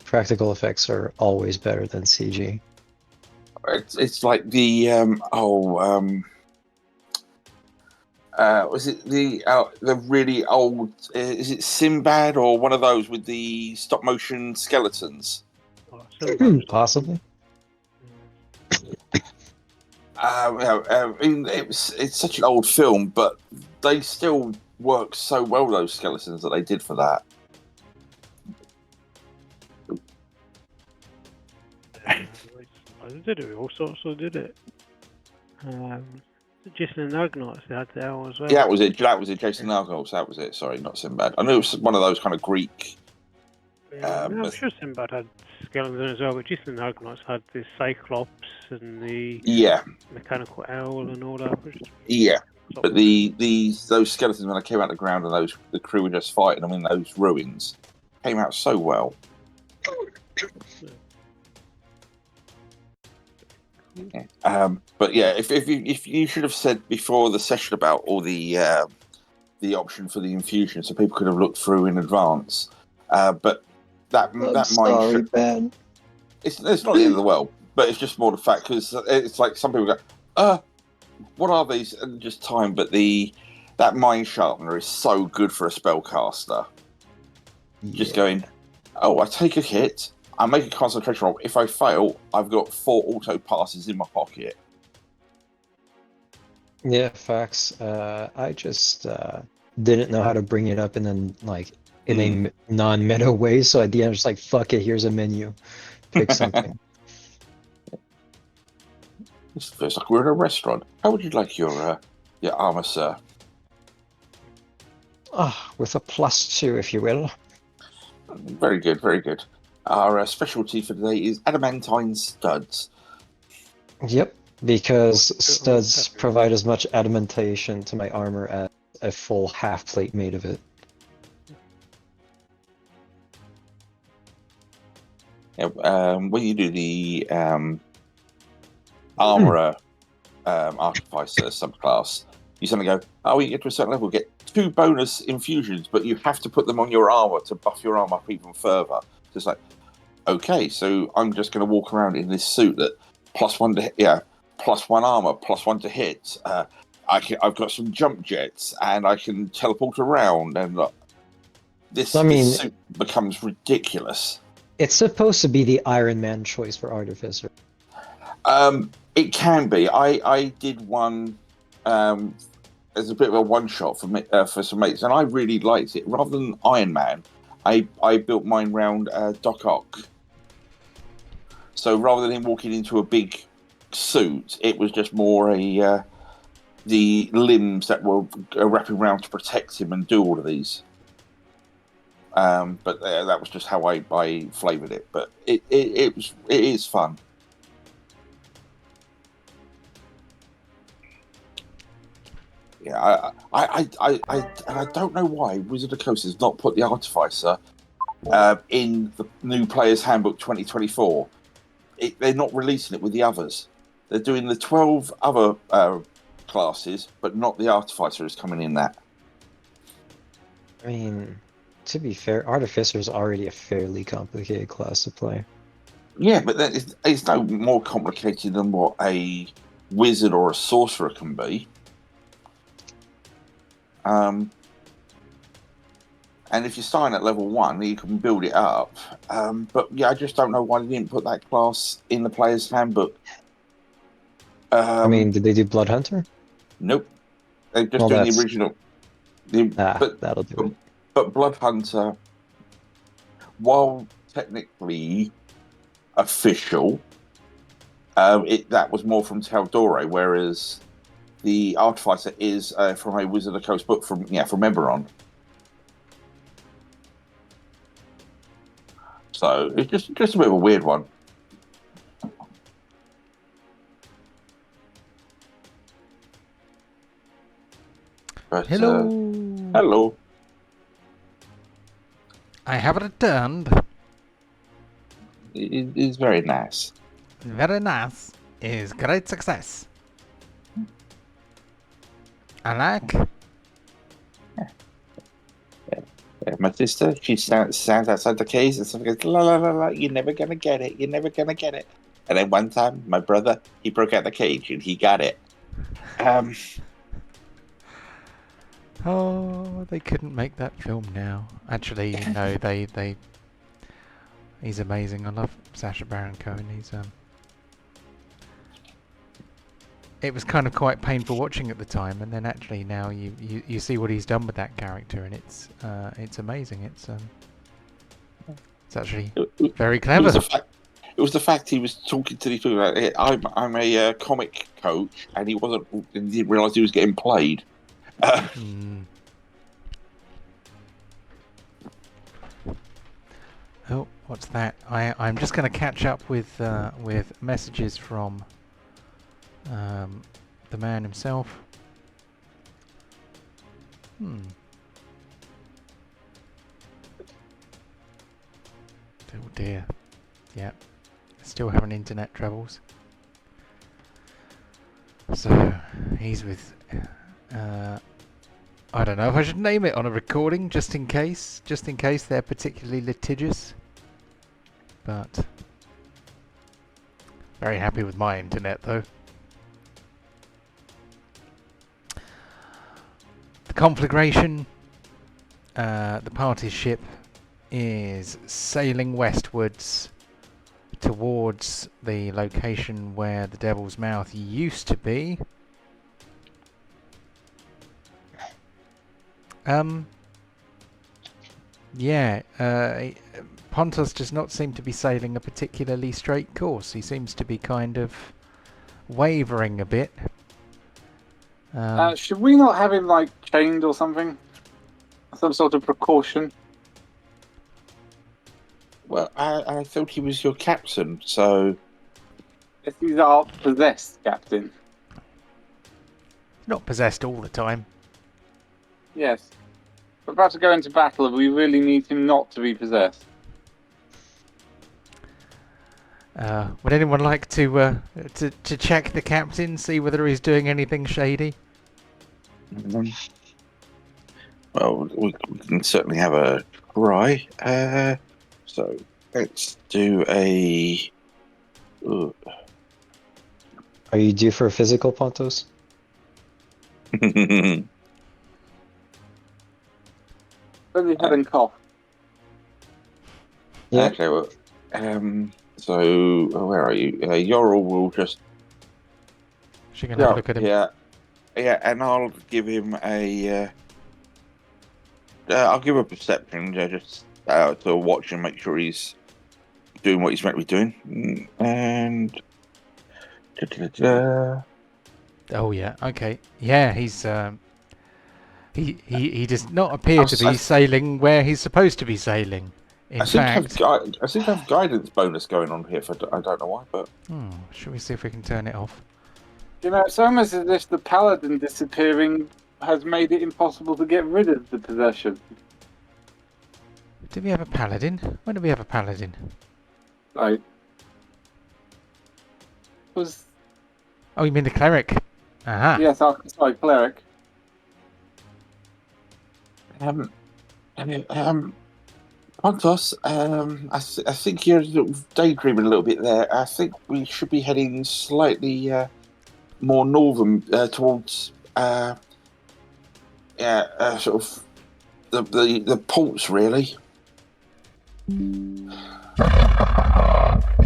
Practical effects are always better than CG.
It's like the was it the really old? Is it Sinbad or one of those with the stop motion skeletons?
Possibly.
I mean, it's such an old film, but they still work so well, those skeletons that they did for that.
They did it. All sorts of did it. Jason and the Argonauts, they had that as well.
Yeah, that was it. Jason Argonauts. That was it. Sorry, not Sinbad. I knew it was one of those kind of Greek.
No, I'm sure Sinbad had skeletons as well, but Jason and the Argonauts had the Cyclops and the mechanical owl and all that.
Yeah, but those skeletons when they came out of the ground and the crew were just fighting them in those ruins came out so well. But yeah, if you should have said before the session about all the option for the infusion, so people could have looked through in advance. But that
sorry, Ben.
It's not the end of the world, but it's just more the fact because it's like some people go, what are these? And just time, but that mind sharpener is so good for a spellcaster. Yeah. Just going, I take a hit. I make a concentration roll. If I fail, I've got 4 auto passes in my pocket.
Yeah, facts. I just didn't know how to bring it up in a non-meta way, so at the end, I was just like, fuck it, here's a menu. Pick something.
This feels like we're in a restaurant. How would you like your armor, sir?
With a +2, if you will.
Very good, very good. Our specialty for today is adamantine studs.
Yep, because studs provide as much adamantation to my armor as a full half plate made of it.
Yeah, when you do the armorer artificer subclass, you suddenly go, when you get to a certain level, get 2 bonus infusions, but you have to put them on your armor to buff your armor up even further. So it's like, okay, so I'm just going to walk around in this suit that +1 to hit, +1 armor, +1 to hit. I've got some jump jets, and I can teleport around, and this suit becomes ridiculous.
It's supposed to be the Iron Man choice for Artificer.
It can be. I did one as a bit of a one shot for me, for some mates, and I really liked it. Rather than Iron Man, I built mine round Doc Ock. So rather than him walking into a big suit, it was just more the limbs that were wrapping around to protect him and do all of these. But that was just how I flavoured it. But it is fun. Yeah, I don't know why Wizard of the Coast has not put the Artificer in the new Player's Handbook 2024. They're not releasing it with the others. They're doing the 12 other classes, but not the Artificer is coming in that.
I mean, to be fair, Artificer is already a fairly complicated class to play.
Yeah, but it's no more complicated than what a wizard or a sorcerer can be. And if you're starting at level 1, you can build it up. But yeah, I just don't know why they didn't put that class in the Player's Handbook.
I mean, did they do Blood Hunter?
Nope. They're just
Well,
doing
that's-
the original.
that'll do it.
But Blood Hunter, while technically official, that was more from Taldore, whereas the Artificer is from a Wizard of the Coast book from Eberron. So it's just a bit of a weird one. But,
Hello.
hello.
I have returned.
It is very nice.
Very nice. Is great success. I like.
My sister, she stands outside the cage and something goes, la la la la, you're never gonna get it, you're never gonna get it. And then one time, my brother, he broke out the cage and he got it.
Oh, they couldn't make that film now. Actually, no, they. He's amazing. I love Sacha Baron Cohen. It was kind of quite painful watching at the time, and then actually now you see what he's done with that character, and it's amazing. It's actually very clever.
It was the fact he was talking to these people about it. I'm a comic coach, and he didn't realise he was getting played.
Oh, what's that? I'm just going to catch up with messages from the man himself. Oh dear. Yeah. Still having internet troubles. So he's with I don't know if I should name it on a recording just in case they're particularly litigious. But very happy with my internet though. The conflagration, the party's ship is sailing westwards towards the location where the Devil's Mouth used to be. Pontos does not seem to be sailing a particularly straight course. He seems to be kind of wavering a bit.
Should we not have him chained or something? Some sort of precaution?
Well, I thought he was your captain, so...
If he's our possessed captain.
Not possessed all the time.
Yes. We're about to go into battle, we really need him not to be possessed.
Would anyone like to check the captain, see whether he's doing anything shady?
Well, we can certainly have a try. So let's do a...
Are you due for a physical, Pontos?
Only head and cough.
Yeah.
Okay, well, So where are you? Yorl will just
She can have a look at him.
yeah, and I'll give him a. I'll give him a perception, just to watch and make sure he's doing what he's meant to be doing. And
Oh yeah, okay. Yeah, he's he does not appear to be sailing where he's supposed to be sailing. In fact,
I seem to have guidance bonus going on here. I don't know why, but
should we see if we can turn it off?
You know, it's almost as if the paladin disappearing has made it impossible to get rid of the possession.
Did we have a paladin? When did we have a paladin?
Like, was
Oh, you mean the cleric? Aha.
yes, sorry, cleric.
Pontos, I think you're daydreaming a little bit there. I think we should be heading slightly more northern towards sort of the ports, really.
He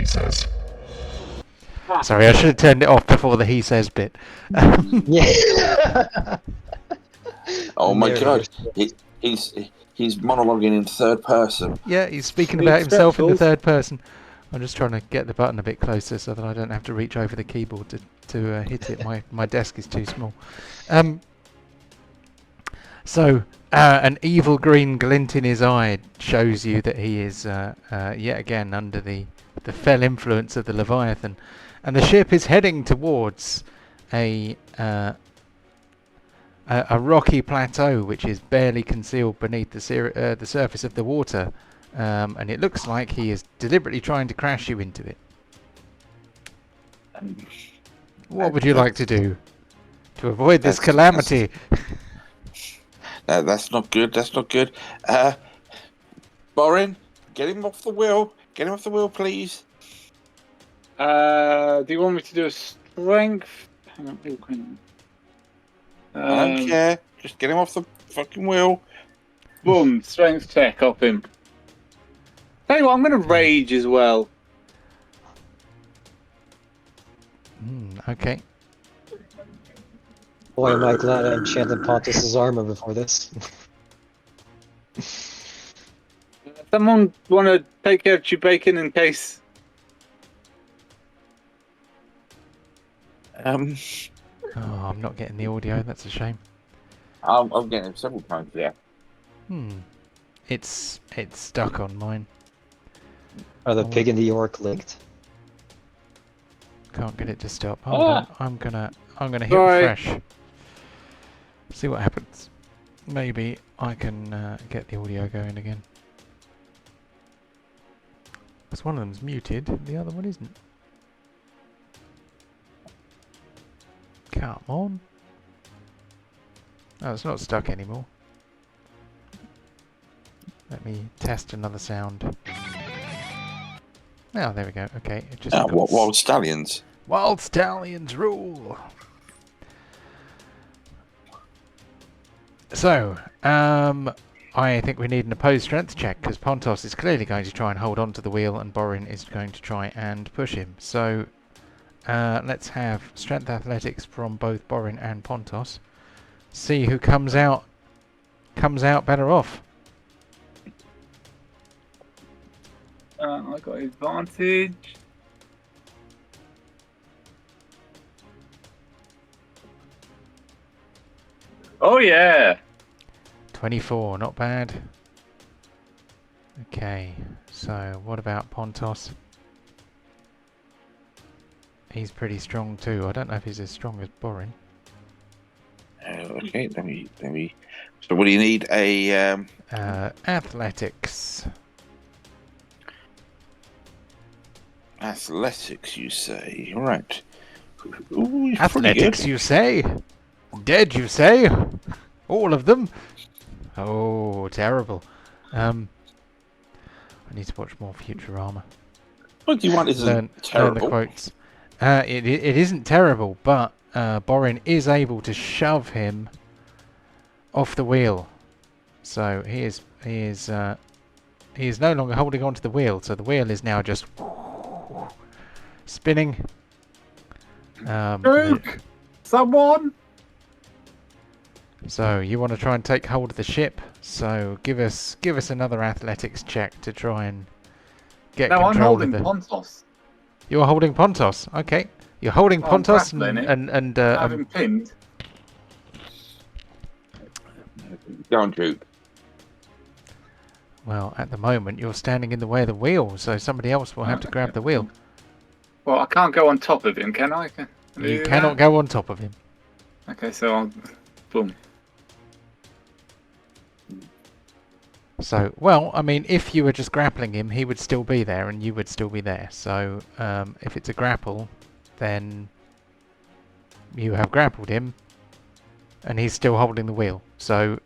says. Sorry, I should have turned it off before the he says bit.
Yeah.
Oh my god, he's monologuing in third person.
Yeah, he's speaking about himself in the third person. I'm just trying to get the button a bit closer so that I don't have to reach over the keyboard to hit it. My desk is too small. So an evil green glint in his eye shows you that he is yet again under the fell influence of the Leviathan, and the ship is heading towards a rocky plateau which is barely concealed beneath the surface of the water, and it looks like he is deliberately trying to crash you into it. What would you like to do to avoid this calamity?
That's not good. That's not good. Borin, get him off the wheel. Get him off the wheel, please.
Do you want me to do a strength? Hang on.
I don't care. Just get him off the fucking wheel.
Boom, strength check off him. Tell you what, I'm going to rage as well.
Okay.
Boy, am I glad I enchanted Pontus' armor before this.
Someone want to take care of Chewbacca in case?
Oh, I'm not getting the audio. That's a shame.
I'm getting it several times. Yeah.
It's stuck on mine.
Are the pig and the orc linked?
Can't get it to stop. Hold on. I'm gonna hit refresh. See what happens. Maybe I can get the audio going again. Because one of them's muted, the other one isn't. Come on. Oh, it's not stuck anymore. Let me test another sound. Oh, there we go. Okay, it just.
Wild stallions.
Wild stallions rule. So, I think we need an opposed strength check because Pontos is clearly going to try and hold on to the wheel, and Borin is going to try and push him. So, let's have strength athletics from both Borin and Pontos. See who comes out better off.
I got advantage. Oh yeah.
24, not bad. Okay, so what about Pontos? He's pretty strong too. I don't know if he's as strong as Borin.
Okay, let me. So, what do you need?
Athletics.
Athletics, you say? All right. Ooh,
Athletics, you say? Dead, you say? All of them? Oh, terrible. I need to watch more Futurama.
21 isn't terrible.
Learn the quotes. It isn't terrible, but Borin is able to shove him off the wheel. So he is He is no longer holding onto the wheel, so the wheel is now just spinning.
Luke! Someone!
So you want to try and take hold of the ship. So give us another athletics check to try and get
No, I'm
control
holding
of the.
Pontos.
You're holding Pontos. Okay, you're holding
Well, I'm
Pontos
grappling it.
and
I have him pinned.
Go on, Duke.
well, at the moment you're standing in the way of the wheel, so somebody else will have to grab the wheel.
Well, I can't go on top of him, can I? Can I
You
do
cannot
that?
go on top of him.
Okay, so I'll... Boom.
So, well, I mean, if you were just grappling him, he would still be there, and you would still be there. So, if it's a grapple, then you have grappled him, and he's still holding the wheel. So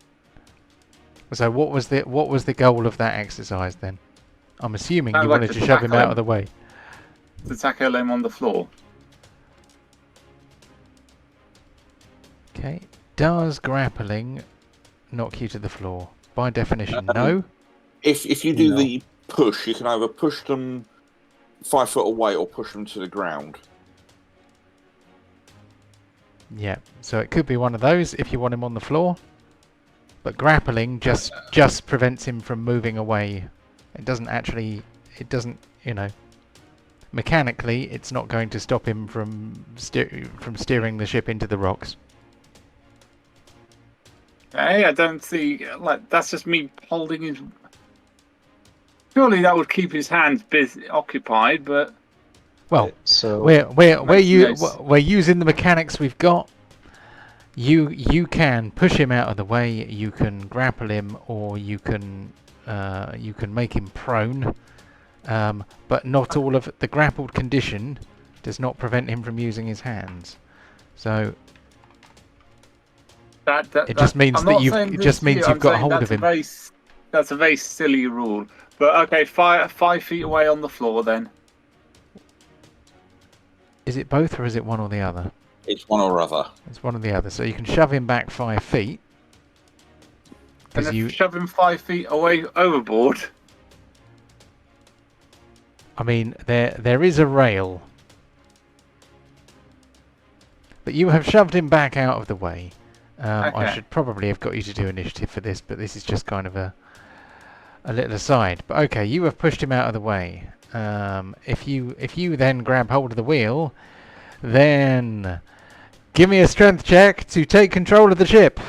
what was the goal of that exercise then? I'm assuming
I'd
you
like
wanted
to
to shove him
tackle
out
him.
of the way.
To tackle him on the floor.
Okay. Does grappling knock you to the floor? By definition, no.
If you do
No.
the push, you can either push them 5 foot away or push them to the ground.
Yeah. So it could be one of those if you want him on the floor. But grappling just prevents him from moving away. It doesn't, you know, mechanically, it's not going to stop him from steering the ship into the rocks.
Hey, I don't see... Like, that's just me holding his... Surely that would keep his hands busy, occupied, but...
Well,
So
we're using the mechanics we've got. You can push him out of the way. You can grapple him, or you can make him prone. But not all of the grappled condition does not prevent him from using his hands. So it just means that you've got hold of him.
That's a very silly rule. But okay, 5 feet away on the floor then.
Is it both, or is it one or the other?
It's one or other.
It's one or the other. So you can shove him back 5 feet.
And
Because
if you shove him 5 feet away overboard.
I mean, there is a rail. But you have shoved him back out of the way. I
Okay.
should probably have got you to do initiative for this, but this is just kind of a little aside. But okay, you have pushed him out of the way. If you then grab hold of the wheel, then give me a strength check to take control of the ship.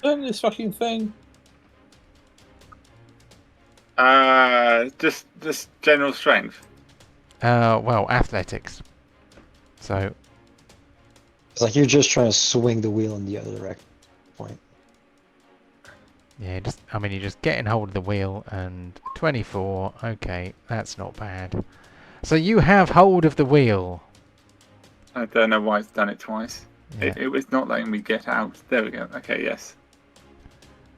Turn this fucking thing.
Just general strength.
Well, athletics. So
it's like you're just trying to swing the wheel in the other direction. Point.
yeah, you're just getting hold of the wheel, and 24. Okay, that's not bad. So you have hold of the wheel.
I don't know why it's done it twice.
Yeah.
It was not letting me get out. There we go. Okay, yes.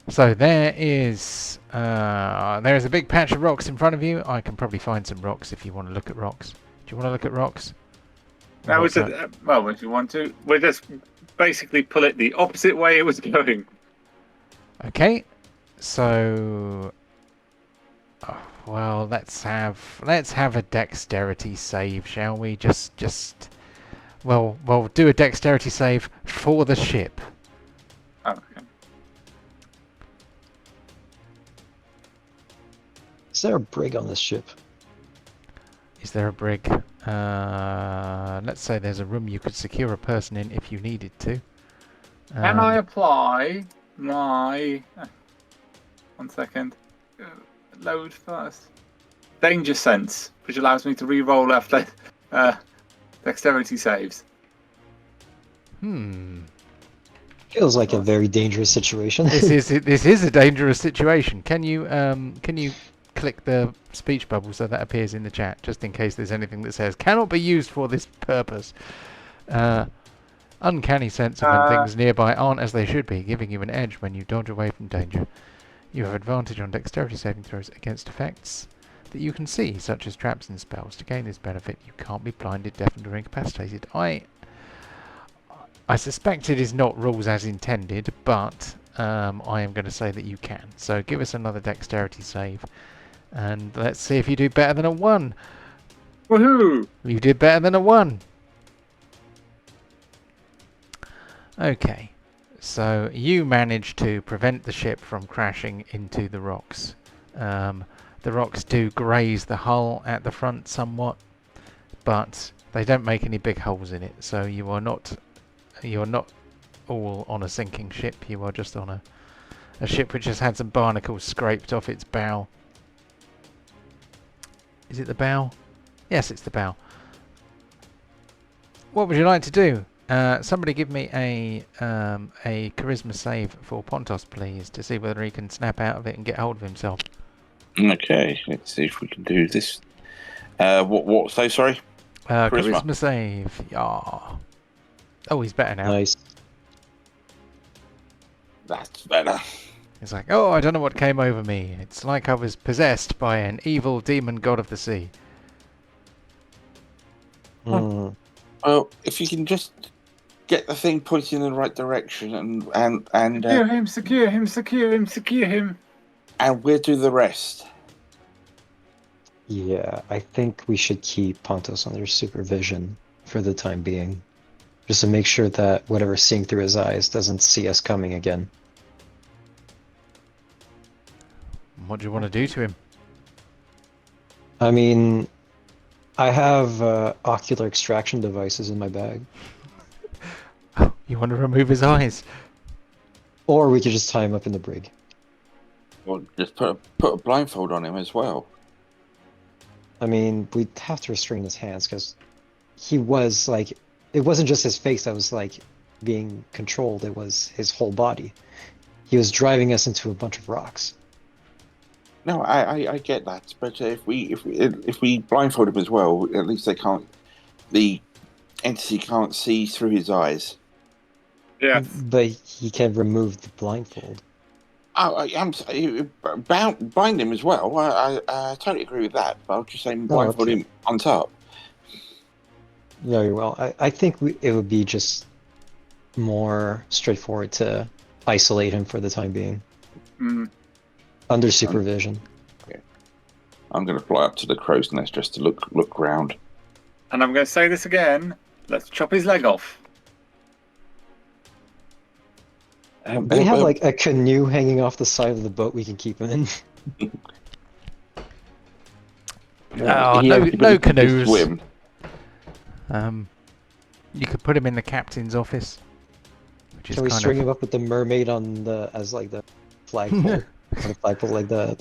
So there is a big patch of rocks in front of you. I can probably find some rocks if you want to look at rocks. Do you want to look at rocks?
That was
What's that?
well, if you want to, we'll just basically pull it the opposite way it was going.
Okay. So well, let's have a dexterity save, shall we? Well, do a dexterity save for the ship.
Oh, okay.
Is there a brig on this ship?
Is there a brig? Let's say there's a room you could secure a person in if you needed to.
Can I apply my... 1 second. Load first. Danger sense, which allows me to re-roll after dexterity saves.
Feels like a very dangerous situation.
This is a dangerous situation. Can you click the speech bubble so that appears in the chat, just in case there's anything that says cannot be used for this purpose? Uncanny sense of when things nearby aren't as they should be, giving you an edge when you dodge away from danger. You have advantage on dexterity saving throws against effects that you can see, such as traps and spells. To gain this benefit, you can't be blinded, deafened, or incapacitated. I suspect it is not rules as intended, but I am going to say that you can. So give us another dexterity save, and let's see if you do better than a 1.
Woohoo!
You did better than a 1. Okay, so you managed to prevent the ship from crashing into the rocks. The rocks do graze the hull at the front somewhat, but they don't make any big holes in it. So you are not all on a sinking ship. You are just on a ship which has had some barnacles scraped off its bow. Is it the bow? Yes, it's the bow. What would you like to do? Somebody give me a charisma save for Pontos, please, to see whether he can snap out of it and get hold of himself.
Okay, let's see if we can do this. What? So sorry.
Charisma save. Yeah. Oh, he's better now.
Nice.
That's better.
It's like, oh, I don't know what came over me. It's like I was possessed by an evil demon god of the sea.
Hmm.
Well, if you can just get the thing pointing in the right direction, and
Secure him.
and we'll do the rest.
Yeah, I think we should keep Pontos under supervision for the time being. Just to make sure that whatever's seeing through his eyes doesn't see us coming again.
What do you want to do to him?
I mean, I have ocular extraction devices in my bag.
Oh, you want to remove his eyes?
Or we could just tie him up in the brig.
Or just put a blindfold on him as well.
I mean, we'd have to restrain his hands because he was like, it wasn't just his face that was like being controlled, it was his whole body. He was driving us into a bunch of rocks.
No, I get that, but if we blindfold him as well, at least the entity can't see through his eyes.
Yeah.
But he can remove the blindfold.
Oh, bind him as well. I totally agree with that, but I'll just say blindfold him on top.
Very well. I think it would be just more straightforward to isolate him for the time being.
Mm.
Under supervision.
I'm going to fly up to the crow's nest just to look round.
And I'm going to say this again. Let's chop his leg off.
We have like a canoe hanging off the side of the boat we can keep him in.
Oh, no canoes.
Swim.
You could put him in the captain's office. Which is
Can we
kind
string
of...
him up with the mermaid on the as like the flagpole? The flagpole, like the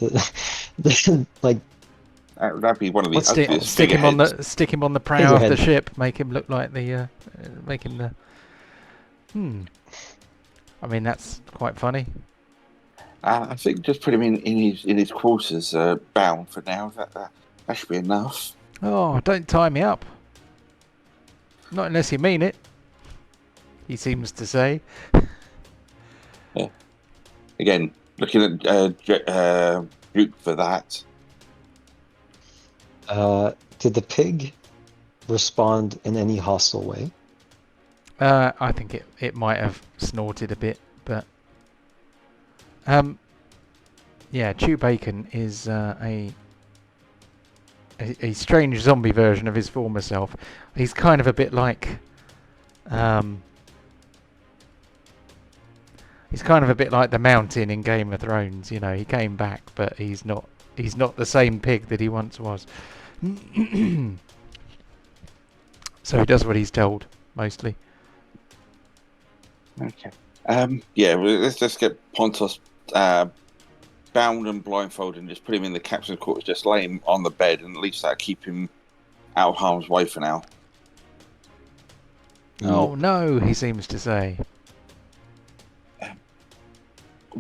like.
That'd be one of the ugliest
stick him on the prow of the
Figurehead.
ship. Make him look like the I mean, that's quite funny.
I think just put him in his quarters, bound for now. That should be enough.
Oh, don't tie me up. Not unless you mean it. He seems to say.
Yeah. Again, looking at Duke for that.
Did the pig respond in any hostile way?
I think it might have snorted a bit, but yeah, Chew Bacon is a strange zombie version of his former self. He's kind of a bit like he's kind of a bit like the Mountain in Game of Thrones. You know, he came back, but he's not the same pig that he once was. So he does what he's told mostly.
Okay. Yeah, well, let's just get Pontos bound and blindfolded and just put him in the captain's quarters. Just lay him on the bed, and at least that'll keep him out of harm's way for now.
Oh no, he seems to say.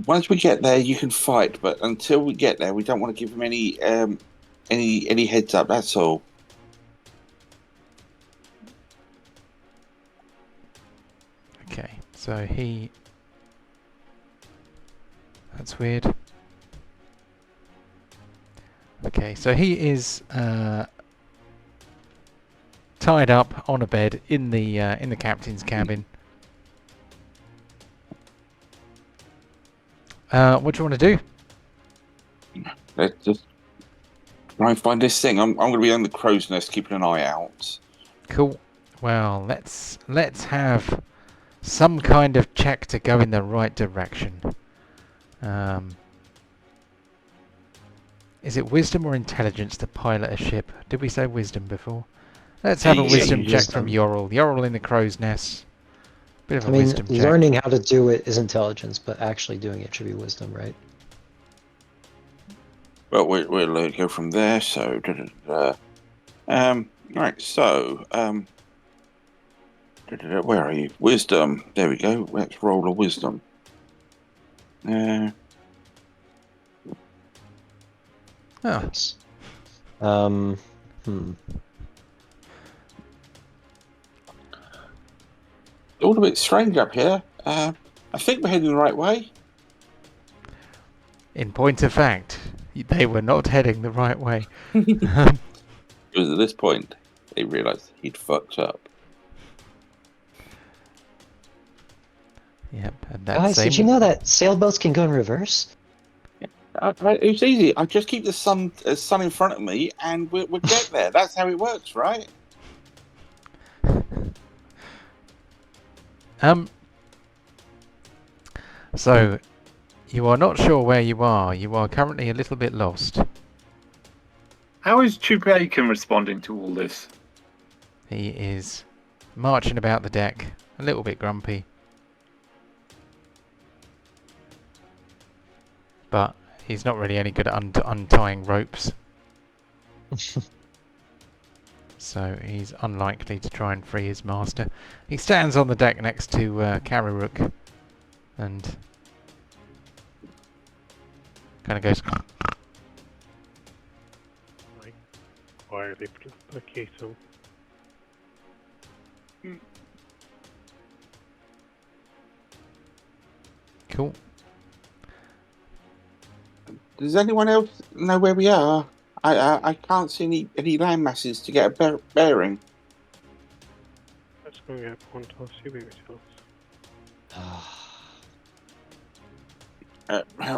Once we get there, you can fight, but until we get there, we don't want to give him any heads up. That's all.
Okay, so that's weird. Okay, so he is tied up on a bed in the captain's cabin. What do you want to do?
Let's just try and find this thing. I'm going to be on the crow's nest, keeping an eye out.
Cool. Well, let's have some kind of check to go in the right direction. Is it wisdom or intelligence to pilot a ship? Did we say wisdom before? Let's have a wisdom check from Yorl. Yorl in the crow's nest. Bit of a wisdom check.
Learning how to do it is intelligence, but actually doing it should be wisdom, right?
Well, we'll go from there. So, right. So, where are you? Wisdom. There we go. Let's roll a wisdom.
Oh.
Nice.
All a bit strange up here. I think we're heading the right way.
In point of fact, they were not heading the right way.
Because at this point, they realised he'd fucked up.
Yep, and that
Guys, did you know that sailboats can go in reverse?
It's easy. I just keep the sun in front of me, and we'll get there. That's how it works, right?
So, you are not sure where you are. You are currently a little bit lost.
How is Chupacabra responding to all this?
He is marching about the deck, a little bit grumpy. But he's not really any good at untying ropes. So he's unlikely to try and free his master. He stands on the deck next to Fairwick and kind of goes...
Quietly placate him.
Cool.
Does anyone else know where we are? I can't see any land masses to get a bearing.
Let's go get Pontos. You be yourselves.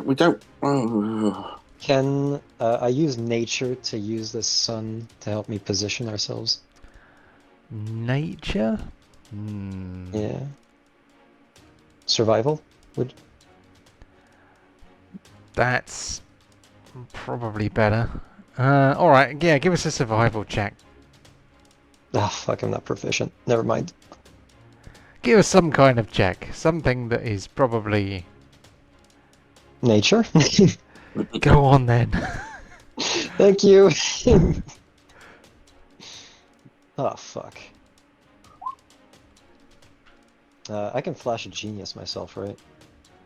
We don't... Oh.
Can I use nature to use the sun to help me position ourselves?
Nature?
Yeah. Survival?
That's probably better. Alright, yeah, give us a survival check.
Ah, fuck, I'm not proficient. Never mind.
Give us some kind of check. Something that is probably...
Nature?
Go on then.
Thank you. Oh, fuck. I can flash a genius myself, right?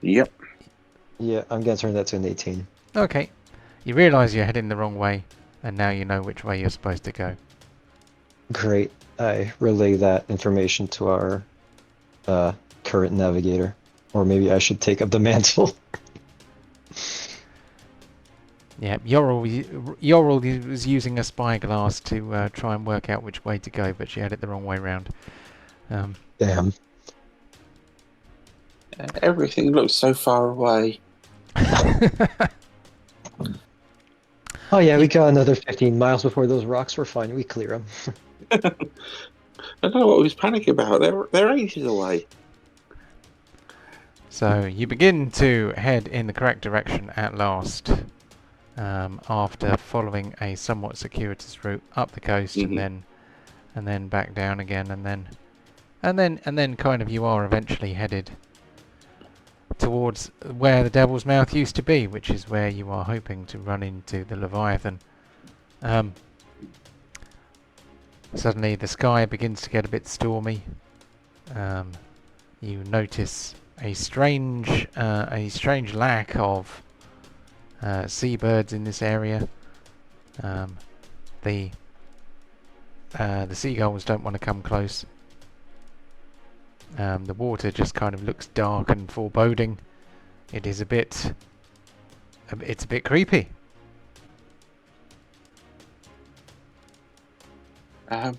Yep.
Yeah, I'm gonna turn that to an 18.
Okay. You realise you're heading the wrong way, and now you know which way you're supposed to go.
Great. I relay that information to our current navigator. Or maybe I should take up the mantle.
Yeah, Yorl was using a spyglass to try and work out which way to go, but she had it the wrong way round.
Damn.
Everything looks so far away.
Oh yeah, we got another 15 miles before those rocks. We're fine. We clear them.
I don't know what we was panicking about. They're ages away.
So you begin to head in the correct direction at last, after following a somewhat circuitous route up the coast, and then back down again, and then kind of you are eventually headed towards where the Devil's Mouth used to be, which is where you are hoping to run into the Leviathan. Suddenly the sky begins to get a bit stormy. You notice a strange lack of seabirds in this area. The seagulls don't want to come close. The water just kind of looks dark and foreboding. It is it's a bit creepy.
I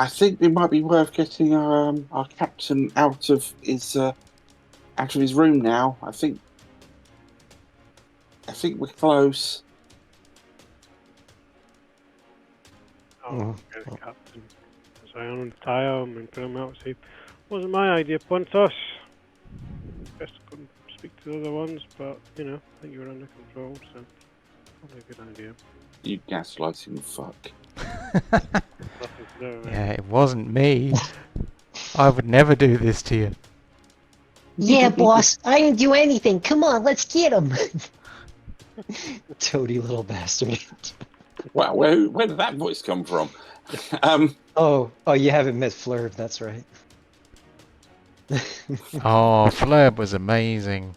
think it might be worth getting our captain out of his out of his room now. I think we're close.
Oh, get the captain. As I untie him and put him out, say, wasn't my idea, Pontos. Best couldn't speak to the other ones, but I think you were under control, so probably a good idea.
You gaslighting fuck.
Nothing to do with it.
Yeah, it wasn't me. I would never do this to you.
Yeah, boss, I didn't do anything. Come on, let's get him. Toady little bastard.
Wow, where did that voice come from?
Oh, you haven't met Flurb, that's right.
Oh, Flurb was amazing.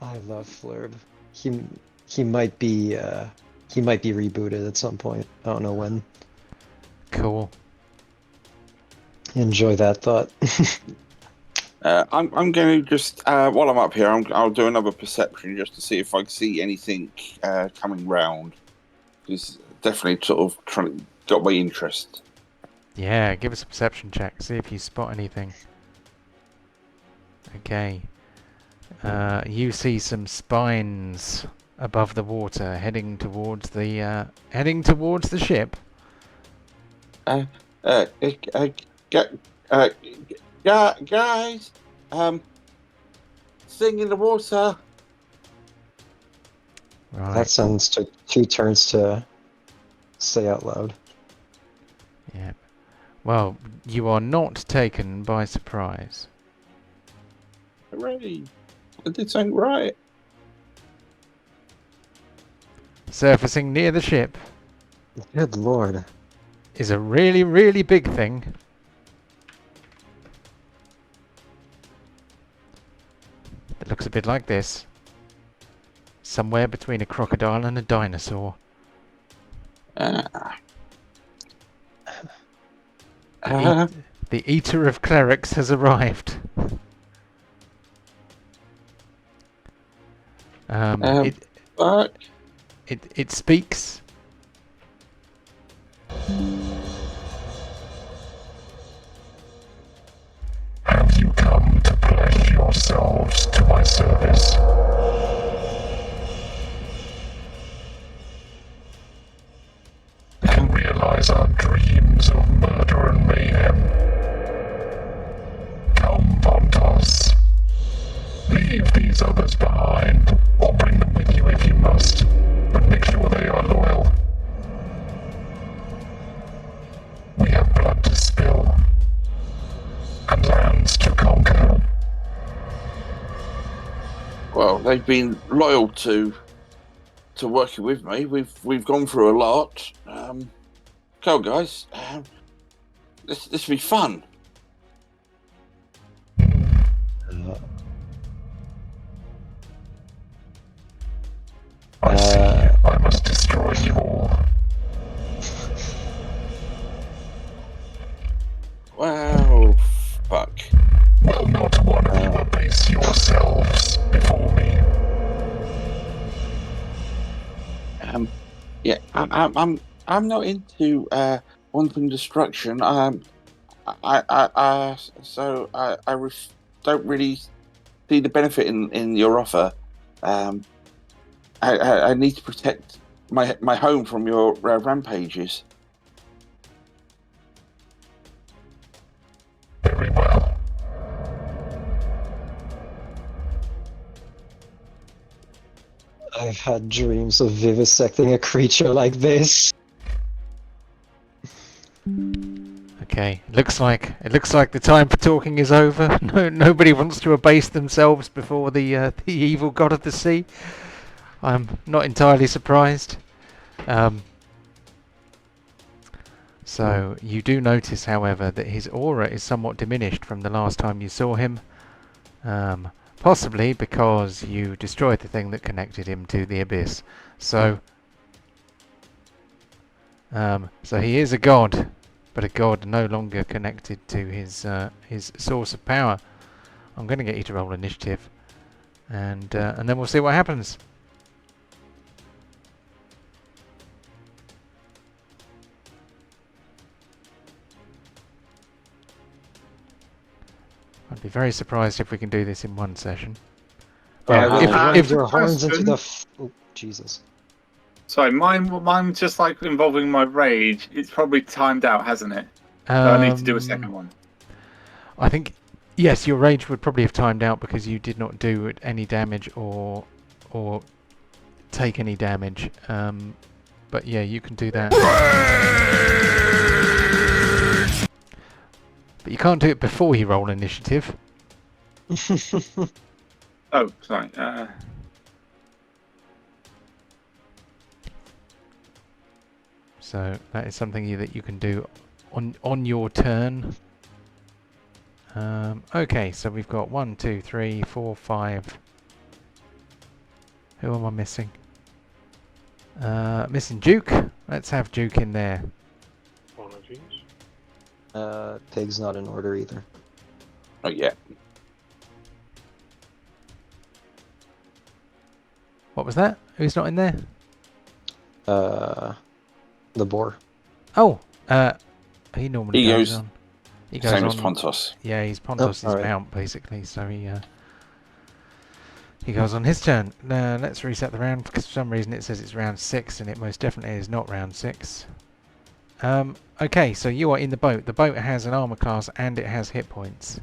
I love Flurb. He might be rebooted at some point. I don't know when.
Cool.
Enjoy that thought.
I'm going to just while I'm up here, I'll do another perception just to see if I can see anything coming round. It's definitely sort of got my interest.
Yeah, give us a perception check. See if you spot anything. Okay. You see some spines above the water, heading towards the ship.
Guys, thing in the water.
Right.
That sounds took 2 turns to say out loud.
Yeah. Well, you are not taken by surprise.
Hooray! I did something right.
Surfacing near the ship
Good lord.
is a really, really big thing. It looks a bit like this. Somewhere between a crocodile and a dinosaur. The Eater of Clerics has arrived.
Fuck.
It speaks.
Have you come to pledge yourselves to my service? You realize our dreams of murder and mayhem. Come, Pontos. Leave these others behind, or bring them with you if you must, but make sure they are loyal. We have blood to spill, and lands to conquer.
Well, they've been loyal to working with me. We've gone through a lot. Come on, guys. This will be fun.
I see. I must destroy you all.
Wow, fuck.
Will not one of you abase yourselves before me?
Yeah, I'm not into wanton destruction. Don't really see the benefit in your offer. I need to protect my home from your rampages.
Very well.
I've had dreams of vivisecting a creature like this.
Okay, it looks like the time for talking is over. Nobody wants to abase themselves before the evil god of the sea. I'm not entirely surprised. So you do notice, however, that his aura is somewhat diminished from the last time you saw him. Possibly because you destroyed the thing that connected him to the abyss. So he is a god, but a god no longer connected to his source of power. I'm going to get you to roll initiative, and then we'll see what happens. I'd be very surprised if we can do this in one session.
I
Well,
will run
if
your horns into
question.
the. Oh, Jesus.
Sorry, mine just like involving my rage. It's probably timed out, hasn't it? So I need to do a second one.
I think, yes, your rage would probably have timed out because you did not do any damage or take any damage. But yeah, you can do that. But you can't do it before you roll initiative.
Oh, sorry.
So that is something that you can do on your turn. Okay, so we've got 1, 2, 3, 4, 5. Who am I missing? Missing Duke. Let's have Duke in there.
Apologies.
Pig's not in order either.
Oh yeah.
What was that? Who's not in there?
The boar.
Oh, he normally
He
goes
goes
on. He goes
Same
on.
as Pontos.
Yeah, he's Pontos'
alright.
mount basically, so he goes on his turn. Let's reset the round because for some reason it says it's round 6 and it most definitely is not round 6. Okay, so you are in the boat. The boat has an armor class and it has hit points.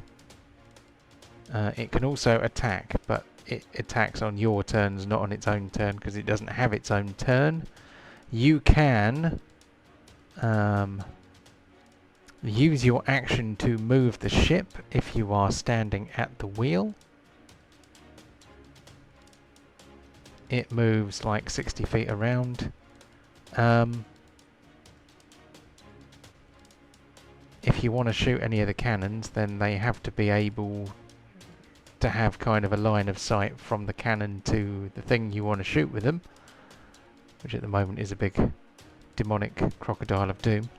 It can also attack, but it attacks on your turns, not on its own turn because it doesn't have its own turn. You can use your action to move the ship if you are standing at the wheel. It moves like 60 feet around. If you want to shoot any of the cannons, then they have to be able to have kind of a line of sight from the cannon to the thing you want to shoot with them, which at the moment is a big demonic crocodile of doom.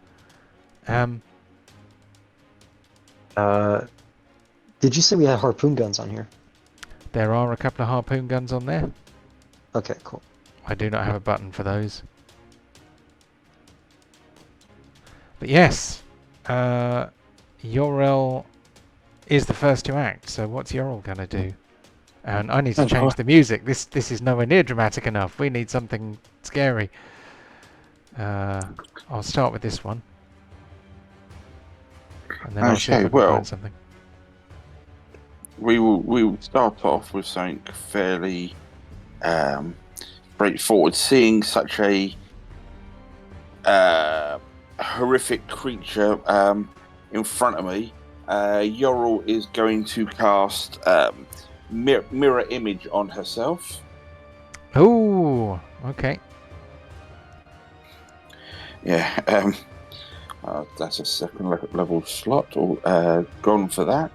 Did you say we had harpoon guns on here?
There are a couple of harpoon guns on there.
Okay, cool.
I do not have a button for those. But yes, Yorel is the first to act, so what's Yorel gonna do? And I need to change the music. This is nowhere near dramatic enough. We need something scary. I'll start with this one. And then I'll see if I can find something.
We will start off with something fairly straightforward. Seeing such a horrific creature in front of me, Yorel is going to cast mirror image on herself.
Oh, okay.
Yeah, that's a second level slot. Gone for that.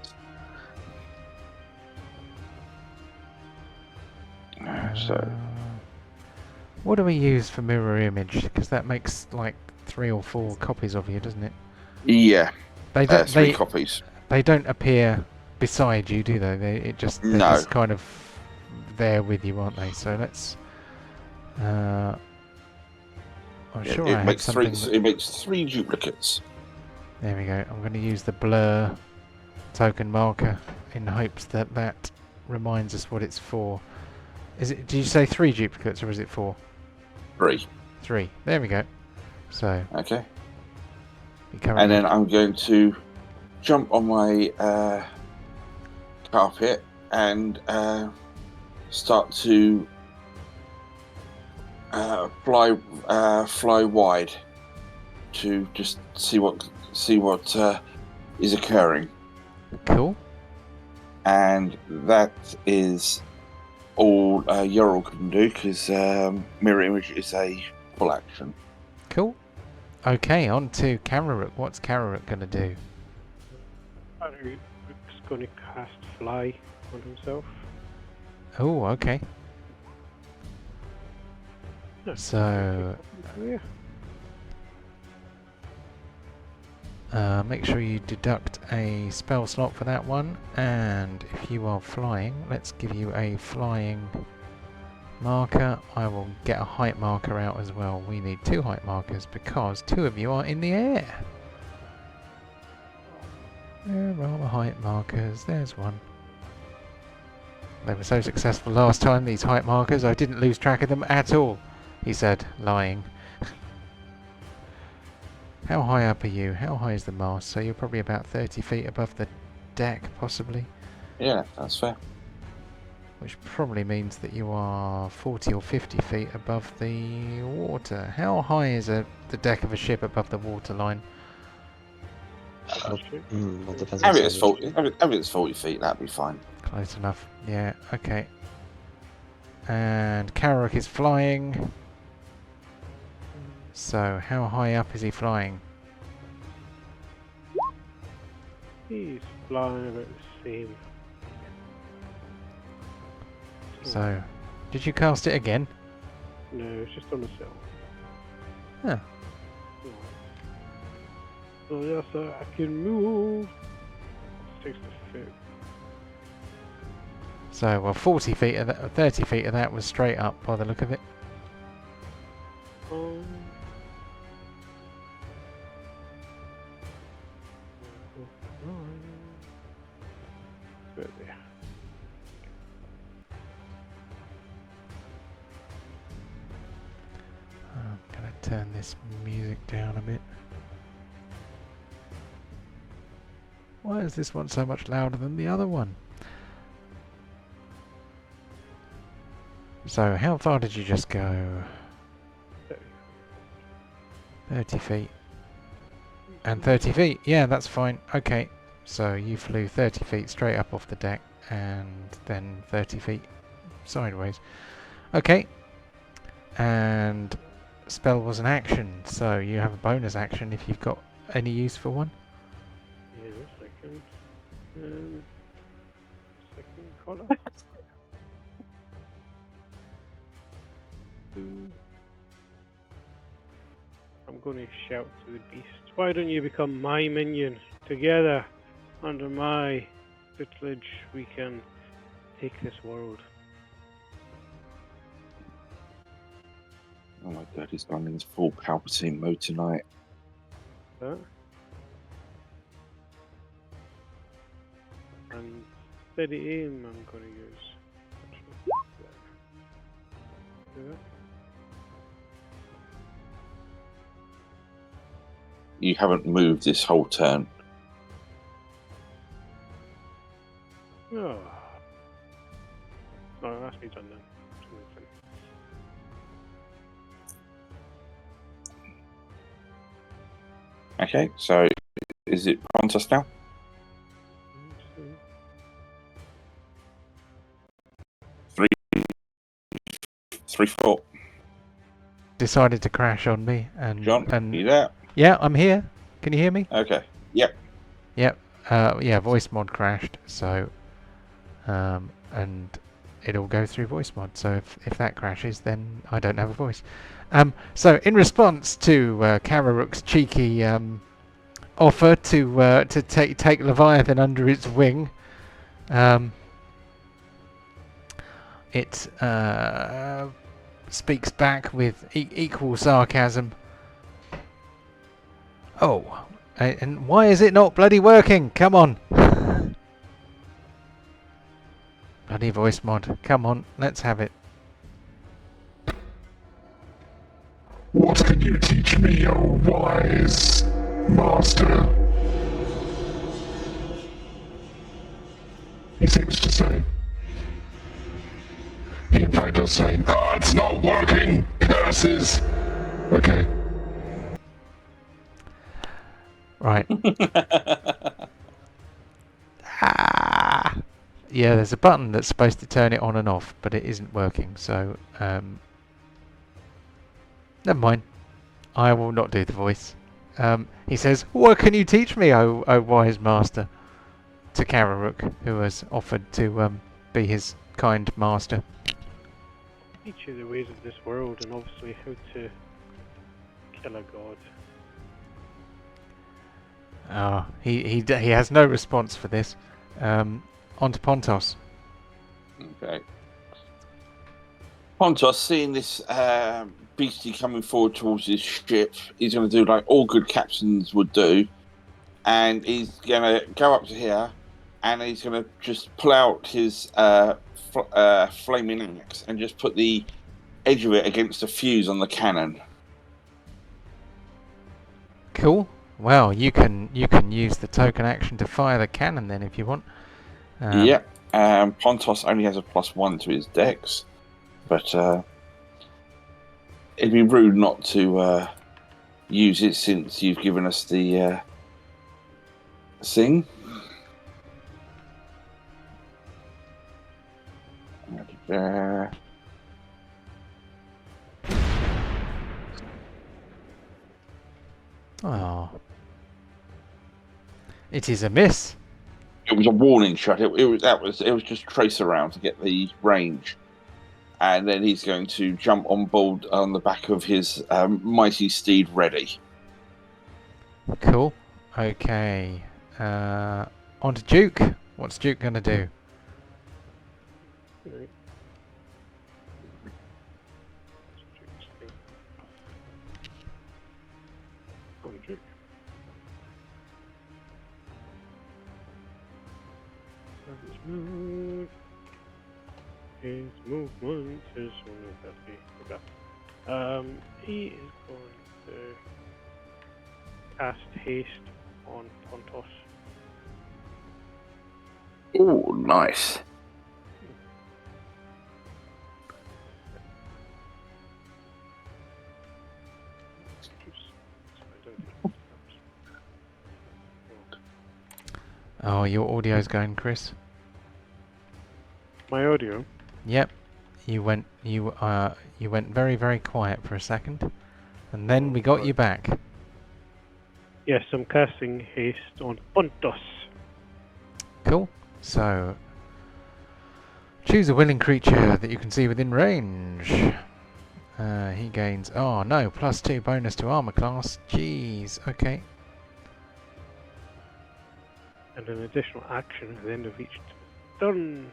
What do we use for mirror image? Because that makes like 3 or 4 copies of you, doesn't it?
Yeah,
They don't.
3 copies.
They don't appear beside you, do they? They're just kind of there with you, aren't they? So let's. I'm sure
it
I
makes
have
3.
something.
It makes 3 duplicates.
There we go. I'm going to use the blur token marker in hopes that that reminds us what it's for. Is it? Did you say 3 duplicates or is it 4?
3.
3. There we go. So.
Okay. And then I'm going to jump on my carpet and start to fly wide to just see what is occurring.
Cool.
And that is all Yorel can do because mirror image is a full action.
Cool. Okay, on to Kararook. What's Kararook going to do?
Fairwick's going to cast Fly on himself.
Oh, okay. So, make sure you deduct a spell slot for that one. And if you are flying, let's give you a flying marker. I will get a height marker out as well. We need 2 height markers because 2 of you are in the air. Where are the height markers? There's one. They were so successful last time, these height markers, I didn't lose track of them at all, he said, lying. How high up are you? How high is the mast? So you're probably about 30 feet above the deck, possibly.
Yeah, that's fair.
Which probably means that you are 40 or 50 feet above the water. How high is the deck of a ship above the waterline?
Well, depends
Have
on
it as
size.
40. Have it as 40 feet. That'd be fine.
Close enough. Yeah, okay. And Karok is flying. So, how high up is he flying?
He's flying about the same.
So, did you cast it again?
No, it's just on the cell.
Huh.
So yes, I can move. 60 feet.
So, well, 40 feet of that, 30 feet of that was straight up by the look of it.
Right there.
I'm gonna turn this music down a bit. Why is this one so much louder than the other one? So, how far did you just go? 30 feet. And 30 feet. Yeah, that's fine. Okay. So, you flew 30 feet straight up off the deck and then 30 feet sideways. Okay. And spell was an action, so you have a bonus action if you've got any use for one.
Yeah, a second. Second color. I'm going to shout to the beast. Why don't you become my minion? Together, under my tutelage, we can take this world.
Oh my god, he's gone in his full Palpatine mode tonight.
Huh? And steady aim I'm going to use. Do that.
You haven't moved this whole turn.
Oh. No, that's me done then.
Okay, so is it Pontos now? 3-4.
Decided to crash on me and
John, you there?
yeah, I'm here. Can you hear me?
Okay. Yep.
Yep. Yeah, voice mod crashed, so and it'll go through voice mod. So if that crashes, then I don't have a voice. So in response to Kararook's cheeky offer to take Leviathan under its wing, it speaks back with equal sarcasm. Oh, and why is it not bloody working? Come on. Bloody voice mod. Come on, let's have it.
What can you teach me, O wise master? He seems to say. He in fact does say, it's not working! Curses! Okay.
Right. Yeah, there's a button that's supposed to turn it on and off, but it isn't working, so never mind. I will not do the voice. He says, what can you teach me, O wise master? To Kararook, who has offered to be his kind master.
Teach you the ways of this world and obviously how to kill a god.
He has no response for this. On to Pontos.
Okay. Pontos, seeing this beastie coming forward towards his ship, he's going to do like all good captains would do, and he's gonna go up to here, and he's gonna just pull out his flaming axe and just put the edge of it against the fuse on the cannon.
Cool. Well, you can use the token action to fire the cannon then if you want.
Yep. Pontos only has a +1 to his dex, but it'd be rude not to use it since you've given us the thing.
Oh. It is a miss.
It was a warning shot. It was just trace around to get the range, and then he's going to jump on board on the back of his mighty steed, ready.
Cool. Okay. On to Duke. What's Duke gonna do?
Right. His movement is only 30. Okay. He is going to cast haste on Pontos.
Oh, nice.
Oh, your audio's going, Chris.
My audio?
Yep. You went very, very quiet for a second, and then we got you back.
Yes, I'm casting haste on Pontos.
Cool. So choose a willing creature that you can see within range. He gains +2 bonus to armor class. Jeez. Okay.
And an additional action at the end of each turn.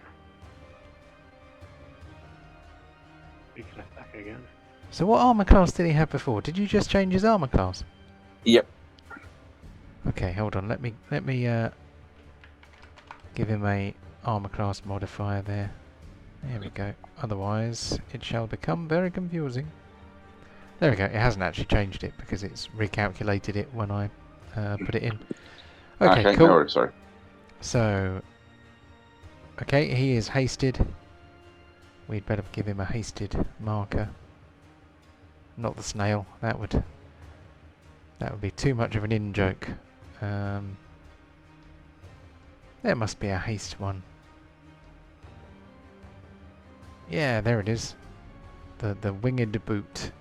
You can attack again.
So what armor class did he have before? Did you just change his armor class?
Yep.
Okay, hold on. Let me give him a armor class modifier there. There we go. Otherwise, it shall become very confusing. There we go. It hasn't actually changed it because it's recalculated it when I put it in. Okay, cool.
No worries, sorry.
So, okay, he is hasted. We'd better give him a hasted marker. Not the snail. That would be too much of an in-joke. There must be a haste one. Yeah, there it is. The winged boot.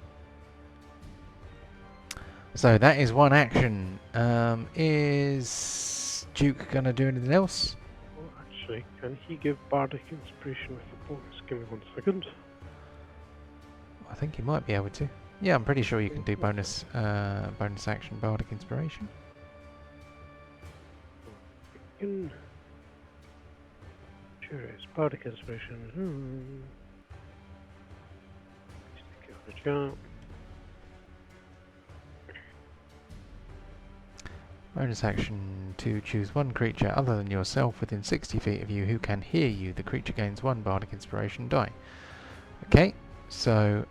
So that is one action. Is Duke gonna do anything else?
Well, actually, can he give Bardic Inspiration with a bonus? Give me 1 second.
I think he might be able to. Yeah, I'm pretty sure you can do bonus action Bardic Inspiration.
Sure, it's Bardic Inspiration. Stick it on the chart.
Bonus action to choose one creature other than yourself within 60 feet of you who can hear you. The creature gains 1 Bardic Inspiration die. Okay, so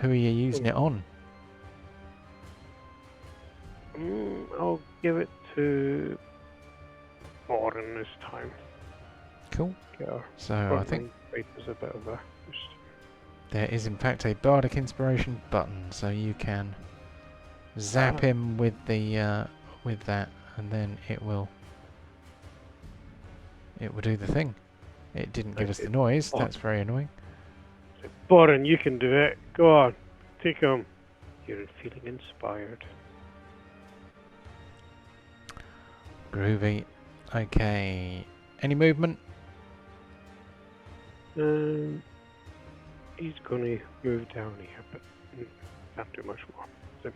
who are you using it on?
I'll give it to Orin this time.
Cool.
Get her
So I think
is a bit of a boost.
there is in fact a Bardic Inspiration button, so you can zap him with the with that, and then it will do the thing. It didn't give us the noise. That's very annoying.
Borin, you can do it. Go on, take him. You're feeling inspired.
Groovy. Okay. Any movement?
He's gonna move down here, but can't do much more. So,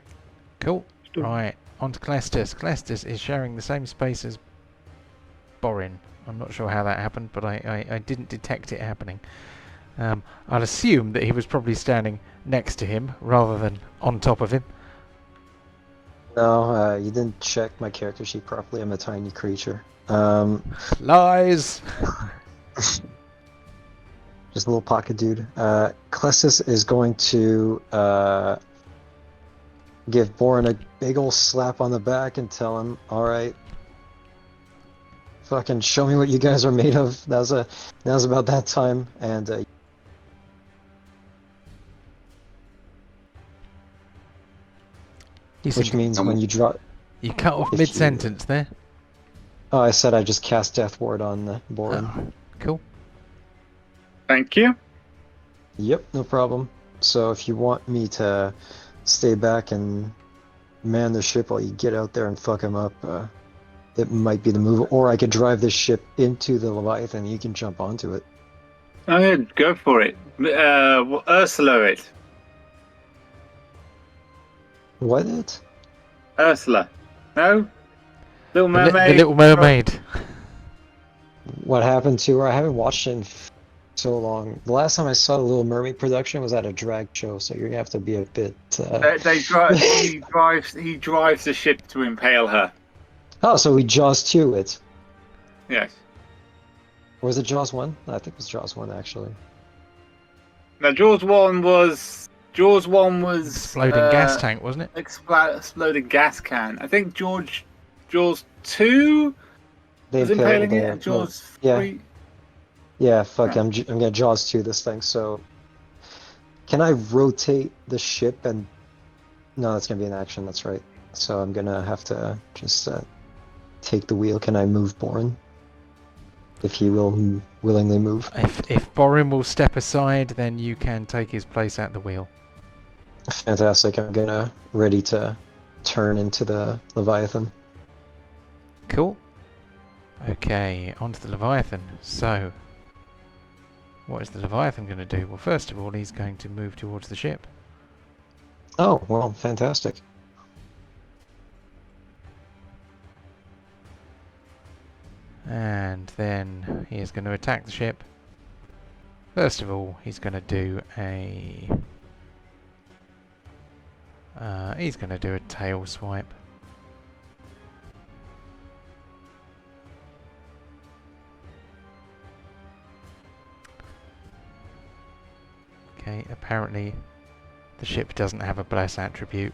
Cool. Right. On to Clestus. Clestus is sharing the same space as Borin. I'm not sure how that happened, but I didn't detect it happening. I'd assume that he was probably standing next to him rather than on top of him.
No, you didn't check my character sheet properly. I'm a tiny creature.
Lies.
Just a little pocket dude. Klessis is going to give Borin a big ol' slap on the back and tell him, "Alright, fucking show me what you guys are made of." Now's about that time, and which means when you draw.
You cut off
If
mid-sentence there.
Oh, I said I just cast Death Ward on Borin.
Oh, cool.
Thank you.
Yep, no problem. So if you want me to stay back and man the ship while you get out there and fuck him up, it might be the move. Or I could drive this ship into the Leviathan and you can jump onto it.
Oh, yeah, go for it. Ursula it.
What it?
Ursula. No? Little
The
Mermaid.
Little Mermaid.
What happened to her? I haven't watched it in so long. The last time I saw the Little Mermaid production was at a drag show, so you're gonna have to be a bit.
He drives the ship to impale her.
Oh, so we Jaws 2 it.
Yes.
Or was it Jaws 1? I think it was Jaws 1 actually.
Now Jaws 1 was
Exploding gas tank, wasn't it?
Exploding gas can. I think Jaws 2
They
was
impaled
impaling it.
the-
And Jaws
yeah.
3.
Yeah, fuck, I'm gonna Jaws 2 this thing, so... Can I rotate the ship and... No, that's gonna be an action, that's right. So I'm gonna have to just take the wheel. Can I move Borin? If he will willingly move.
If Borin will step aside, then you can take his place at the wheel.
Fantastic, I'm gonna ready to turn into the Leviathan.
Cool. Okay, onto the Leviathan. So, what is the Leviathan going to do? Well, first of all, he's going to move towards the ship.
Oh, well, fantastic.
And then he is going to attack the ship. First of all, he's going to do a... tail swipe. Okay, apparently the ship doesn't have a bless attribute,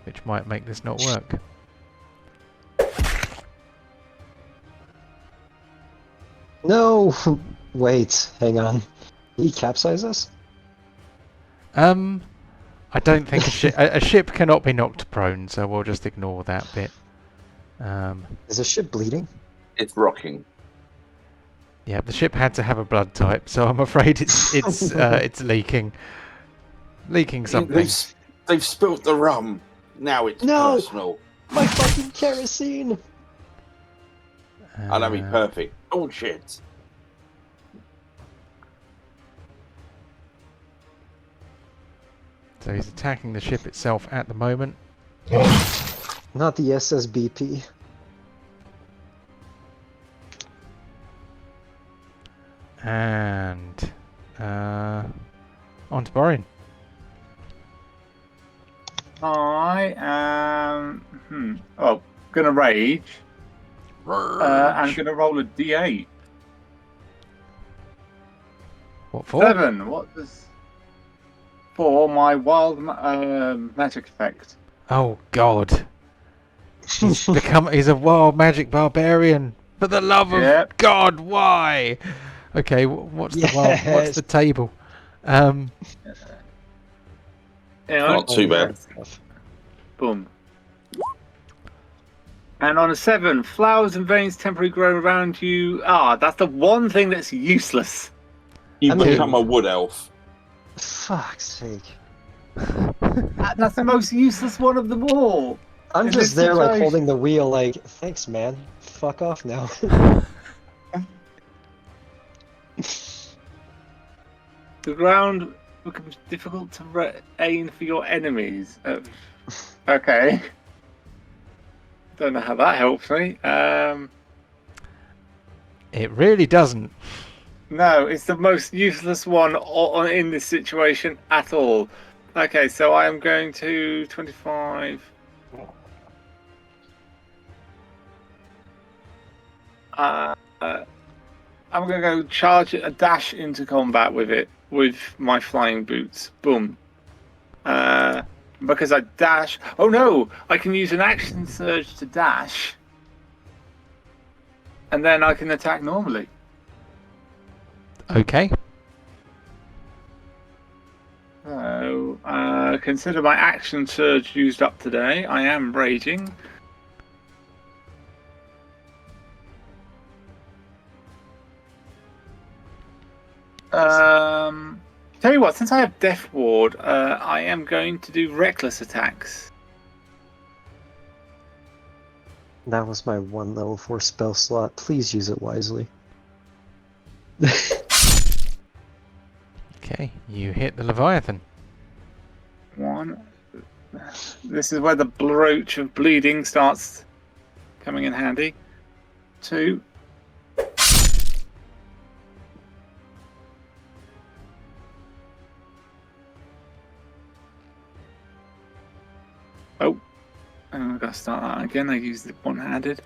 which might make this not work.
No! Wait, hang on. Did he capsize us?
I don't think a ship cannot be knocked prone, so we'll just ignore that bit.
Is the ship bleeding?
It's rocking.
Yeah, the ship had to have a blood type, so I'm afraid it's leaking something.
They've spilt the rum. Now it's
No!
personal.
My fucking kerosene!
And that'd be perfect. Oh shit.
So he's attacking the ship itself at the moment.
Not the SSBP.
And on to Borin.
I am gonna rage. I'm gonna roll a D8.
What for?
7. What does for my wild magic effect?
Oh God! He's a wild magic barbarian. For the love of God, why? Okay, what's the table?
Not too bad.
Boom. And on a 7, flowers and veins temporarily grow around you. That's the one thing that's useless.
You become a wood elf.
Fuck's sake.
That's the most useless one of them all.
I'm
In
just
this
there, like,
situation.
holding the wheel, like, thanks, man. Fuck off now.
The ground becomes difficult to aim for your enemies. Okay. Don't know how that helps me.
It really doesn't.
No, it's the most useless one in this situation at all. Okay, so I am going to 25. I'm gonna go charge it, a dash into combat with it with my flying boots. Boom. Because I dash. Oh no! I can use an action surge to dash, and then I can attack normally.
Okay.
So, consider my action surge used up today. I am raging. Tell you what, since I have Death Ward, I am going to do reckless attacks.
That was my 1 level 4 spell slot. Please use it wisely.
Okay, you hit the Leviathan.
1. This is where the brooch of bleeding starts coming in handy. 2. Oh, I've got to start that again. I used it one-handed.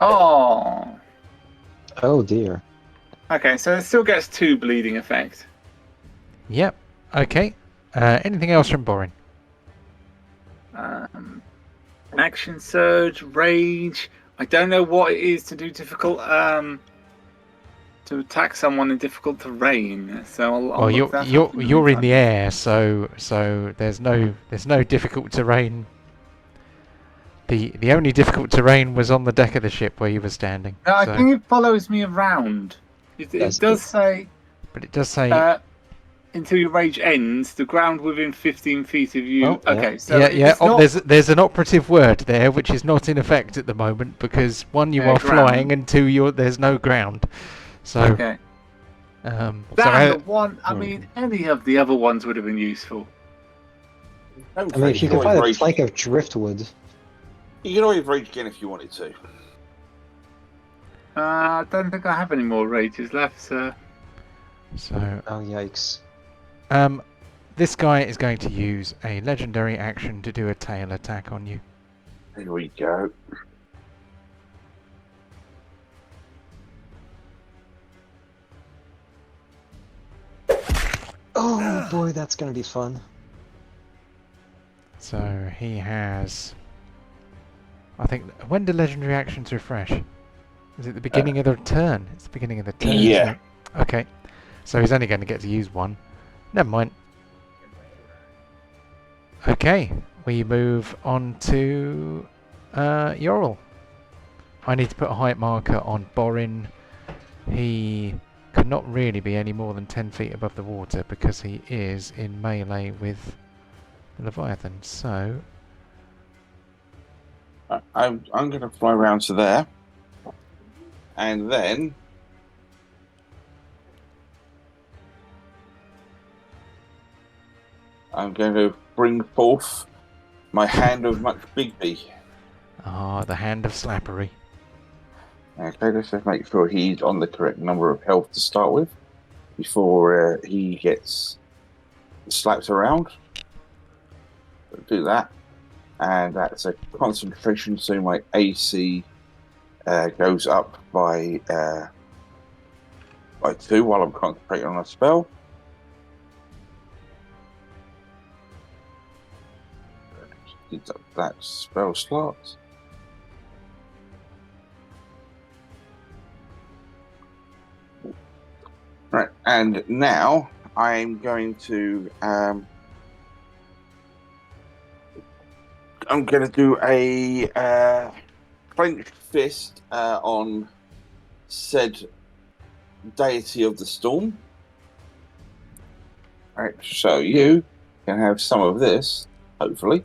Oh.
Oh dear.
Okay, so it still gets 2 bleeding effect.
Yep. Okay. Anything else from Borin?
Action surge, rage. I don't know what it is to do difficult. To attack someone in difficult terrain. So I'll
Well,
look that up
you're in
meantime.
the air, so there's no difficult terrain. The only difficult terrain was on the deck of the ship where you were standing.
No, I
so-
think it follows me around. It
That's
does say
But it does say.
until your rage ends, the ground within 15 feet of you.
Oh, yeah.
Okay, so
yeah.
it's not.
There's an operative word there which is not in effect at the moment because 1, you are
ground.
flying, and 2, there's no ground. So.
Okay.
So
The one. I mean, any of the other ones would have been useful.
I mean, if you can find a plank of driftwood.
You can always rage again if you wanted to.
I don't think I have any more rages left, sir.
So.
Oh yikes.
This guy is going to use a legendary action to do a tail attack on you.
Here we go.
Oh boy, that's gonna be fun.
So he has. I think. When do legendary actions refresh? Is it the beginning of the turn? It's the beginning of the turn.
Yeah.
Isn't it? Okay. So he's only going to get to use 1. Never mind. Okay. We move on to Yorl. I need to put a height marker on Borin. He cannot really be any more than 10 feet above the water because he is in melee with the Leviathan. So
I'm going to fly around to there. And then I'm going to bring forth my hand of much Bigby.
the hand of slappery.
Okay, let's just make sure he's on the correct number of health to start with before he gets slapped around. Do that. And that's a concentration, so my AC goes up by 2 while I'm concentrating on a spell. Get up that spell slot. Right, and now I'm going to do a clenched fist on said deity of the storm. Right, so you can have some of this, hopefully.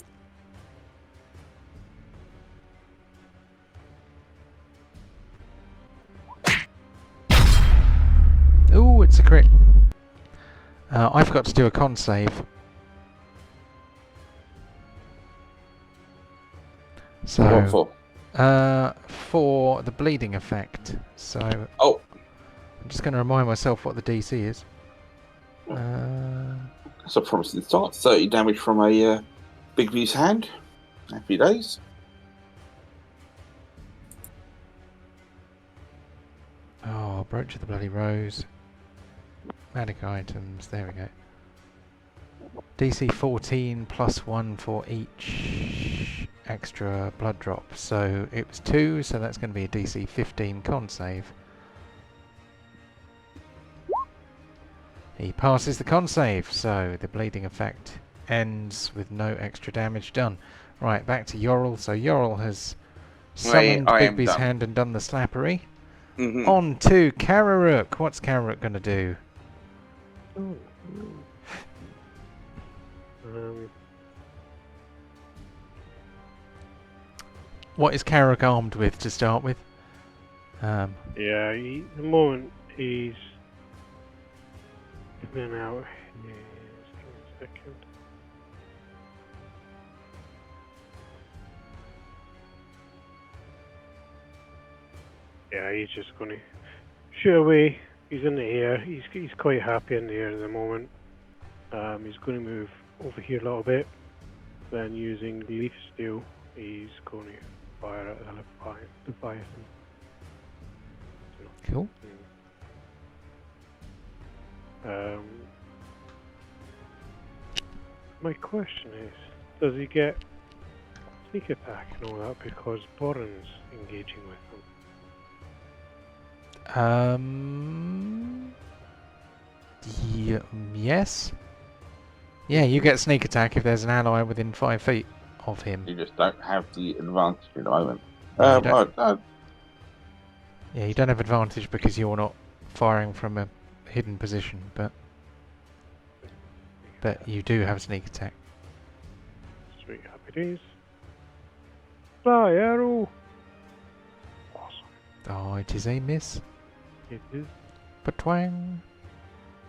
Ooh, it's a crit. I've got to do a con save. So,
What for?
for the bleeding effect. So,
Oh,
I'm just going to remind myself what the DC is.
That's a promising start. 30 damage from a Big V's hand. Happy days.
Oh, Brooch of the Bloody Rose. Magic items, there we go. DC 14 plus 1 for each extra blood drop. So it was 2, so that's going to be a DC 15 con save. He passes the con save, so the bleeding effect ends with no extra damage done. Right, back to Yorl. So Yorl has summoned
I am
Bigby's
done.
hand and done the slappery.
Mhm.
On to Kararuk. What's Kararuk going to do?
Oh.
What is Kararuk armed with to start with?
Yeah, the moment he's coming out. Yeah, just give me a second. Yeah, he's just going to shoot away. He's in the air. He's quite happy in the air at the moment. He's going to move over here a little bit. Then using Leaf Steel, he's going to fire at the Leviathan.
Cool.
My question is, does he get sneak attack and all that because Boren's engaging with him?
Yes. Yeah, you get sneak attack if there's an ally within 5 feet of him.
You just don't have the advantage at the moment.
No, you don't. Yeah, you don't have advantage because you're not firing from a hidden position, but you do have sneak attack.
Sweet, happy days. Fly arrow. Awesome.
Oh, it is a miss.
It is.
Patwang.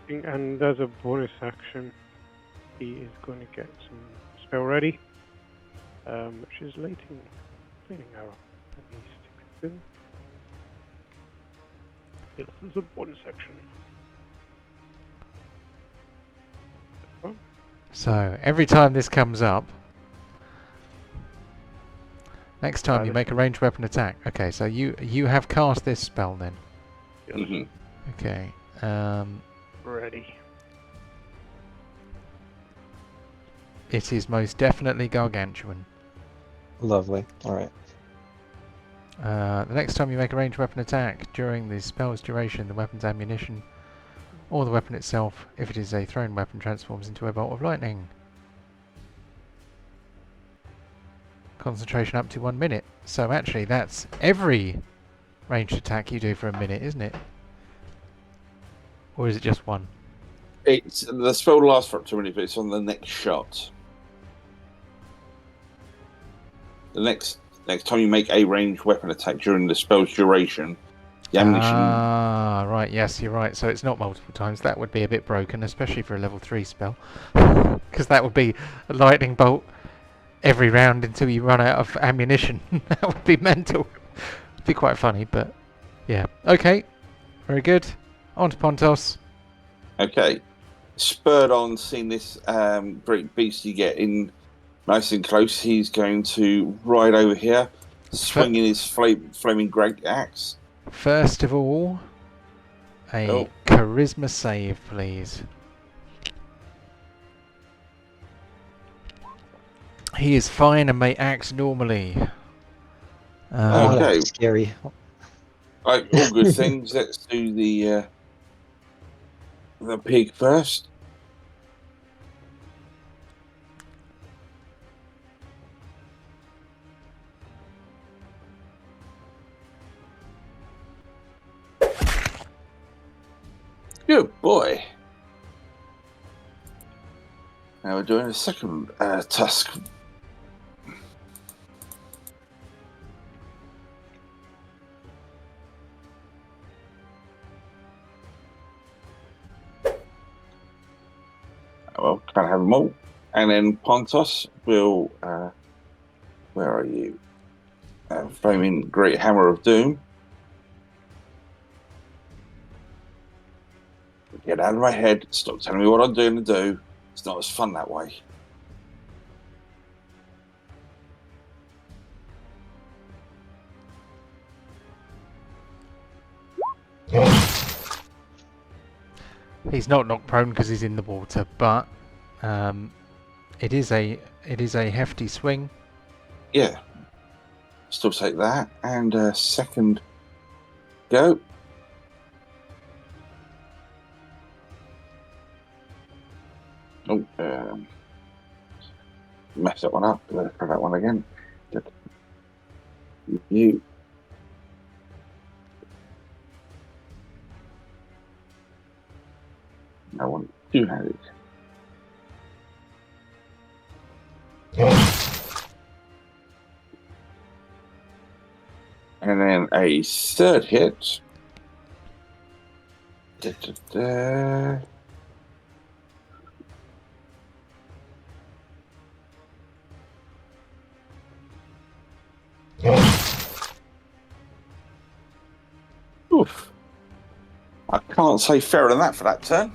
And as a bonus action, he is going to get some spell ready, which is flaming arrow. That needs to be done. Yes, this is a bonus action.
So every time this comes up, next time you make a ranged weapon attack. Okay, so you have cast this spell then.
Yes.
Mhm.
Okay.
Ready.
It is most definitely gargantuan.
Lovely. All right.
The next time you make a ranged weapon attack during the spell's duration, the weapon's ammunition or the weapon itself, if it is a thrown weapon, transforms into a bolt of lightning. Concentration up to 1 minute. So actually that's every ranged attack you do for a minute, isn't it? Or is it just one?
It's the spell lasts for up to a minute, but it's on the next shot. The next time you make a ranged weapon attack during the spell's duration, the ammunition.
Ah, right. Yes, you're right. So it's not multiple times. That would be a bit broken, especially for a level 3 spell, because that would be a lightning bolt every round until you run out of ammunition. That would be mental. It'd be quite funny, but yeah. Okay, very good. On to Pontos.
Okay. Spurred on seeing this great beast you get in nice and close, he's going to ride over here, swinging his flaming great axe.
First of all, a charisma save, please. He is fine and may act normally.
Oh,
Okay.
that's scary.
Like all good things, let's do the pig first. Good boy. Now we're doing a second tusk. Well, can't have them all. And then Pontos will. Where are you? Flaming Great Hammer of Doom. Get out of my head. Stop telling me what I'm doing to do. It's not as fun that way.
He's not knocked prone because he's in the water, but it is a hefty swing.
Yeah. Still take that. And second go. Oh, messed that one up. Let's try that one again. You. I want two-handed. And then a third hit. Da, da, da. Oof. I can't say fairer than that for that turn.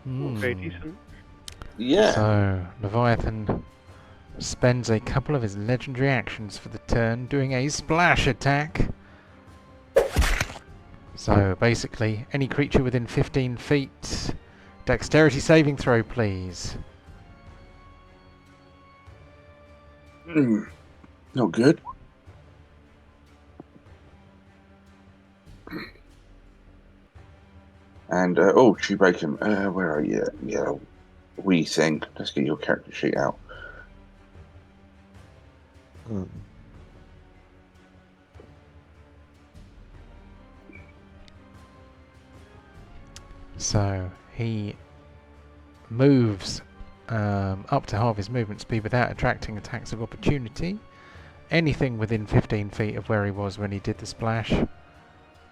Very decent.
Yeah.
So Leviathan spends a couple of his legendary actions for the turn doing a splash attack. So basically, any creature within 15 feet, dexterity saving throw, please.
Not good. And oh, Chew Bacon, where are you? Yeah, we think. Let's get your character sheet out.
So he moves up to half his movement speed without attracting attacks of opportunity. Anything within 15 feet of where he was when he did the splash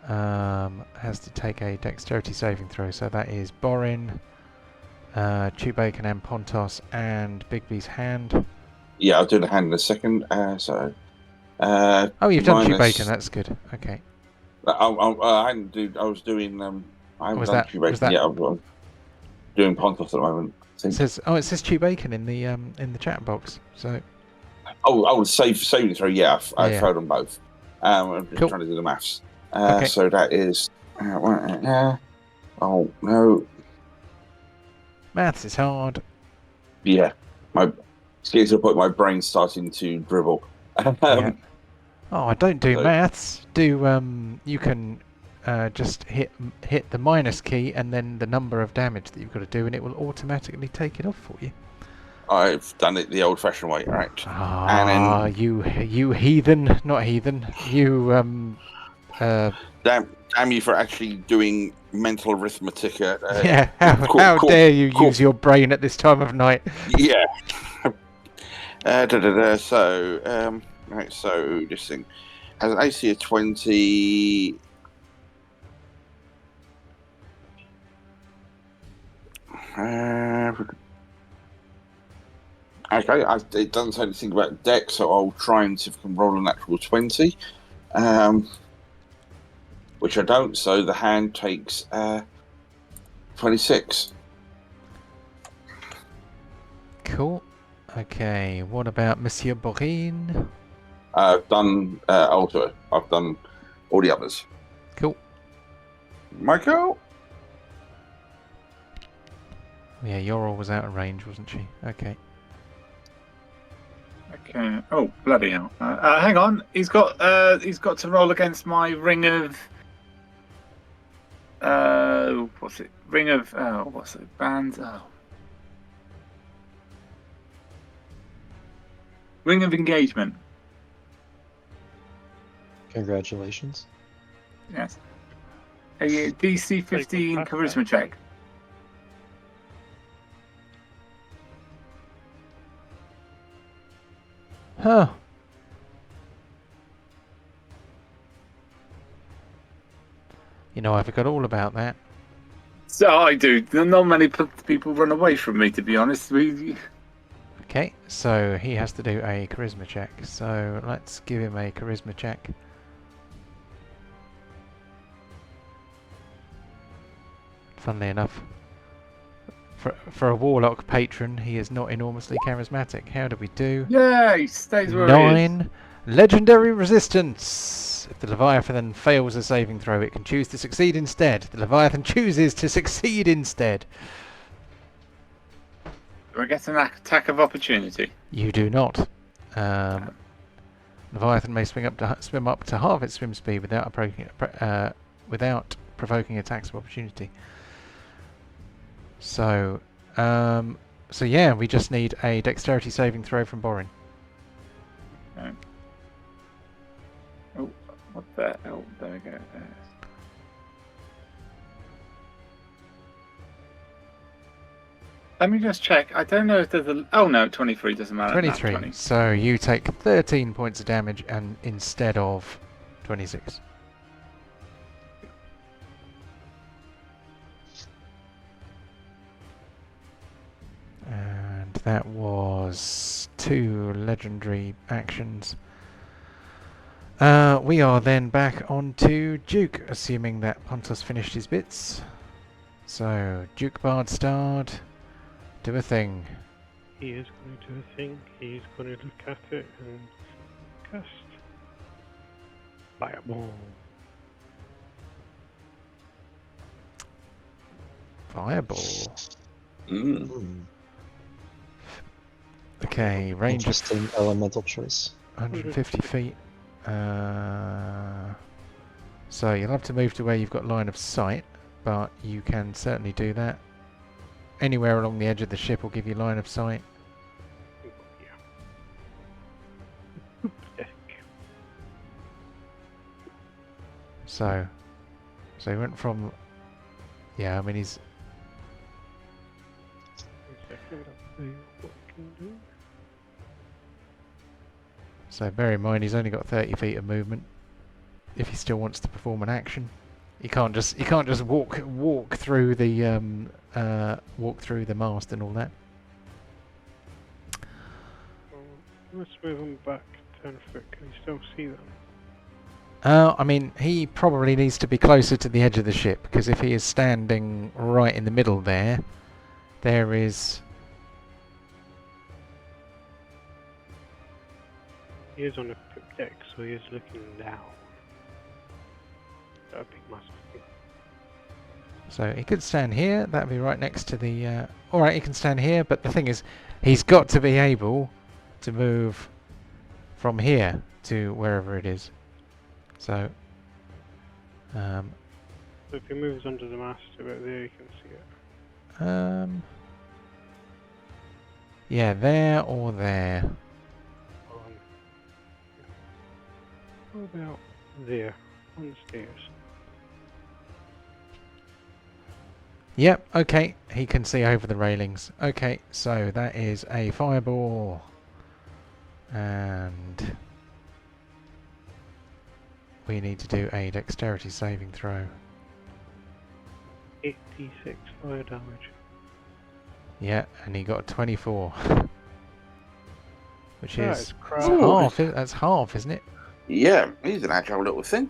has to take a dexterity saving throw. So that is Borin, Chew Bacon and Pontos and Bigby's hand.
Yeah, I'll do the hand in a second.
Oh, you've done Chew Bacon, that's good. Okay.
I hadn't do. I was doing. I haven't done Chew Bacon yet. I'm doing Pontos at the moment.
It says Chew Bacon in the chat box. So.
Oh, save throw. Yeah, I throw them both. I'm just
cool.
trying to do the maths.
Okay.
So that is. Oh no.
Maths is hard.
Yeah, my skills to put my brain starting to dribble.
Yeah. Oh, I don't do maths. You can just hit the minus key and then the number of damage that you've got to do, and it will automatically take it off for you.
I've done it the old-fashioned way, right?
Ah, and then, you heathen, not heathen. You
Damn you for actually doing mental arithmetic.
Yeah, how dare you use your brain at this time of night?
Yeah. So, right. So this thing has an AC of 20. Okay, it doesn't say anything about deck, so I'll try and see if I can roll a natural 20. Which I don't, so the hand takes 26.
Cool. Okay, what about Monsieur Borin?
I've done Alto. I've done all the others.
Cool.
Michael?
Yeah, Yorl was out of range, wasn't she? Okay.
Okay. Oh, bloody hell! Hang on. He's got to roll against my ring of. What's it? Ring of. What's it? Bands. Oh. Ring of engagement.
Congratulations.
Yes. A DC 15 charisma check.
Huh. You know, I forgot all about that.
So I do. Not many people run away from me, to be honest.
Okay, so he has to do a charisma check. So let's give him a charisma check. Funnily enough, For a warlock patron, he is not enormously charismatic. How do we do?
Yeah, he stays where he is.
9. Legendary resistance. If the Leviathan fails a saving throw, it can choose to succeed instead. The Leviathan chooses to succeed instead.
Do I get an attack of opportunity?
You do not. Leviathan may swim up to half its swim speed without provoking attacks of opportunity. So, yeah, we just need a dexterity saving throw from Borin.
Okay. Oh, what the hell? There we go. Let me just check. I don't know if there's a... Oh no, 23 doesn't matter.
23.
20.
So you take 13 points of damage and instead of 26. And that was 2 legendary actions. We are then back on to Duke, assuming that Pontos finished his bits. So, Duke Bard starred. Do a thing.
He is going to do a thing. He's going to look at it and cast Fireball.
Fireball.
Mm.
Okay, range of
Interesting elemental choice.
150 feet. So you'll have to move to where you've got line of sight, but you can certainly do that. Anywhere along the edge of the ship will give you line of sight. So he went from... Yeah, I mean he's... So bear in mind he's only got 30 feet of movement. If he still wants to perform an action, he can't just walk through the mast and all that.
Let's move him back 10 foot. Can you still see them?
I mean, he probably needs to be closer to the edge of the ship, because if he is standing right in the middle there is...
He is on the deck, so he is looking down. That would be massive.
So he could stand here, that'd be right next to the... Alright, he can stand here, but the thing is, he's got to be able to move from here to wherever it is. So...
So if he moves under the mast about there, you can see it.
Yeah, there or there.
What about there, on the stairs?
Yep, okay, he can see over the railings. Okay, so that is a fireball. And we need to do a dexterity saving throw.
86 fire damage.
Yeah, and he got a 24. Which
That
is
is crap.
half, that's half, isn't it?
Yeah, he's an agile little thing.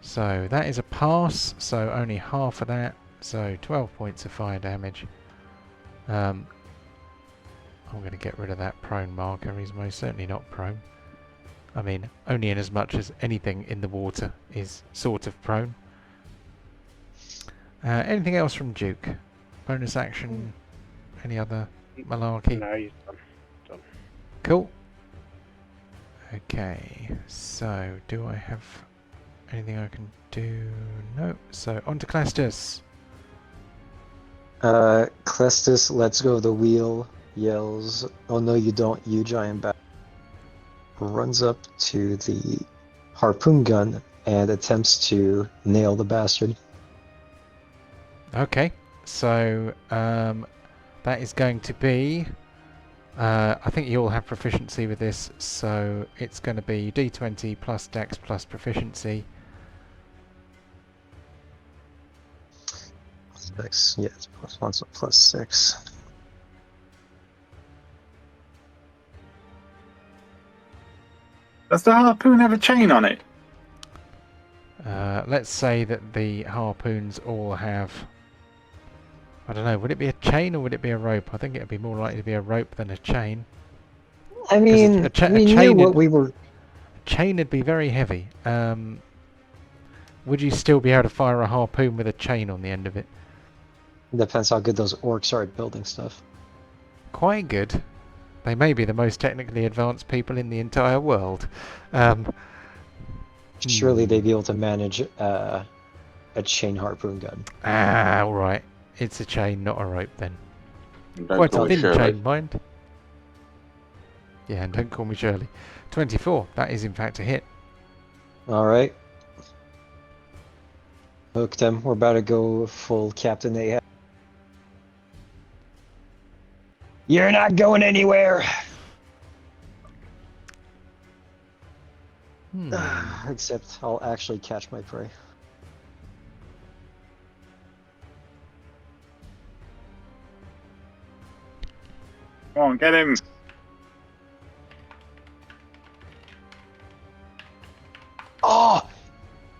So that is a pass, so only half of that, so 12 points of fire damage. I'm going to get rid of that prone marker, he's most certainly not prone. I mean, only in as much as anything in the water is sort of prone. Anything else from Duke? Bonus action? Any other malarkey?
No, he's done.
Cool. Okay, so do I have anything I can do? No. So on to Clastus.
Clestis lets go of the wheel, yells, "Oh no you don't, you giant bat." Runs up to the harpoon gun and attempts to nail the bastard.
Okay, so that is going to be... I think you all have proficiency with this, so it's going to be D20 plus Dex plus proficiency.
Dex, yeah, it's +1, so +6.
Does the harpoon have a chain on it?
Let's say that the harpoons all have I don't know, would it be a chain or would it be a rope? I think it would be more likely to be a rope than a chain.
I mean, we knew what we were.
Chain would be very heavy. Would you still be able to fire a harpoon with a chain on the end of it?
Depends how good those orcs are at building stuff.
Quite good. They may be the most technically advanced people in the entire world.
Surely they'd be able to manage a chain harpoon gun.
Alright. It's a chain, not a rope then.
Don't
Quite
call
a
me
thin
Shirley.
chain, mind. Yeah, and don't call me Shirley. 24. That is in fact a hit.
Alright. Hooked him. We're about to go full Captain Ahab. You're not going anywhere! Except I'll actually catch my prey.
Come on, get him.
Oh!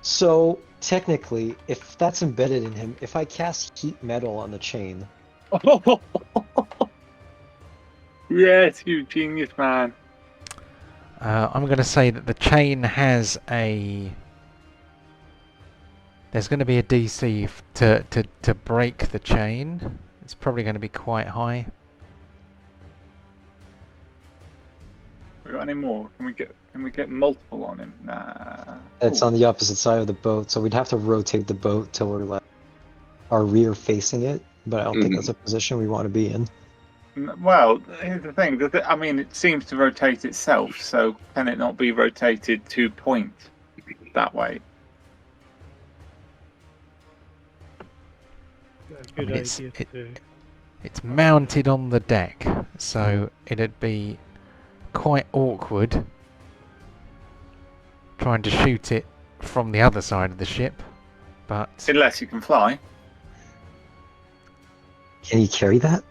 So, technically, if that's embedded in him, if I cast heat metal on the chain...
Yes, you genius man.
I'm going to say that the chain has a... There's going to be a DC to break the chain. It's probably going to be quite high.
We got any more? Can we get multiple on him? Nah.
It's
Ooh.
on the opposite side of the boat, so we'd have to rotate the boat till we're like our rear facing it, but I don't think that's a position we want to be in.
Well, here's the thing. I mean, it seems to rotate itself, so can it not be rotated to point that way?
Good
mean,
idea too.
It's mounted on the deck, so it'd be quite awkward trying to shoot it from the other side of the ship, but...
Unless you can fly.
Can you carry that?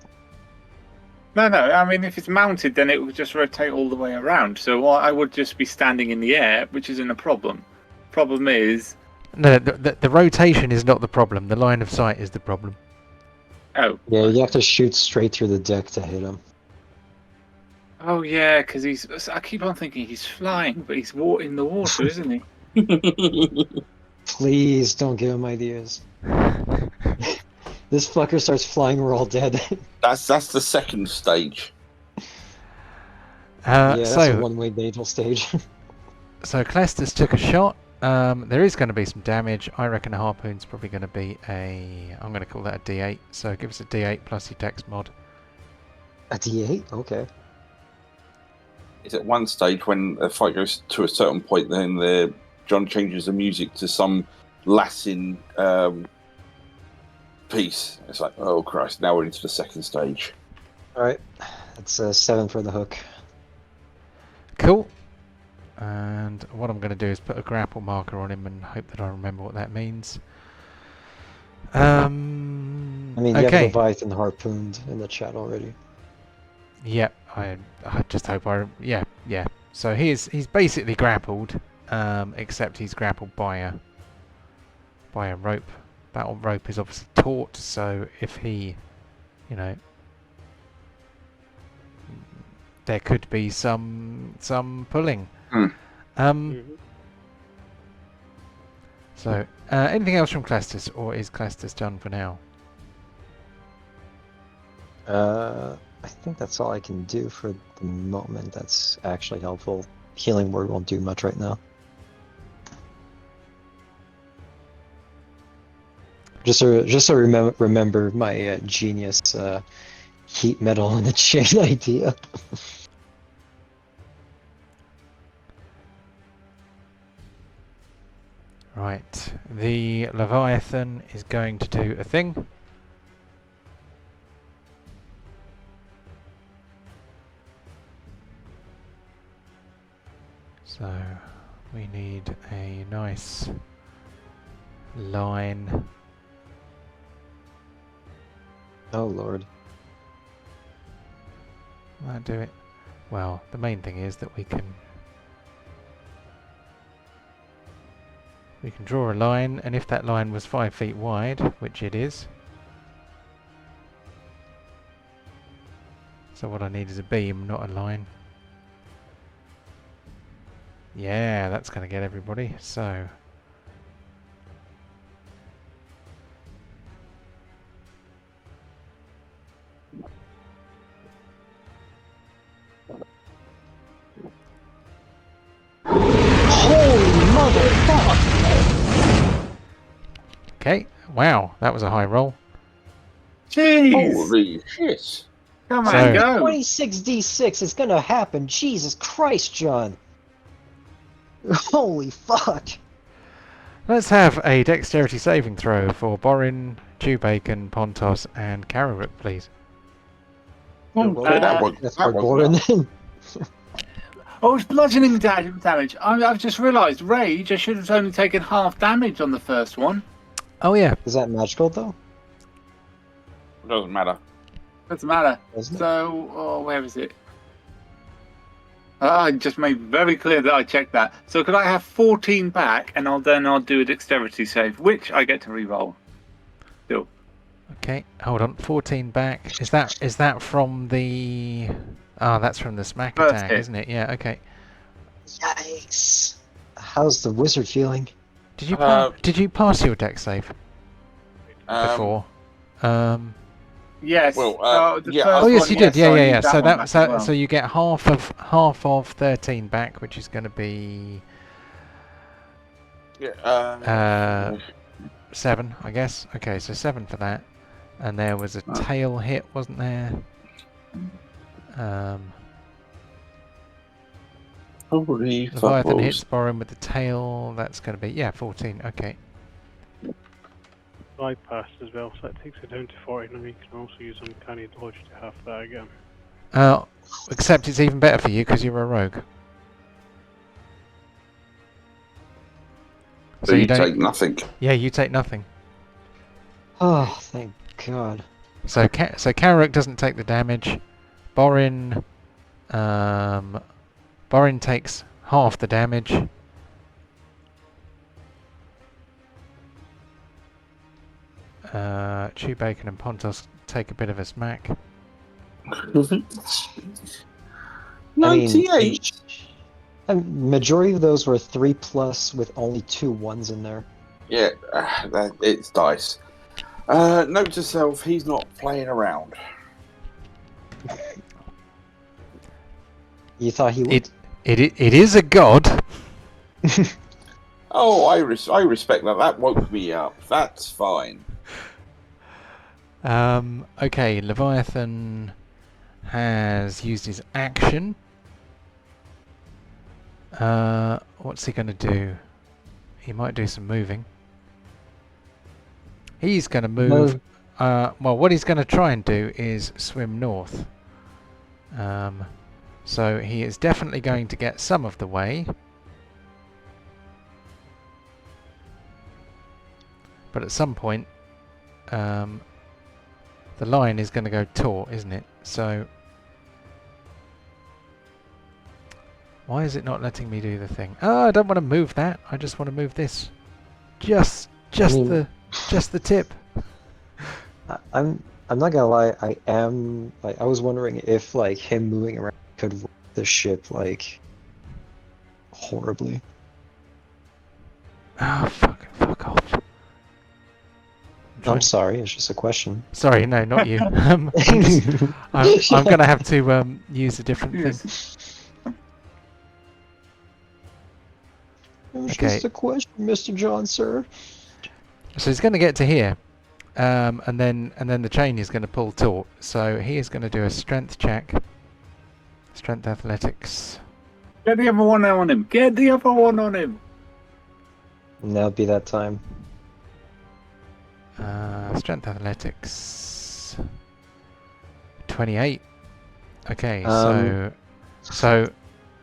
No, I mean, if it's mounted, then it would just rotate all the way around. So I would just be standing in the air, which isn't a problem. Problem is...
No, the rotation is not the problem. The line of sight is the problem.
Oh.
Yeah, you have to shoot straight through the deck to hit him.
Oh, yeah, because he's... I keep on thinking he's flying, but he's in the water, isn't he?
Please don't give him ideas. This fucker starts flying, we're all dead.
That's the second stage.
Yeah, that's a
So,
one-way naval stage.
so Clestis took a shot. There is going to be some damage. I reckon a harpoon's probably going to be a... I'm going to call that a D8. So give us a D8 plus your dex mod.
A D8? Okay.
It's at one stage when the fight goes to a certain point, then John changes the music to some Latin piece. It's like, oh Christ, now we're into the second stage.
Alright. That's a 7 for the hook.
Cool. And what I'm going to do is put a grapple marker on him and hope that I remember what that means.
I mean, you have
okay.
Leviathan harpooned in the chat already.
Yep, I just hope yeah. So he's basically grappled, except he's grappled by a rope. That rope is obviously taut, so if he, there could be some pulling. So anything else from Clastus, or is Clastus done for now?
I think that's all I can do for the moment. That's actually helpful. Healing word won't do much right now. Just so remember my genius heat metal in the chain idea.
Right, the Leviathan is going to do a thing. So we need a nice line.
Oh lord.
Will that do it? Well, the main thing is that we can draw a line, and if that line was 5 feet wide, which it is, So what I need is a beam, not a line. Yeah, that's going to get everybody. So
Holy motherfucker!
okay. Wow, that was a high roll.
Jeez!
Holy shit!
Come
So-
on, go!
26d6 is gonna happen. Jesus Christ, John. Holy fuck.
Let's have a dexterity saving throw for Borin, Chewbacon, Pontos, and Fairwick, please.
Okay,
That's for
that
Borin.
Oh, it's bludgeoning damage. I've just realised, Rage, I should have only taken half damage on the first one.
Oh yeah.
Is that magical though?
doesn't matter.
Doesn't matter.
Doesn't it?
So, where is it? I just made very clear that I checked that. So could I have 14 back, and I'll do a dexterity save, which I get to reroll. Still.
Okay, hold on. 14 back. Is that from the? Oh, that's from the smack
First
attack,
hit.
isn't it? Yeah. Okay.
Yikes. How's the wizard feeling?
Did you pass your dex save before?
Yes.
Well,
the
yeah,
first
Oh yes,
one,
you did. Yeah,
I
yeah,
need
yeah.
that
So
one back as well.
so you get half of 13 back, which is going to be
Yeah.
7, I guess. Okay, so 7 for that. And there was a tail hit, wasn't there?
Holy
Leviathan
fuckballs.
hits Borin with the tail. That's going to be 14. Okay.
Bypassed as well, so that takes it down to 49. You can also use Uncanny Dodge to half that again.
Except it's even better for you because you're a rogue.
So you
don't.
take nothing.
Yeah, you take nothing.
Oh, thank God.
So Fairwick doesn't take the damage. Borin takes half the damage. Chewbacon and Pontos take a bit of a smack.
98.
Majority of those were 3+ with only 2 1s in there.
Yeah, it's dice. Note to self: he's not playing around.
You thought he would?
It is a god.
Oh, I respect that. That woke me up. That's fine.
Okay, Leviathan has used his action. What's he going to do? He might do some moving. He's going to move. Well, what he's going to try and do is swim north. So he is definitely going to get some of the way. But at some point, the line is going to go taut, isn't it? So why is it not letting me do the thing? Oh, I don't want to move that. I just want to move this. Just the tip.
I'm not gonna lie. I am like I was wondering if like him moving around could wreck the ship like horribly.
Oh, fuck off.
I'm sorry. It's just a question.
Sorry, no, not you. I'm going to have to use a different thing.
It's
Okay.
just a question, Mr. John, sir.
So he's going to get to here, and then the chain is going to pull taut. So he is going to do a strength check, strength athletics.
Get the other one on him. Get the other one on him.
And that'll be that time.
Strength athletics 28. Okay, so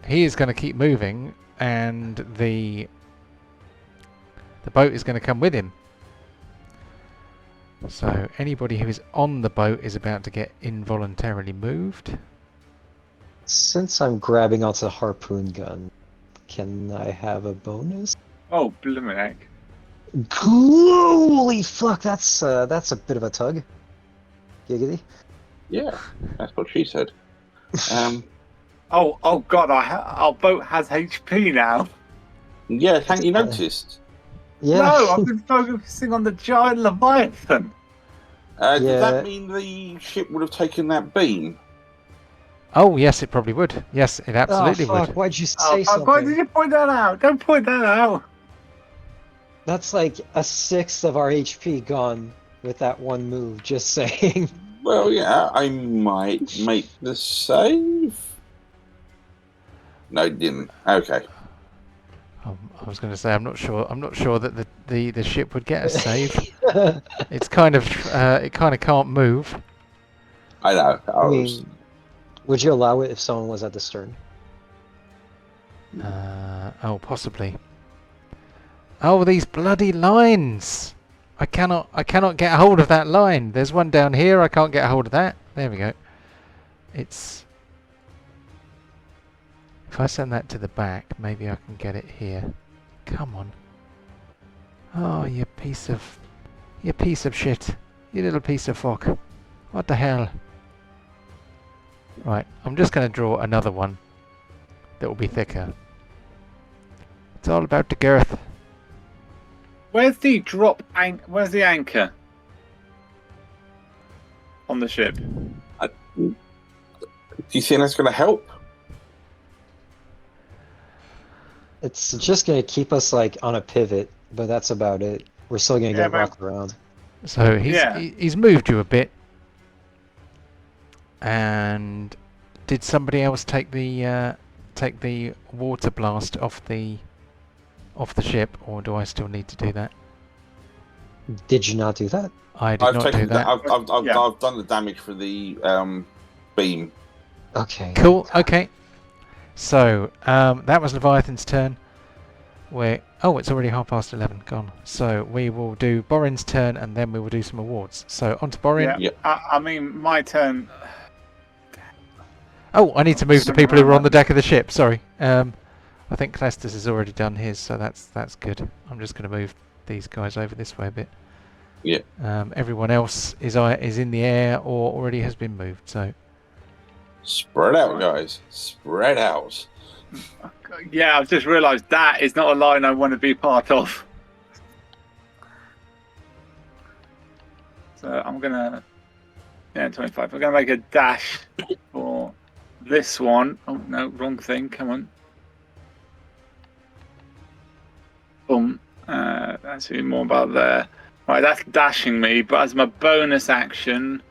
he is going to keep moving, and the boat is going to come with him. So anybody who is on the boat is about to get involuntarily moved.
Since I'm grabbing onto the harpoon gun, can I have a bonus?
Oh, blimmin' heck.
Holy fuck! That's a bit of a tug. Giggity.
Yeah, that's what she said.
Oh God! Our boat has HP now.
Yeah, hadn't you noticed?
Yeah.
No, I've been focusing on the giant Leviathan.
Does
Yeah.
that mean the ship would have taken that beam?
Oh, yes, it probably would. Yes, it absolutely
oh fuck!
would.
Why'd you say
Oh,
something?
why did you point that out? Don't point that out.
That's like a sixth of our HP gone with that one move. Just saying.
Well, yeah, I might make the save. No, didn't. Okay.
I was going to say I'm not sure that the ship would get a save. It's kind of it kind of can't move.
I know.
I mean, would you allow it if someone was at the stern?
Oh, possibly. Oh, these bloody lines! I cannot get a hold of that line. There's one down here. I can't get a hold of that. There we go. It's. If I send that to the back, maybe I can get it here. Come on. Oh, you piece of shit. You little piece of fuck. What the hell? Right, I'm just going to draw another one that will be thicker. It's all about the girth.
Where's the Where's the anchor on the ship?
Do you think that's going to help?
It's just gonna keep us like on a pivot, but that's about it. We're still gonna get rocked around.
So he's moved you a bit. And did somebody else take the water blast off the ship, or do I still need to do that?
Did you not do that?
I did not do that.
I've done the damage for the beam.
Okay.
Cool. Okay. So that was Leviathan's turn. It's already 11:30. Gone. So we will do Borin's turn, and then we will do some awards. So on to Borin.
Yeah. I mean, my turn.
Oh, I need to move the people who are on the deck of the ship. Sorry. I think Clastus has already done his, so that's good. I'm just going to move these guys over this way a bit.
Yeah.
Everyone else is in the air or already has been moved. So.
Spread out, guys. Spread out.
Yeah, I've just realised that is not a line I want to be part of. So I'm gonna, 25. I'm gonna make a dash for this one. Oh no, wrong thing. Come on. Boom. That's even more about there. Right, that's dashing me. But as my bonus action,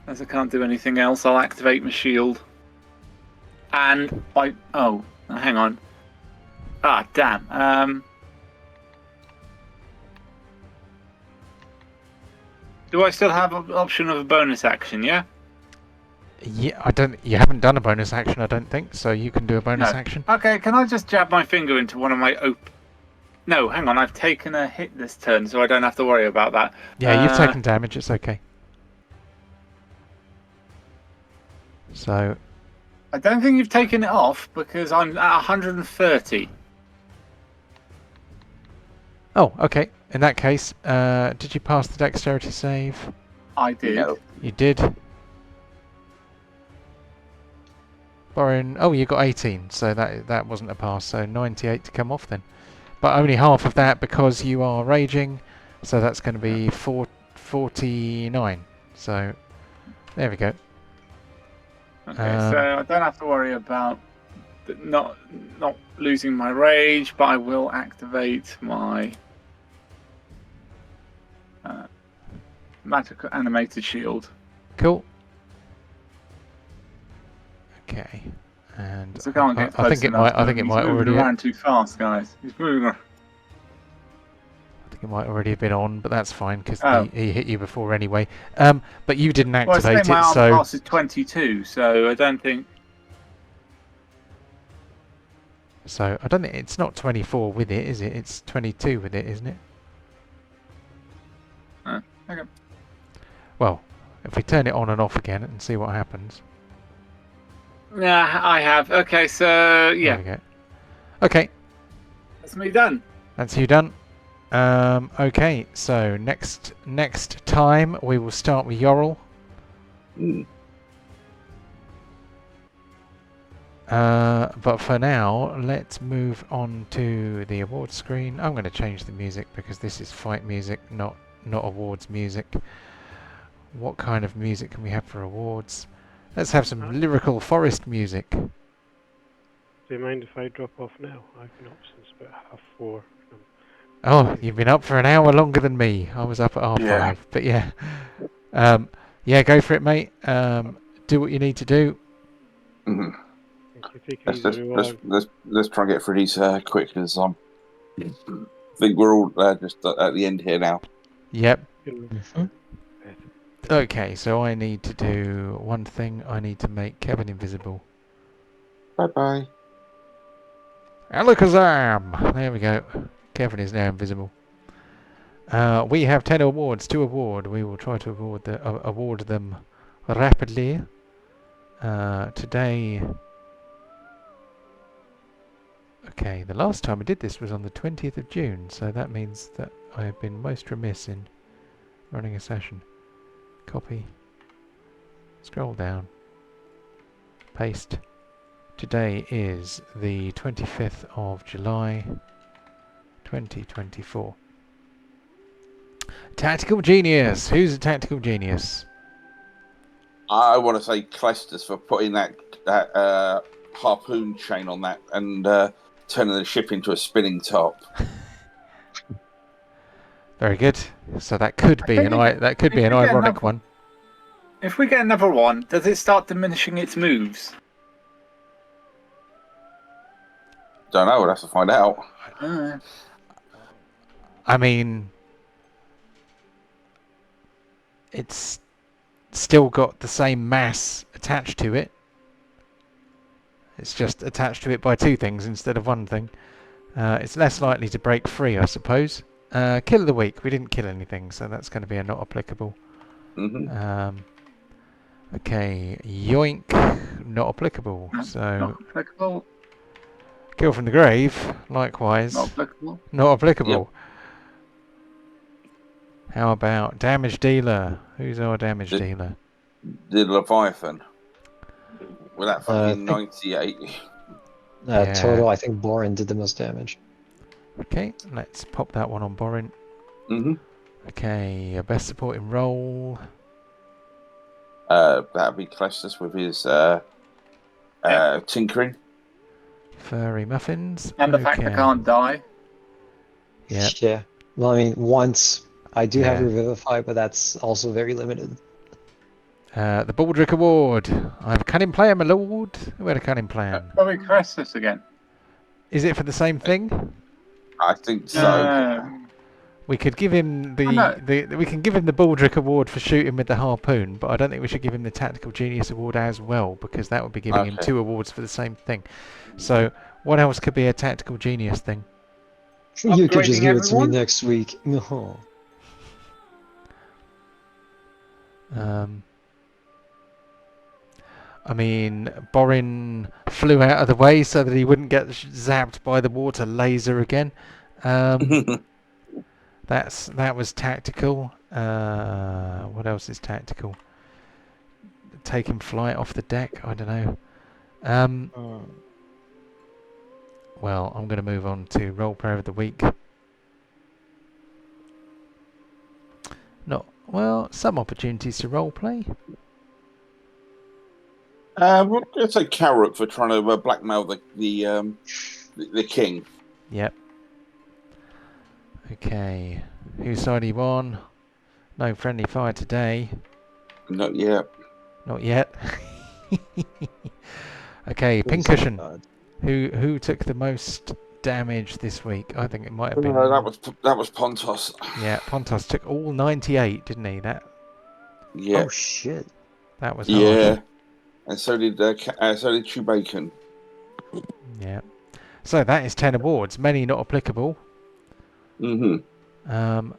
as I can't do anything else, I'll activate my shield. And hang on. Ah, damn. Do I still have an option of a bonus action? Yeah.
Yeah, You haven't done a bonus action, I don't think. So you can do a bonus action.
Okay. Can I just jab my finger into one of my No, hang on. I've taken a hit this turn, so I don't have to worry about that.
Yeah, you've taken damage. It's okay. So.
I don't think you've taken it off because I'm at 130.
Oh, okay. In that case, did you pass the dexterity save?
I did.
No.
You did. Borin, you got 18, so that wasn't a pass. So 98 to come off then. But only half of that because you are raging, so that's going to be 49. So there we go.
Okay, so I don't have to worry about not losing my rage, but I will activate my magical animated shield.
Cool. Okay. And
So can't get
I think it might.
He's
already.
Around too fast, guys. He's moving around.
I think it might already have been on, but that's fine because he hit you before anyway. But you didn't activate it,
my arm
so.
pass is 22, so I don't think.
So I don't think it's not 24 with it, is it? It's 22 with it, isn't it?
Okay.
Well, if we turn it on and off again and see what happens.
Yeah, I have. Okay, so yeah.
There we go. Okay.
That's me done.
That's you done. Okay, so next time we will start with Yorl. But for now, let's move on to the awards screen. I'm going to change the music because this is fight music, not awards music. What kind of music can we have for awards? Let's have some lyrical forest music.
Do you mind if I drop off now? I've been up since about 4:30.
Oh, you've been up for an hour longer than me. I was up at half
Yeah.
5. But yeah. Yeah, go for it, mate. Do what you need to do.
Mhm.
Thank you. Take it easy, everyone.
Let's try and get through these quick, because I think we're all just at the end here now.
Yep.
Mhm.
Okay, so I need to do one thing. I need to make Kevin invisible.
Bye-bye.
Alakazam! There we go. Kevin is now invisible. We have 10 awards to award. We will try to award them rapidly. Today... Okay, the last time I did this was on the 20th of June, so that means that I have been most remiss in running a session. Copy. Scroll down. Paste. Today is the 25th of July, 2024. Tactical Genius! Who's a Tactical Genius?
I want to say Clestus for putting that harpoon chain on that and turning the ship into a spinning top.
Very good. So that could be an ironic one.
If we get another one, does it start diminishing its moves?
Don't know. We'll have to find out.
I mean, it's still got the same mass attached to it. It's just attached to it by 2 things instead of 1 thing. It's less likely to break free, I suppose. Kill of the week. We didn't kill anything, so that's going to be a not applicable.
Mm-hmm.
Okay, yoink, not applicable. So
Not applicable.
kill from the grave, likewise,
Not applicable.
not applicable.
Yep.
How about damage dealer? Who's our damage dealer?
The Leviathan. With that
I
fucking
think-
98.
Yeah.
Total, I think Borin did the most damage.
Okay, let's pop that one on Borin.
Mm-hmm.
Okay, best supporting role.
That'd be Clestus with his tinkering.
Furry muffins.
And the fact I
Okay.
can't die.
Yep.
Yeah. Well, I mean, once I do have
Yeah.
Revivify, but that's also very limited.
The Baldric Award. I have a cunning plan, my lord. Who had a cunning plan?
Probably Crestus again.
Is it for the same thing?
I think so.
We could give him
Oh, no.
we can give him the Baldric Award for shooting with the harpoon, but I don't think we should give him the Tactical Genius Award as well, because that would be giving him
Okay.
2 awards for the same thing. So, what else could be a Tactical Genius thing?
You could just
Upgrading
give it to me
everyone?
next week. No.
I mean, Borin flew out of the way so that he wouldn't get zapped by the water laser again. That was tactical. What else is tactical? Taking flight off the deck. I don't know. Well, I'm going to move on to Roleplayer of the Week. Some opportunities to roleplay.
We're going to say Carrot for trying to blackmail the king.
Yep. Okay. Whose side are you on? No friendly fire today.
Not yet.
Not yet. Okay, Pincushion. Who took the most damage this week? I think it might have been.
No, that was Pontos.
Yeah, Pontos took all 98, didn't he?
Yeah.
Oh shit.
That was hard.
Yeah. And so did Chewbacca.
Yeah. So that is 10 awards. Many not applicable.
Mm-hmm.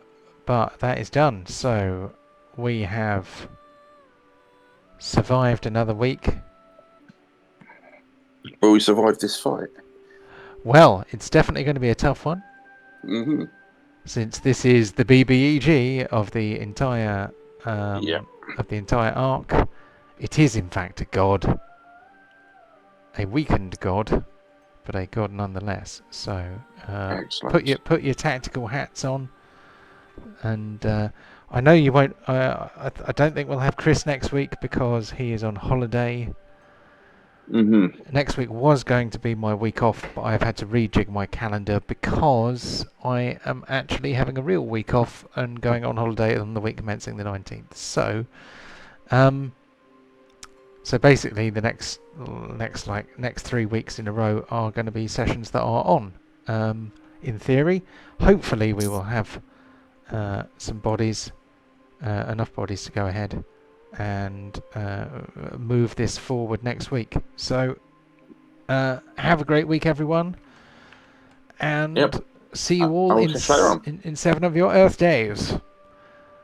But that is done. So we have survived another week.
But we survived this fight.
Well, it's definitely going to be a tough one.
Mm-hmm.
Since this is the BBEG of the entire arc. It is in fact a god. a weakened god, but a god nonetheless. So
Excellent.
put your tactical hats on, and I know you won't. I don't think we'll have Chris next week because he is on holiday. Next week was going to be my week off, but I've had to rejig my calendar because I am actually having a real week off and going on holiday on the week commencing the 19th. So, so basically the next 3 weeks in a row are going to be sessions that are on. In theory, hopefully we will have some bodies, enough bodies to go ahead and move this forward next week. So have a great week, everyone, and see you all in 7 of your Earth days.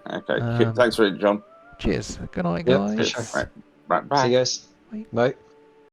Okay, thanks for it, John.
Cheers. Good night,
Yep,
guys.
sure.
Right, bye.
See you guys.
Bye.
Bye.